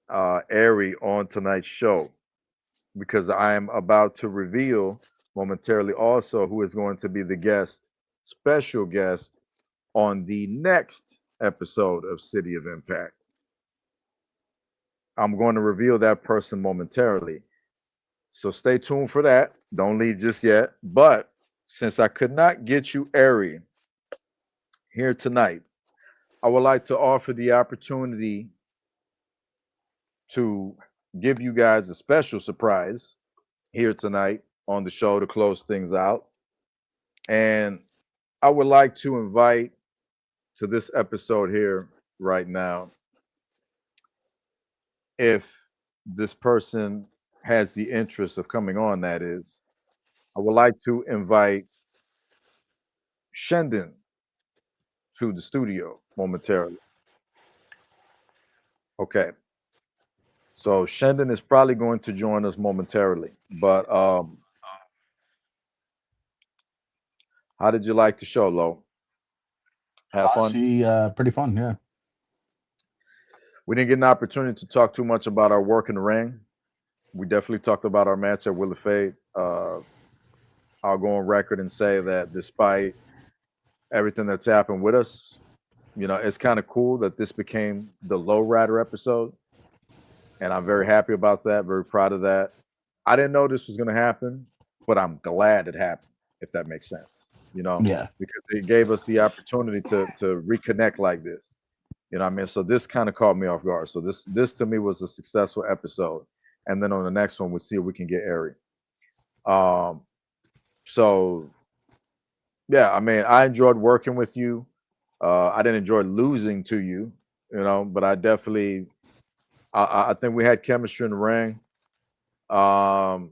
Ari on tonight's show, because I am about to reveal momentarily also who is going to be the guest, special guest on the next episode of City of Impact. I'm going to reveal that person momentarily. So stay tuned for that. Don't leave just yet. But since I could not get you Ari here tonight, I would like to offer the opportunity to give you guys a special surprise here tonight on the show to close things out. And I would like to invite to this episode here right now, if this person has the interest of coming on, that is, I would like to invite Shendon to the studio momentarily. Okay. So Shendon is probably going to join us momentarily. But how did you like the show, Lo? Have fun? Actually, pretty fun. Yeah. We didn't get an opportunity to talk too much about our work in the ring. We definitely talked about our match at Will of Fate. I'll go on record and say that despite everything that's happened with us, It's kind of cool that this became the Low Rider episode, and I'm very happy about that. Very proud of that. I didn't know this was going to happen, but I'm glad it happened. If that makes sense, Yeah. because it gave us the opportunity to reconnect like this. You know what I mean? So this kind of caught me off guard. So this to me was a successful episode. And then on the next one, we'll see if we can get Ari. Um, so yeah, I mean, I enjoyed working with you. I didn't enjoy losing to you, but I definitely, I think we had chemistry in the ring. One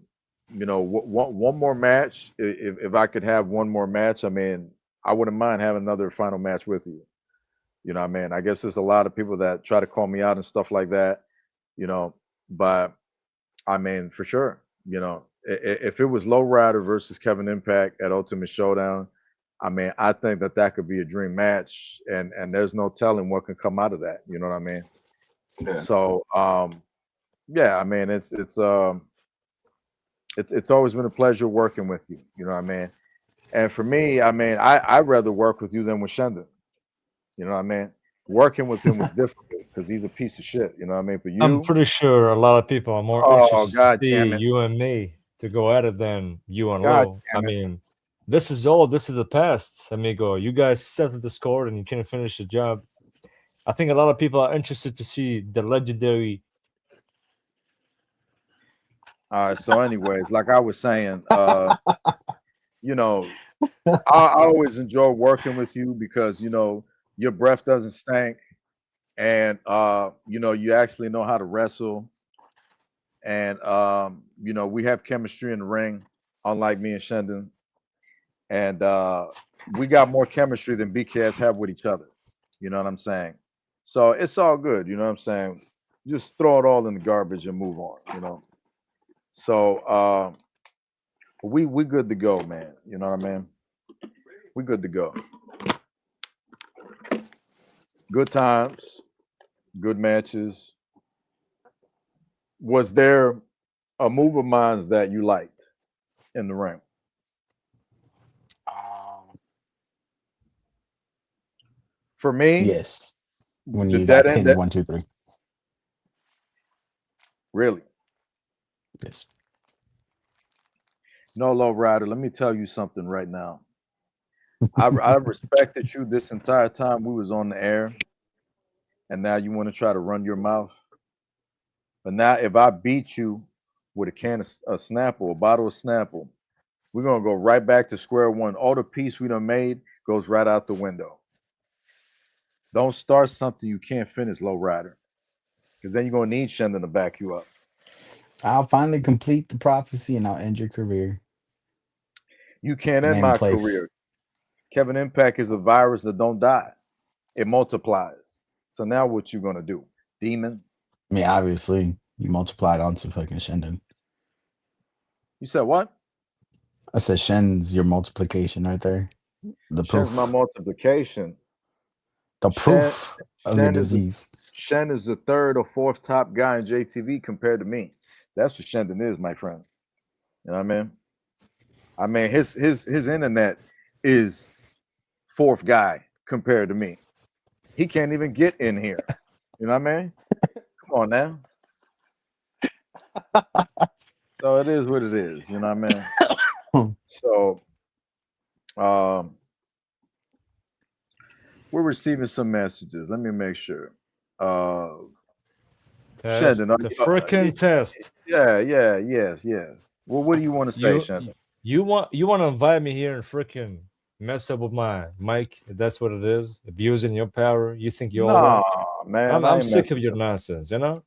more match. If I could have one more match, I mean, I wouldn't mind having another final match with you. You know what I mean? I guess there's a lot of people that try to call me out and stuff like that, but I mean, for sure, if it was Low Rider versus Kevin Impact at Ultimate Showdown, I mean, I think that could be a dream match, and there's no telling what can come out of that. You know what I mean? Yeah. So, yeah, I mean, it's always been a pleasure working with you. You know what I mean? And for me, I mean, I'd rather work with you than with Shendon. You know what I mean? Working with him was difficult because he's a piece of shit. You know what I mean? But I'm you, pretty sure a lot of people are more oh interested to God see damn it, you and me to go at it than you and God Low. I damn it. mean, this is the past, amigo. You guys settled the score and you couldn't finish the job. I think a lot of people are interested to see the legendary. All right. So, anyways, like I was saying, you know, I always enjoy working with you because your breath doesn't stink, and you actually know how to wrestle, and we have chemistry in the ring, unlike me and Shendon, and we got more chemistry than BKS have with each other. You know what I'm saying? So it's all good. You know what I'm saying? Just throw it all in the garbage and move on. So we good to go, man. You know what I mean? We good to go. Good times, good matches. Was there a move of mine that you liked in the ring? For me, Yes. When the you got dead end. pinned 1, 2, 3. Really? Yes. No, Low Rider. Let me tell you something right now. I respected you this entire time we was on the air, and now you want to try to run your mouth. But now, if I beat you with a can of Snapple, a bottle of Snapple, we're gonna go right back to square one. All the peace we done made goes right out the window. Don't start something you can't finish, Low Rider, because then you're gonna need Shendon to back you up. I'll finally complete the prophecy and I'll end your career. You can't Name end and my place. career. Kevin Impact is a virus that don't die. It multiplies. So now what you gonna do? Demon? I mean, obviously, you multiplied onto fucking Shendon. You said what? I said Shen's your multiplication right there. The proof. Shen's my multiplication. The proof of your Shen is disease. Shen is the third or fourth top guy in JTV compared to me. That's what Shendon is, my friend. You know what I mean? I mean his internet is fourth guy compared to me. He can't even get in here. You know what I mean? Come on now. So it is what it is. You know what I mean? So we're receiving some messages. Let me make sure. Test, Shendon, the freaking test. Yeah, yes. Well, what do you want to say, Shendon? You want to invite me here and freaking mess up with my mic? If that's what it is, abusing your power. You think you're all that? Man, I'm sick of your nonsense. Drink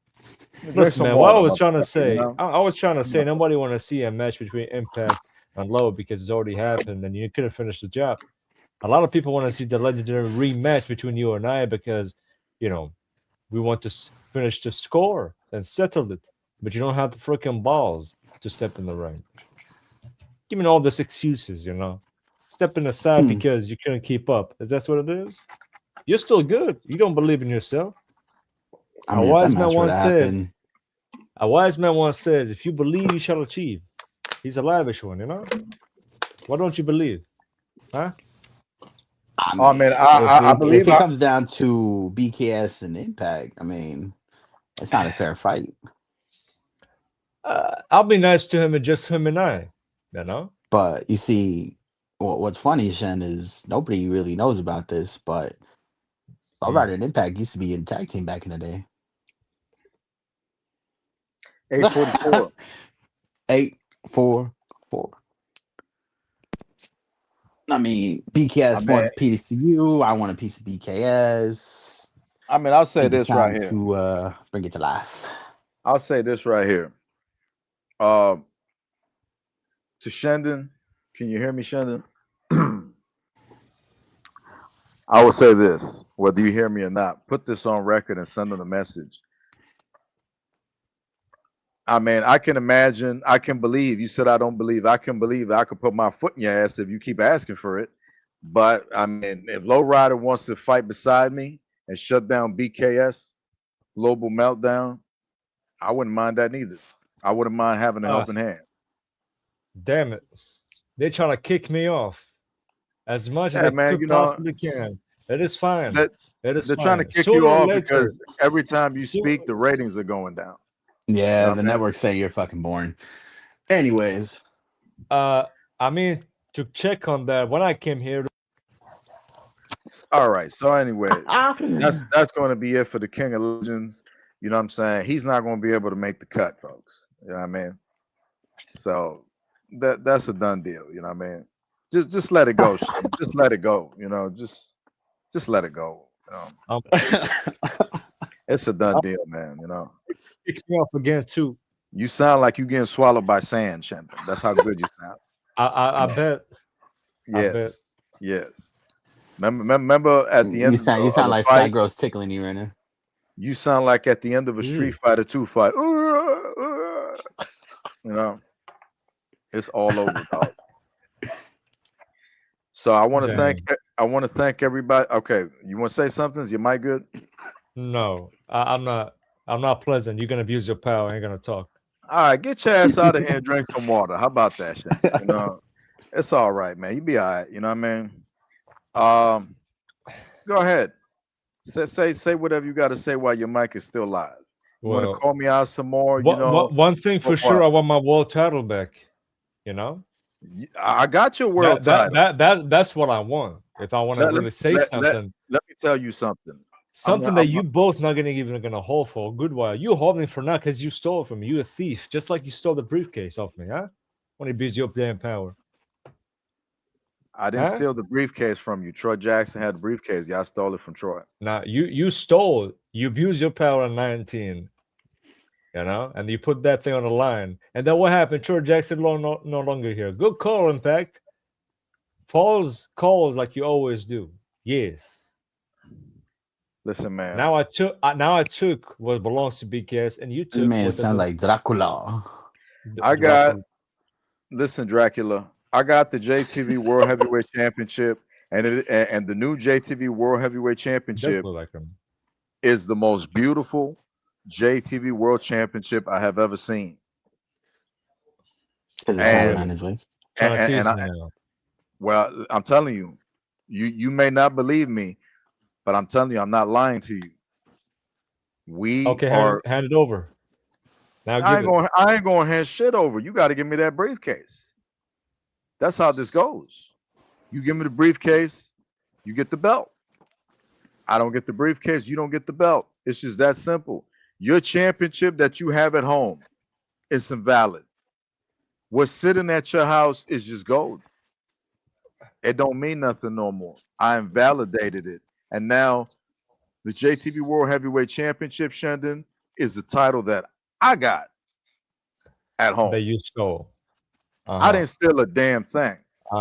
Listen, some man. What I water, was trying to motherfucker, say, you know? I was trying to say, nobody want to see a match between Impact and Low because it's already happened and you couldn't finish the job. A lot of people want to see the legendary rematch between you and I because, we want to finish the score and settle it. But you don't have the freaking balls to step in the ring. Give me all these excuses, Stepping aside because you couldn't keep up. Is that what it is? You're still good. You don't believe in yourself. I mean, A wise man once said, if you believe, you shall achieve. He's a lavish one, Why don't you believe? Huh? I Oh man, mean, I if believe it comes down to BKS and Impact, I mean, it's not a fair fight. I'll be nice to him and just him and I. You know. But you see, what's funny, Shen, is nobody really knows about this, but Low Rider and Impact used to be in a tag team back in the day. 844. 844. I mean, BKS mean- wants PCU. I want a piece of BKS. I mean, I'll say Think it's this right time here. to bring it to life. I'll say this right here. To Shendon, can you hear me, Shendon? I will say this, whether you hear me or not, put this on record and send them a message. I mean, I can imagine, I can believe. You said I don't believe. I can believe. I could put my foot in your ass if you keep asking for it. But I mean, if Low Rider wants to fight beside me and shut down BKS, Global Meltdown, I wouldn't mind that neither. I wouldn't mind having a helping hand. Damn it. They're trying to kick me off as much Yeah, as they man, could you know, possibly can. It is fine. That- It is They're trying to fine. kick Sooner you or off later- because every time you Sooner- speak, the ratings are going down. Yeah, Yeah, the man. networks say you're fucking boring. Anyways, I mean, to check on that, when I came here, All right. So anyway, that's going to be it for the King of Legends. You know what I'm saying? He's not going to be able to make the cut, folks. You know what I mean? So that's a done deal. You know what I mean? Just let it go. Shem. Just let it go. You know, just let it go. It's a done deal, man. You know, kick me off again too. you sound like you getting swallowed by sand, Shem. That's how good you sound. I bet. I bet. Yes, yes. Remember at the end you sound of the like fight, Sky Girl's tickling you right now. you sound like at the end of a Street Fighter 2 fight. You know, it's all over, dog. So I want to thank everybody. Okay, you want to say something? Is your mic good? No, I'm not. I'm not pleasant. You're gonna abuse your power. I ain't gonna talk. All right, get your ass out of here and drink some water. How about that shit? You know, it's all right, man. You be all right. You know what I mean? Go ahead. Say whatever you got to say while your mic is still live. You want to call me out some more? You know, one thing for sure, I want my world title back. You know, I got your world title. That's what I want. If I want to really say something, let me tell you something. Something that you both not even gonna hold for a good while. You holding for now because you stole it from me. You a thief, just like you stole the briefcase off me, huh? When he abused your damn power. I didn't steal the briefcase from you. Troy Jackson had the briefcase. Y'all stole it from Troy. Now you stole. You abused your power on 19. You know, and you put that thing on the line. And then what happened? Troy Jackson no longer here. Good call, Impact. Falls calls like you always do. Yes. Listen, man. Now I took what belongs to BKS, and you took. This man sound like Dracula. Listen, Dracula. I got the JTV World Heavyweight Championship, and the new JTV World Heavyweight Championship is the most beautiful JTV World Championship I have ever seen. Well, I'm telling you, you may not believe me, but I'm telling you, I'm not lying to you. Hand it over. Now I ain't going to hand shit over. You got to give me that briefcase. That's how this goes. You give me the briefcase, you get the belt. I don't get the briefcase, you don't get the belt. It's just that simple. Your championship that you have at home is invalid. What's sitting at your house is just gold. It don't mean nothing no more. I invalidated it. And now the JTV World Heavyweight Championship, Shendon, is the title that I got at home. That you stole. I didn't steal a damn thing.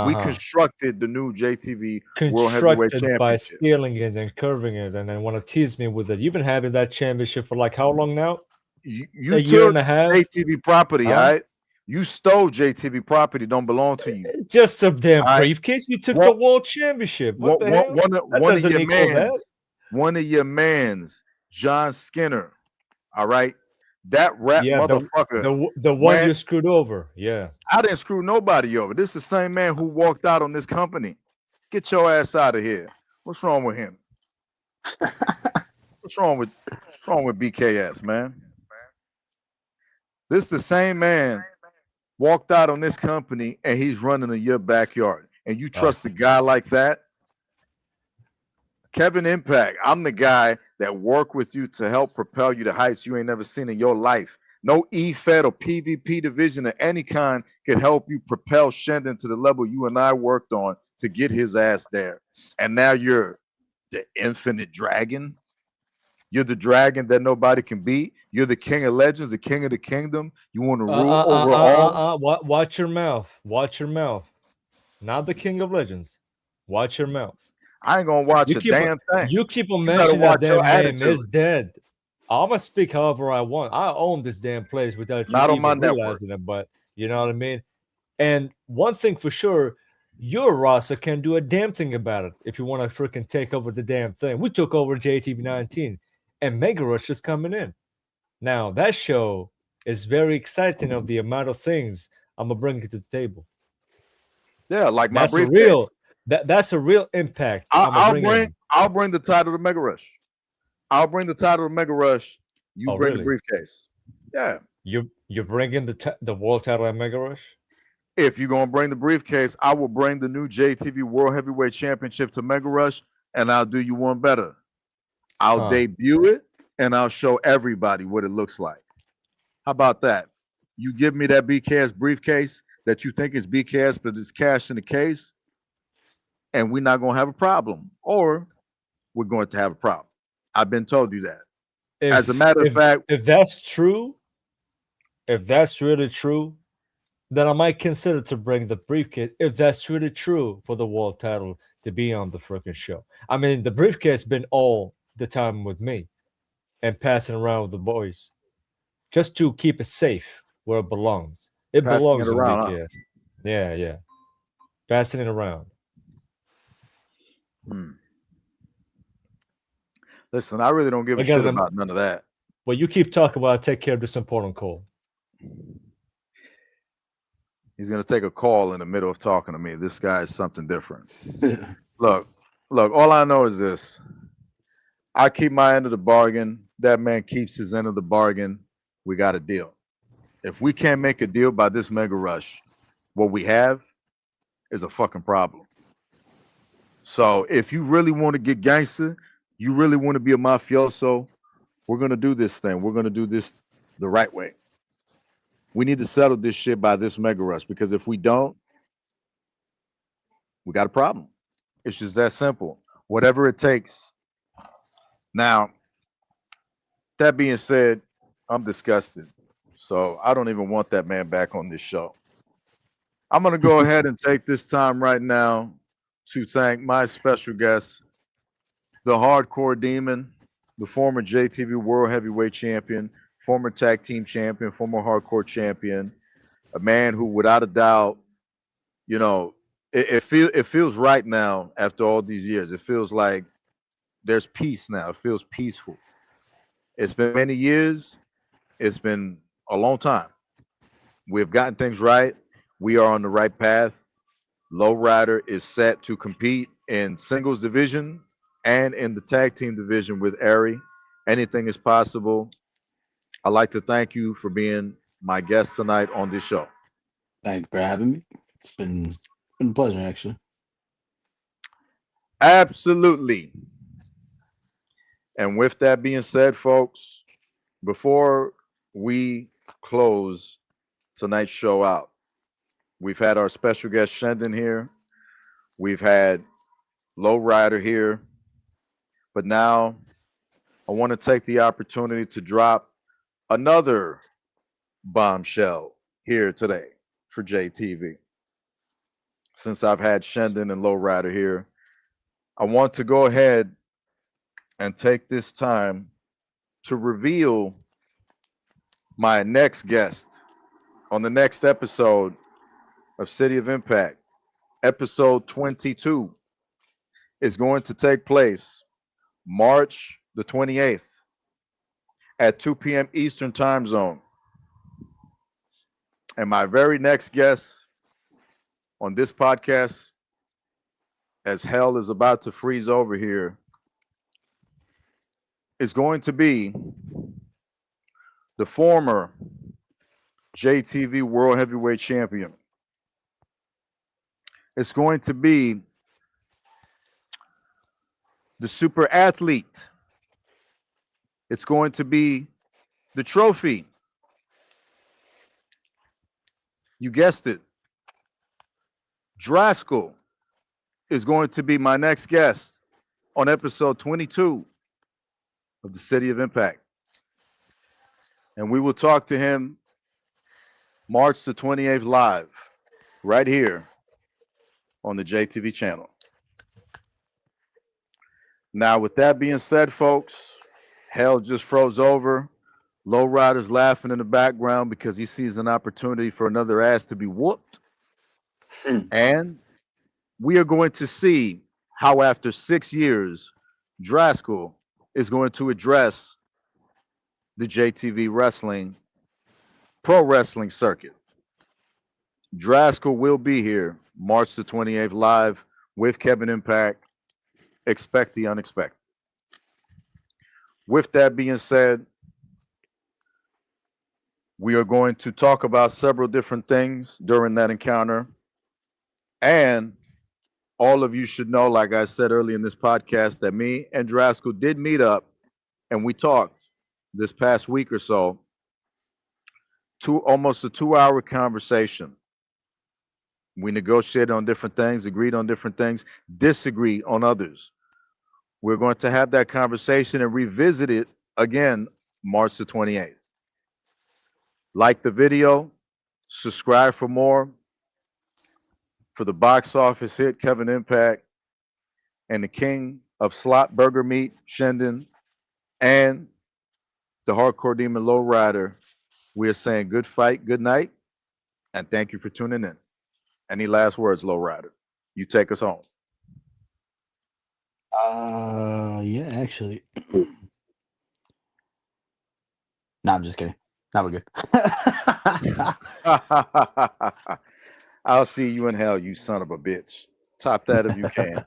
We constructed the new JTV World Heavyweight Championship by stealing it and curving it, and then want to tease me with it. You've been having that championship for like how long now? You a year and a half. JTV property, all right? You stole JTV property, don't belong to you. Just some damn briefcase. You took the world championship. What the hell? One of your mans, John Skinner. All right. That rap motherfucker. The one you screwed over. Yeah. I didn't screw nobody over. This is the same man who walked out on this company. Get your ass out of here. What's wrong with him? What's wrong with BKS, man? This the same man walked out on this company and he's running in your backyard. And you trust a guy like that? Kevin Impact, I'm the guy that work with you to help propel you to heights you ain't never seen in your life. No EFED or PvP division of any kind could help you propel Shendon to the level you and I worked on to get his ass there. And now you're the infinite dragon. You're the dragon that nobody can beat. You're the king of legends, the king of the kingdom. You want to rule over all. Watch your mouth. Watch your mouth. Not the king of legends. Watch your mouth. I ain't gonna watch a damn thing. You keep on You better mentioning that watch your damn name attitude. is dead. I'm gonna speak however I want. I own this damn place without you Not on even my network. realizing it, but you know what I mean? And one thing for sure, your roster can do a damn thing about it if you want to freaking take over the damn thing. We took over JTV 19 and Mega Rush is coming in. Now that show is very exciting of the amount of things I'm gonna bring to the table. Yeah, like my That's a briefcase. real that's a real impact. I'll bring the title to Mega Rush. I'll bring the title to Mega Rush. You bring the briefcase. Yeah. You're bringing the world title at Mega Rush? If you're gonna bring the briefcase, I will bring the new JTV World Heavyweight Championship to Mega Rush, and I'll do you one better. I'll debut it and I'll show everybody what it looks like. How about that? You give me that BKS briefcase that you think is BKS, but it's cash in the case, and we're not gonna have a problem, or we're going to have a problem. I've been told you that. As a matter of fact, if that's true, if that's really true, then I might consider to bring the briefcase. If that's really true for the world title to be on the freaking show. I mean, the briefcase been all the time with me and passing around with the boys just to keep it safe where it belongs. It belongs in BKS. Huh? Yeah. Passing it around. Listen, I really don't give a shit about none of that. Well, you keep talking while I take care of this important call. He's gonna take a call in the middle of talking to me. This guy is something different. Look, all I know is this. I keep my end of the bargain. That man keeps his end of the bargain. We got a deal. If we can't make a deal by this Mega Rush, what we have is a fucking problem. So if you really want to get gangster, you really want to be a mafioso, we're going to do this thing. We're going to do this the right way. We need to settle this shit by this Mega Rush, because if we don't, we got a problem. It's just that simple. Whatever it takes. Now, that being said, I'm disgusted. So I don't even want that man back on this show. I'm going to go ahead and take this time right now to thank my special guest, the Hardcore Demon, the former JTV World Heavyweight Champion, former Tag Team Champion, former Hardcore Champion, a man who, without a doubt, you know, it feels right now after all these years. It feels like there's peace now. It feels peaceful. It's been many years. It's been a long time. We've gotten things right. We are on the right path. Lowrider is set to compete in singles division and in the tag team division with Ari. Anything is possible. I'd like to thank you for being my guest tonight on this show. Thank you for having me. It's been a pleasure, actually. Absolutely. And with that being said, folks, before we close tonight's show out, we've had our special guest Shendon here. We've had Lowrider here. But now I want to take the opportunity to drop another bombshell here today for JTV. Since I've had Shendon and Lowrider here, I want to go ahead and take this time to reveal my next guest on the next episode of City of Impact. Episode 22 is going to take place March the 28th at 2 p.m. Eastern Time Zone. And my very next guest on this podcast as hell is about to freeze over here, is going to be the former JTV World Heavyweight Champion. It's going to be the super athlete. It's going to be the trophy. You guessed it. Draskell is going to be my next guest on episode 22 of the City of Impact. And we will talk to him March the 28th live right here on the JTV channel. Now, with that being said, folks, hell just froze over. Lowrider's laughing in the background because he sees an opportunity for another ass to be whooped. And we are going to see how after 6 years, Draskell is going to address the JTV wrestling, pro wrestling circuit. Draskell will be here March the 28th live with Kevin Impact. Expect the unexpected. With that being said, we are going to talk about several different things during that encounter. And all of you should know, like I said earlier in this podcast, that me and Draskell did meet up and we talked this past week or so. Almost a 2-hour conversation. We negotiated on different things, agreed on different things, disagreed on others. We're going to have that conversation and revisit it again March the 28th. Like the video, subscribe for more. For the box office hit, Kevin Impact and the king of slot burger meat, Shendon, and the Hardcore Demon Lowrider, we are saying good fight, good night, and thank you for tuning in. Any last words, Lowrider? You take us home. Yeah, actually. No, I'm just kidding. No, we're good. I'll see you in hell, you son of a bitch. Top that if you can.